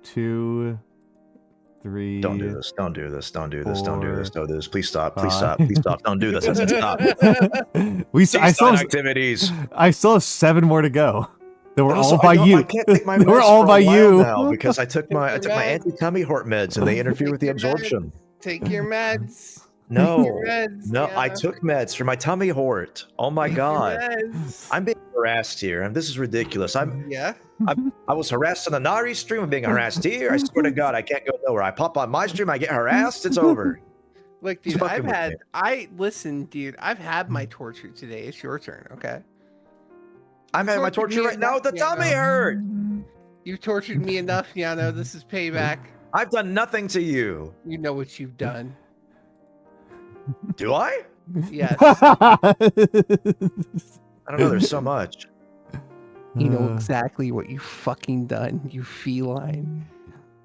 2, 3. Don't do this. Don't do this. Don't do this. 4, don't do this. Don't do this. Please stop. Please stop. Please stop. Don't do this. Stop. I still have activities. I still have 7 more to go. They were Also, all by you. I can't take my They were meds all for a by while you now because I took my anti-tummy heart meds and they interfere with the absorption. Take your meds. No, meds, no, yeah. I took meds for my tummy hort. Oh my god, I'm being harassed here, and this is ridiculous. I was harassed on the Nari stream. I'm being harassed here. I swear to God, I can't go nowhere. I pop on my stream, I get harassed. It's over. Look, dude, listen, dude. I've had my torture today. It's your turn, okay? I'm having my torture right now with the tummy hurt. You've tortured me enough, Nyano. This is payback. I've done nothing to you. You know what you've done. Do I? Yes. I don't know. There's so much. You know exactly what you fucking done, you feline.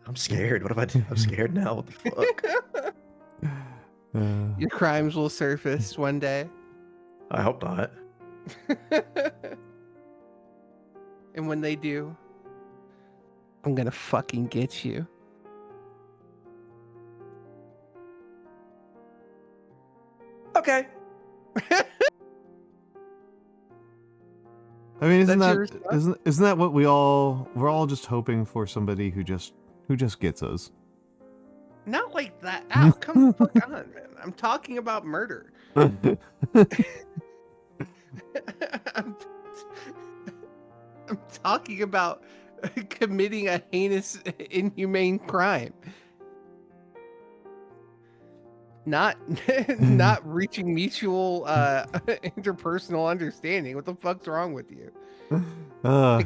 I'm scared. What have I done? I'm scared now. What the fuck? Your crimes will surface one day. I hope not. And when they do, I'm gonna fucking get you. Okay. I mean, isn't that what we're all just hoping for, somebody who just gets us? Not like that. Ow, come the fuck on, man. I'm talking about murder. I'm talking about committing a heinous, inhumane crime. Not reaching mutual interpersonal understanding. What the fuck's wrong with you? I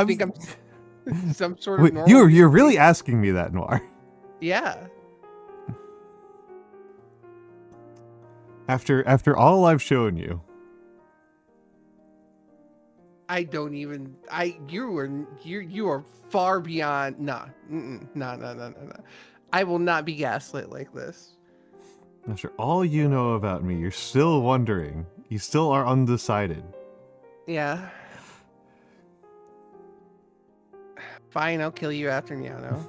think I'm some sort of normal. You're really asking me that, Noir. Yeah. After all I've shown you. You are far beyond. No. I will not be gaslit like this. After all you know about me, you're still wondering. You still are undecided. Yeah. Fine, I'll kill you after Nyano.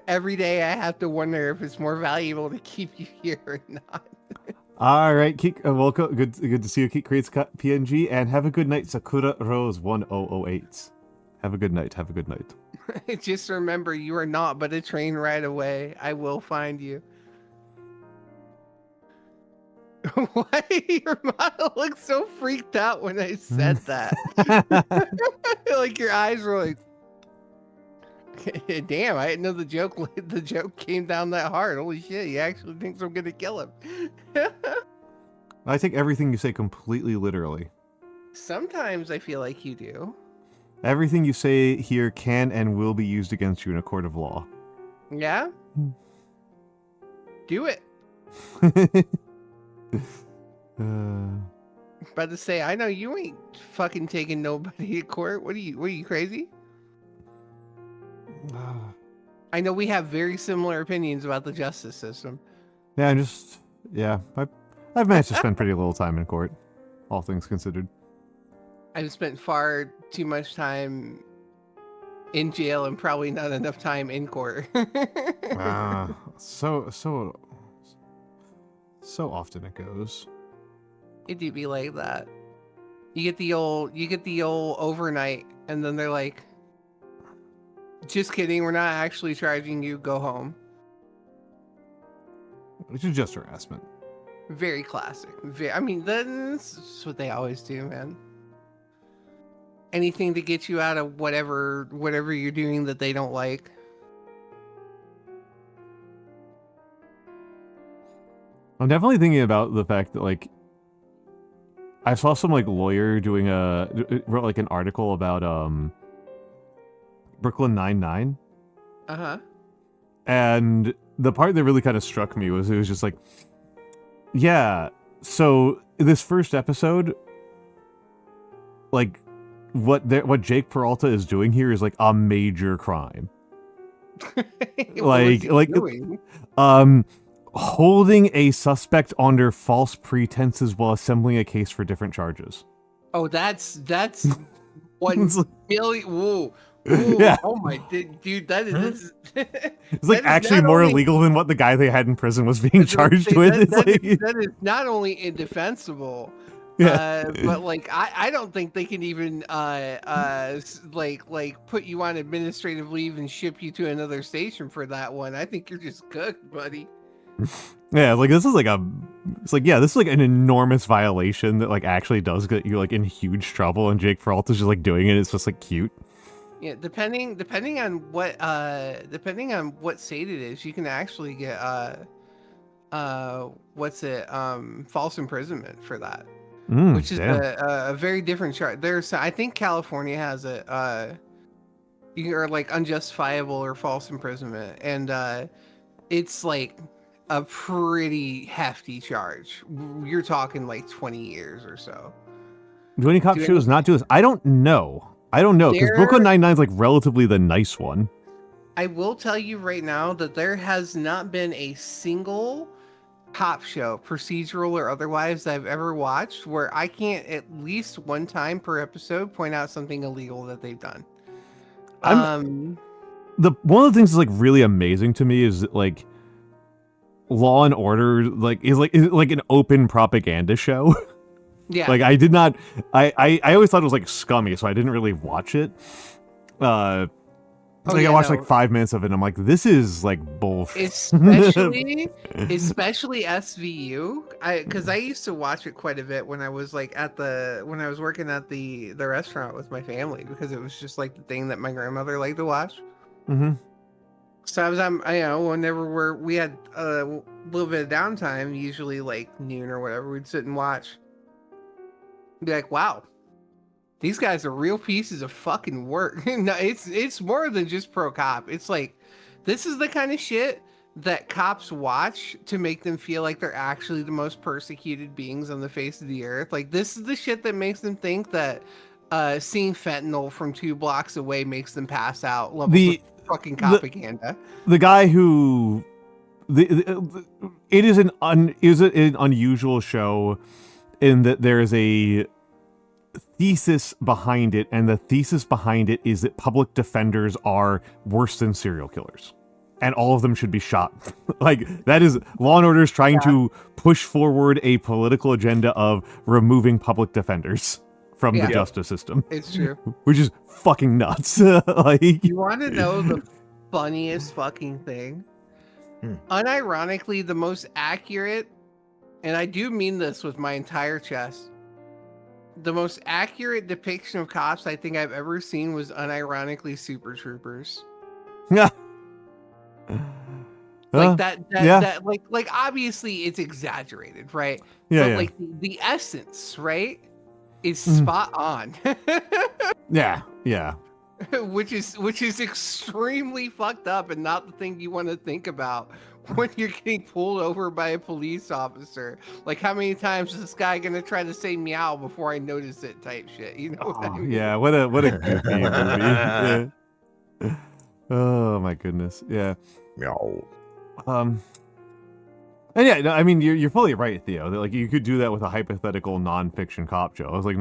Every day I have to wonder if it's more valuable to keep you here or not. All right, Keek, welcome. Good to see you, Keek Creates PNG, and have a good night, Sakura Rose 1008. Have a good night. Have a good night. Just remember, you are not but a train ride away. I will find you. Why your model looked so freaked out when I said that? Like your eyes were like, damn, I didn't know the joke came down that hard. Holy shit, he actually thinks I'm gonna kill him. I take everything you say completely literally. Sometimes I feel like you do. Everything you say here can and will be used against you in a court of law. Yeah? Do it. About to say, I know you ain't fucking taking nobody to court. What are you crazy? I know we have very similar opinions about the justice system. Yeah, I've managed to spend pretty little time in court, all things considered. I've spent far too much time in jail and probably not enough time in court. So often it goes. It do be like that. You get the old overnight, and then they're like, "Just kidding, we're not actually charging you. Go home." Which is just harassment. Very classic. I mean, that's what they always do, man. Anything to get you out of whatever you're doing that they don't like. I'm definitely thinking about the fact that, like, I saw some, like, lawyer wrote, like, an article about, Brooklyn Nine-Nine. Uh-huh. And the part that really kind of struck me was, it was just like, yeah, so this first episode, like, what Jake Peralta is doing here is, like, a major crime. Holding a suspect under false pretenses while assembling a case for different charges. Oh, that's 1 million. Whoa. Ooh, yeah. Oh my dude, that is it's like actually more illegal than what the guy they had in prison was being charged with. That is not only indefensible, but like I don't think they can even like put you on administrative leave and ship you to another station for that one. I think you're just cooked, buddy. Yeah, like this is like this is like an enormous violation that like actually does get you like in huge trouble, and Jake Peralta's just like doing it. It's just like cute. Yeah, depending on what state it is, you can actually get false imprisonment for that, which is a very different chart. I think California has it, or like unjustifiable or false imprisonment, and it's like a pretty hefty charge. You're talking like 20 years or so. Do any cop shows not do this? I don't know. Because Brooklyn Nine-Nine's like relatively the nice one. I will tell you right now that there has not been a single cop show, procedural or otherwise, that I've ever watched where I can't at least one time per episode point out something illegal that they've done. One of the things that's like really amazing to me is that, like, Law and Order is like an open propaganda show. Yeah. Like I did not. I always thought it was like scummy, so I didn't really watch it. But Oh, like I watched like 5 minutes of it and I'm like, this is like bullshit. Especially SVU. Because I used to watch it quite a bit when I was like when I was working at the restaurant with my family, because it was just like the thing that my grandmother liked to watch. Mm-hmm. So whenever we had a little bit of downtime, usually like noon or whatever, we'd sit and watch. Be like, wow, these guys are real pieces of fucking work. No, it's more than just pro cop. It's like, this is the kind of shit that cops watch to make them feel like they're actually the most persecuted beings on the face of the earth. Like, this is the shit that makes them think that seeing fentanyl from 2 blocks away makes them pass out. Levels of fucking propaganda. The guy who it is an unusual show in that there is a thesis behind it, and the thesis behind it is that public defenders are worse than serial killers, and all of them should be shot. Like, that is Law and Order is trying to push forward a political agenda of removing public defenders from the justice system. It's true. Which is fucking nuts. Like, you want to know the funniest fucking thing? Unironically, the most accurate, and I do mean this with my entire chest, the most accurate depiction of cops I think I've ever seen was unironically Super Troopers. Yeah. Like that like obviously it's exaggerated, right? But like the essence, right, is spot on. Yeah. which is extremely fucked up and not the thing you want to think about when you're getting pulled over by a police officer. Like, how many times is this guy gonna try to say meow before I notice it type shit, you know? What I mean? Yeah, what a goofy movie. Yeah. Oh my goodness. Yeah. Meow. And yeah, no, I mean, you're fully right, Theo. Like, you could do that with a hypothetical non-fiction cop show. It's like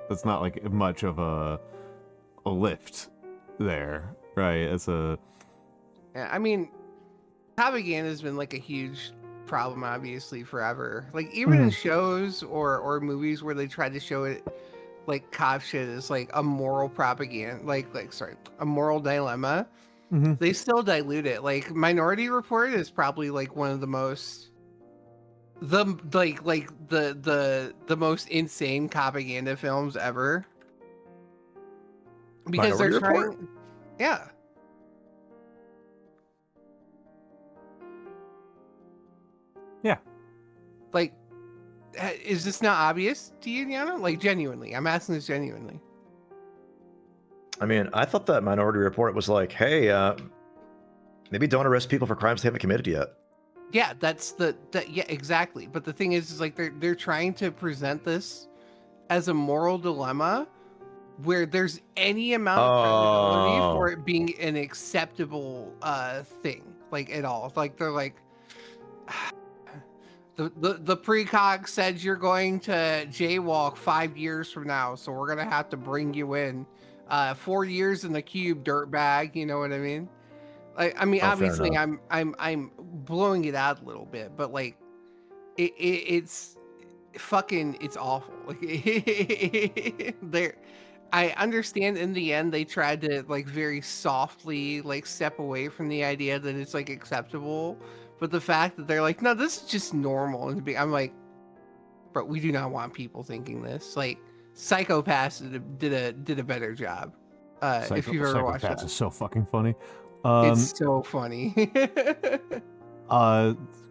that's not like much of a lift there, right? Yeah, I mean, propaganda has been like a huge problem, obviously, forever. Like, even in shows or movies where they try to show it like cop shit is like a moral propaganda, a moral dilemma. They still dilute it. Like, Minority Report is probably like one of the most the most insane propaganda films ever. Because Minority they're trying, Report? yeah. Yeah. Like, is this not obvious to you, Nyano? Like, genuinely, I'm asking this genuinely. I mean, I thought that Minority Report was like, hey, maybe don't arrest people for crimes they haven't committed yet. Yeah, yeah, exactly. But the thing is like they're trying to present this as a moral dilemma where there's any amount of credibility for it being an acceptable thing, like, at all. Like, they're like, the precog said you're going to jaywalk 5 years from now, so we're gonna have to bring you in. 4 years in the cube, dirtbag. You know what I mean? Like, I mean, obviously, I'm blowing it out a little bit, but like, it's fucking, it's awful. Like, I understand in the end they tried to like very softly like step away from the idea that it's like acceptable, but the fact that they're like, no, this is just normal, and I'm like, but we do not want people thinking this. Like, Psychopaths did a better job. If you've ever watched that, is so fucking funny. It's so funny.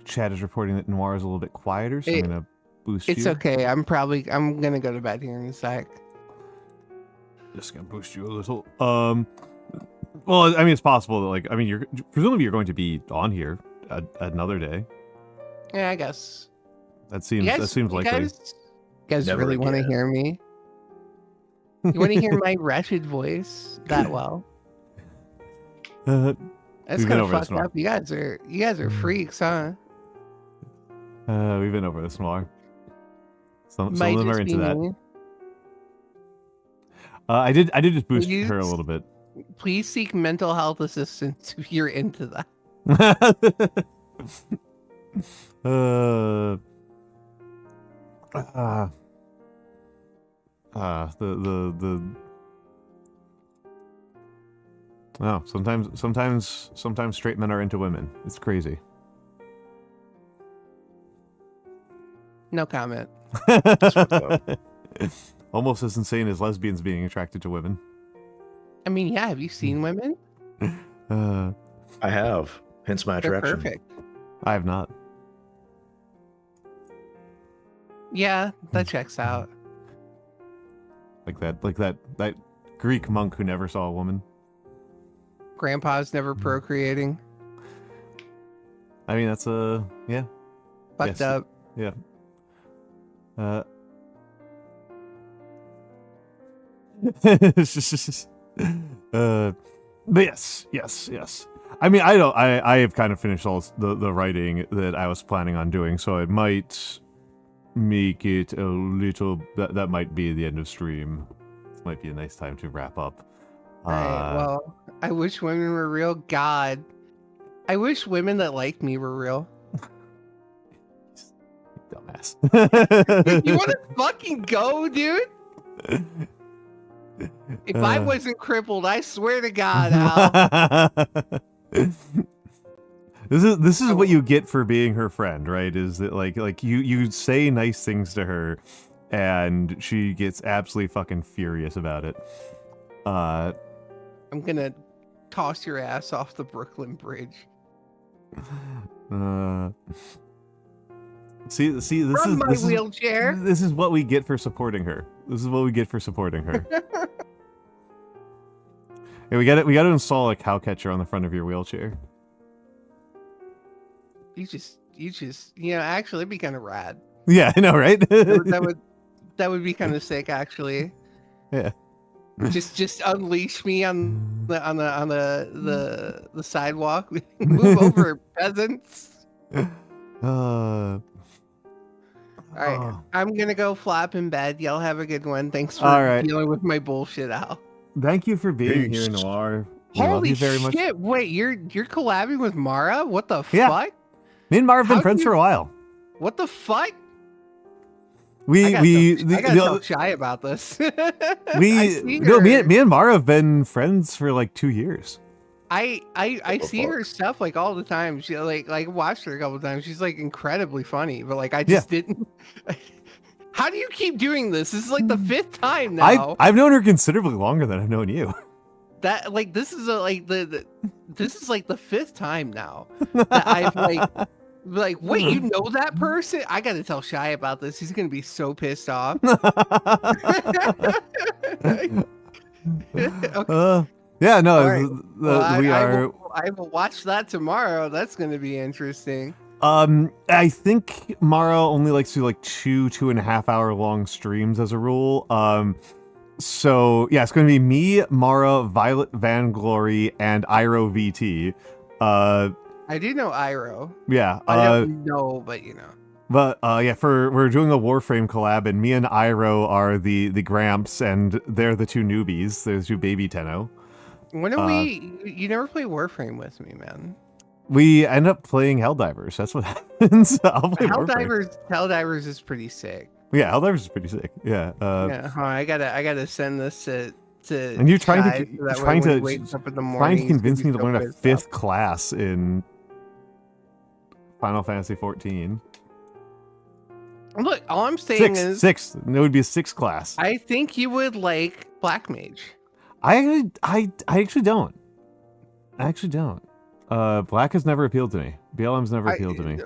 Chad is reporting that Noir is a little bit quieter, so I'm gonna boost you. It's okay. I'm gonna go to bed here in a sec. Just gonna boost you a little. Well, I mean, it's possible that, like, I mean, you're presumably going to be on here another day. Yeah, I guess. That seems likely. You guys really want to hear me? You want to hear my wretched voice that well? That's kind of fucked up. You guys are freaks, huh? We've been over this more. Some of them are into that. I did just boost her a little bit. Please seek mental health assistance if you're into that. Oh, sometimes straight men are into women. It's crazy. No comment. Almost as insane as lesbians being attracted to women. I mean, yeah. Have you seen women? I have. Hence my They're attraction. perfect. I have not. Yeah, that checks out. Like that Greek monk who never saw a woman. Grandpa's never procreating. I mean, that's yeah. Fucked Yes. up. Yeah. But yes. I mean, I have kind of finished all the writing that I was planning on doing, so I might make it a little. That might be the end of stream. This might be a nice time to wrap up. Alright, well, I wish women were real. God, I wish women that liked me were real. Dumbass. You want to fucking go, dude? If I wasn't crippled, I swear to God, Al. This is what you get for being her friend, right? Is that like you say nice things to her, and she gets absolutely fucking furious about it. I'm gonna toss your ass off the Brooklyn Bridge. See, this From my wheelchair. This is what we get for supporting her. This is what we get for supporting her. Hey, we got to install a cow catcher on the front of your wheelchair. You just, actually, it'd be kind of rad. Yeah, I know, right? that would be kind of sick, actually. Yeah. Just unleash me on the sidewalk. Move over, peasants. All right, I'm gonna go flap in bed. Y'all have a good one. Thanks for dealing with my bullshit, Al. Thank you for being here, Noir. Holy shit! Wait, you're collabing with Mara? What the Yeah. fuck? Me and Mara have been friends for a while. What the fuck? I gotta talk shy about this. me and Mara have been friends for like 2 years. I see her stuff like all the time. She like watched her a couple of times. She's like incredibly funny, but like I just didn't. How do you keep doing this? This is like the 5th time now. I've known her considerably longer than I've known you. That like this is this is like the 5th time now that I've like wait, you know that person? I gotta tell Shy about this. He's gonna be so pissed off. Okay. Yeah, no, right. I will watch that tomorrow. That's gonna be interesting. I think Mara only likes to do like 2.5 hour long streams as a rule. So yeah, it's going to be me, Mara, Violet Vanglory, and Iro VT. I do know Iro. Yeah. I don't know, but you know. But yeah, we're doing a Warframe collab, and me and Iro are the Gramps, and they're the 2 newbies. There's 2 baby Tenno. When are you never play Warframe with me, man. We end up playing Helldivers. That's what happens. I'll play Helldivers is pretty sick. Yeah, Helldivers is pretty sick. Yeah. I gotta send this to. And you're trying to convince me to learn a 5th class in Final Fantasy 14. Look, all I'm saying is 6. It would be a 6th class. I think you would like Black Mage. I actually don't. Black has never appealed to me. BLM's never appealed to me.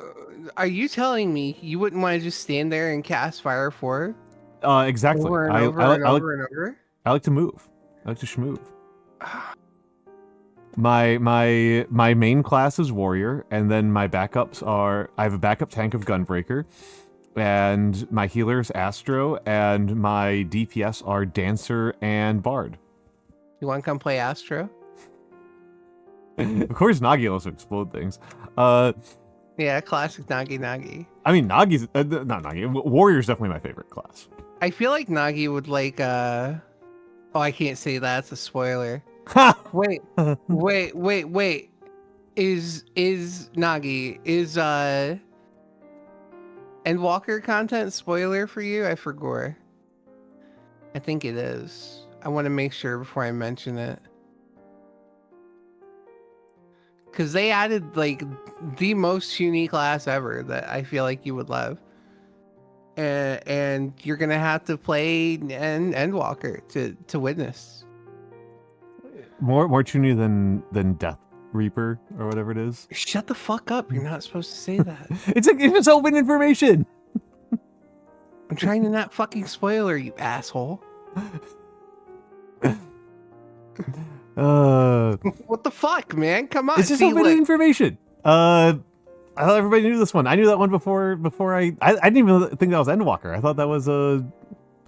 Are you telling me you wouldn't want to just stand there and cast Fire 4? Exactly. Over and over? I like to move. I like to schmove. My main class is Warrior, and then my backups are... I have a backup tank of Gunbreaker, and my healer is Astro, and my DPS are Dancer and Bard. You want to come play Astro? Of course, Nagi loves to explode things. Yeah, classic Nagi. I mean, Nagi's not Nagi. Warrior's definitely my favorite class. I feel like Nagi would like. Oh, I can't say that. It's a spoiler. Wait. Is Nagi Endwalker content spoiler for you? I forgot. I think it is. I want to make sure before I mention it. because they added like the most unique class ever that I feel like you would love. And you're gonna have to play Endwalker to witness. More chuny than Death Reaper or whatever it is. Shut the fuck up! You're not supposed to say that. It's just open information. I'm trying to not fucking spoiler you, asshole. What the fuck, man? Come on. It's just open information. I thought everybody knew this one. I knew that one before I didn't even think that was Endwalker. I thought that was a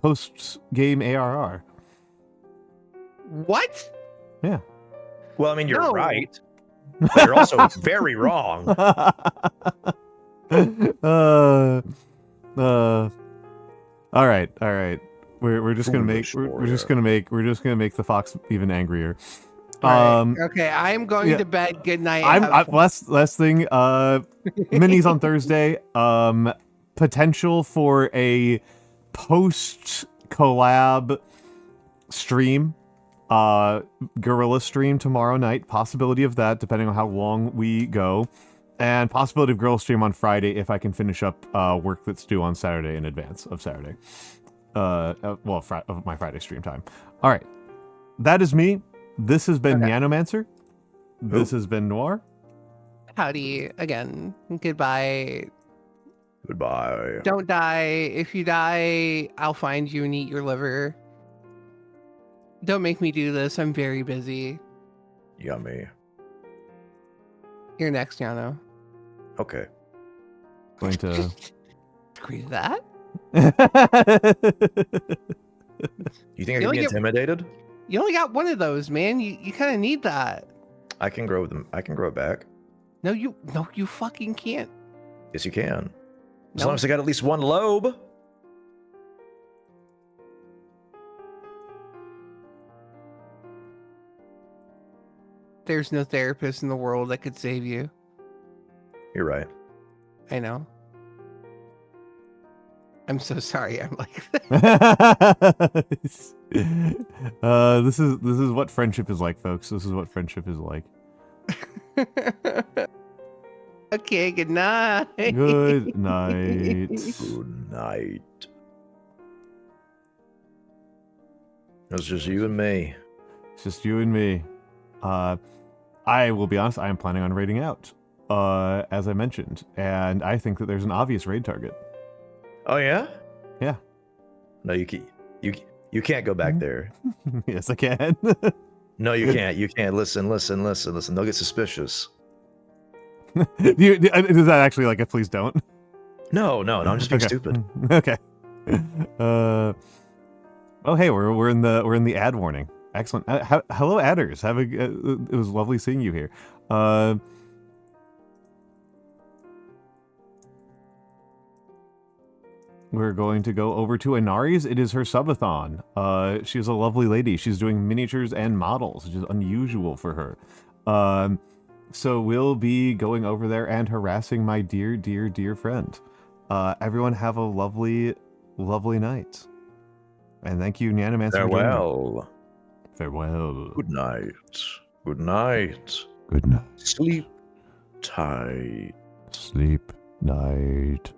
post-game ARR. What? Yeah. Well, I mean, you're right. But you're also very wrong. All right. We're just gonna make the fox even angrier. Okay, I'm going to bed. Good night. Last thing. Minis on Thursday. Potential for a post collab stream. Gorilla stream tomorrow night. Possibility of that, depending on how long we go. And possibility of Gorilla stream on Friday if I can finish up work that's due on Saturday in advance of Saturday. Of my Friday stream time. All right. That is me. This has been Nyanomancer. This has been Noir. Howdy again. Goodbye. Goodbye. Don't die. If you die, I'll find you and eat your liver. Don't make me do this. I'm very busy. Yummy. You're next, Yano. Okay. Going to agree to that. You think I can be intimidated? You only got one of those, man. You kind of need that. I can grow them. I can grow it back. No, you fucking can't. Yes, you can. As long as I got at least one lobe. There's no therapist in the world that could save you. You're right. I know. I'm so sorry. I'm like this is what friendship is like, folks. This is what friendship is like. Okay, good night. Good night. Good night. It's just you and me. It's just you and me. I will be honest, I am planning on raiding out, as I mentioned, and I think that there's an obvious raid target. Oh yeah? Yeah. No, you can't go back there. Yes, I can. No, you can't. You can't. Listen. They'll get suspicious. Is that actually like a please don't? No, I'm just being stupid. Okay. Oh hey, we're in the ad warning. Excellent. Hello, adders. It was lovely seeing you here. We're going to go over to Inari's. It is her subathon. She's a lovely lady. She's doing miniatures and models, which is unusual for her. So we'll be going over there and harassing my dear, dear, dear friend. Everyone have a lovely, lovely night. And thank you, Nyanomancer. Farewell. Farewell. Good night. Good night. Good night. Sleep tight. Sleep night.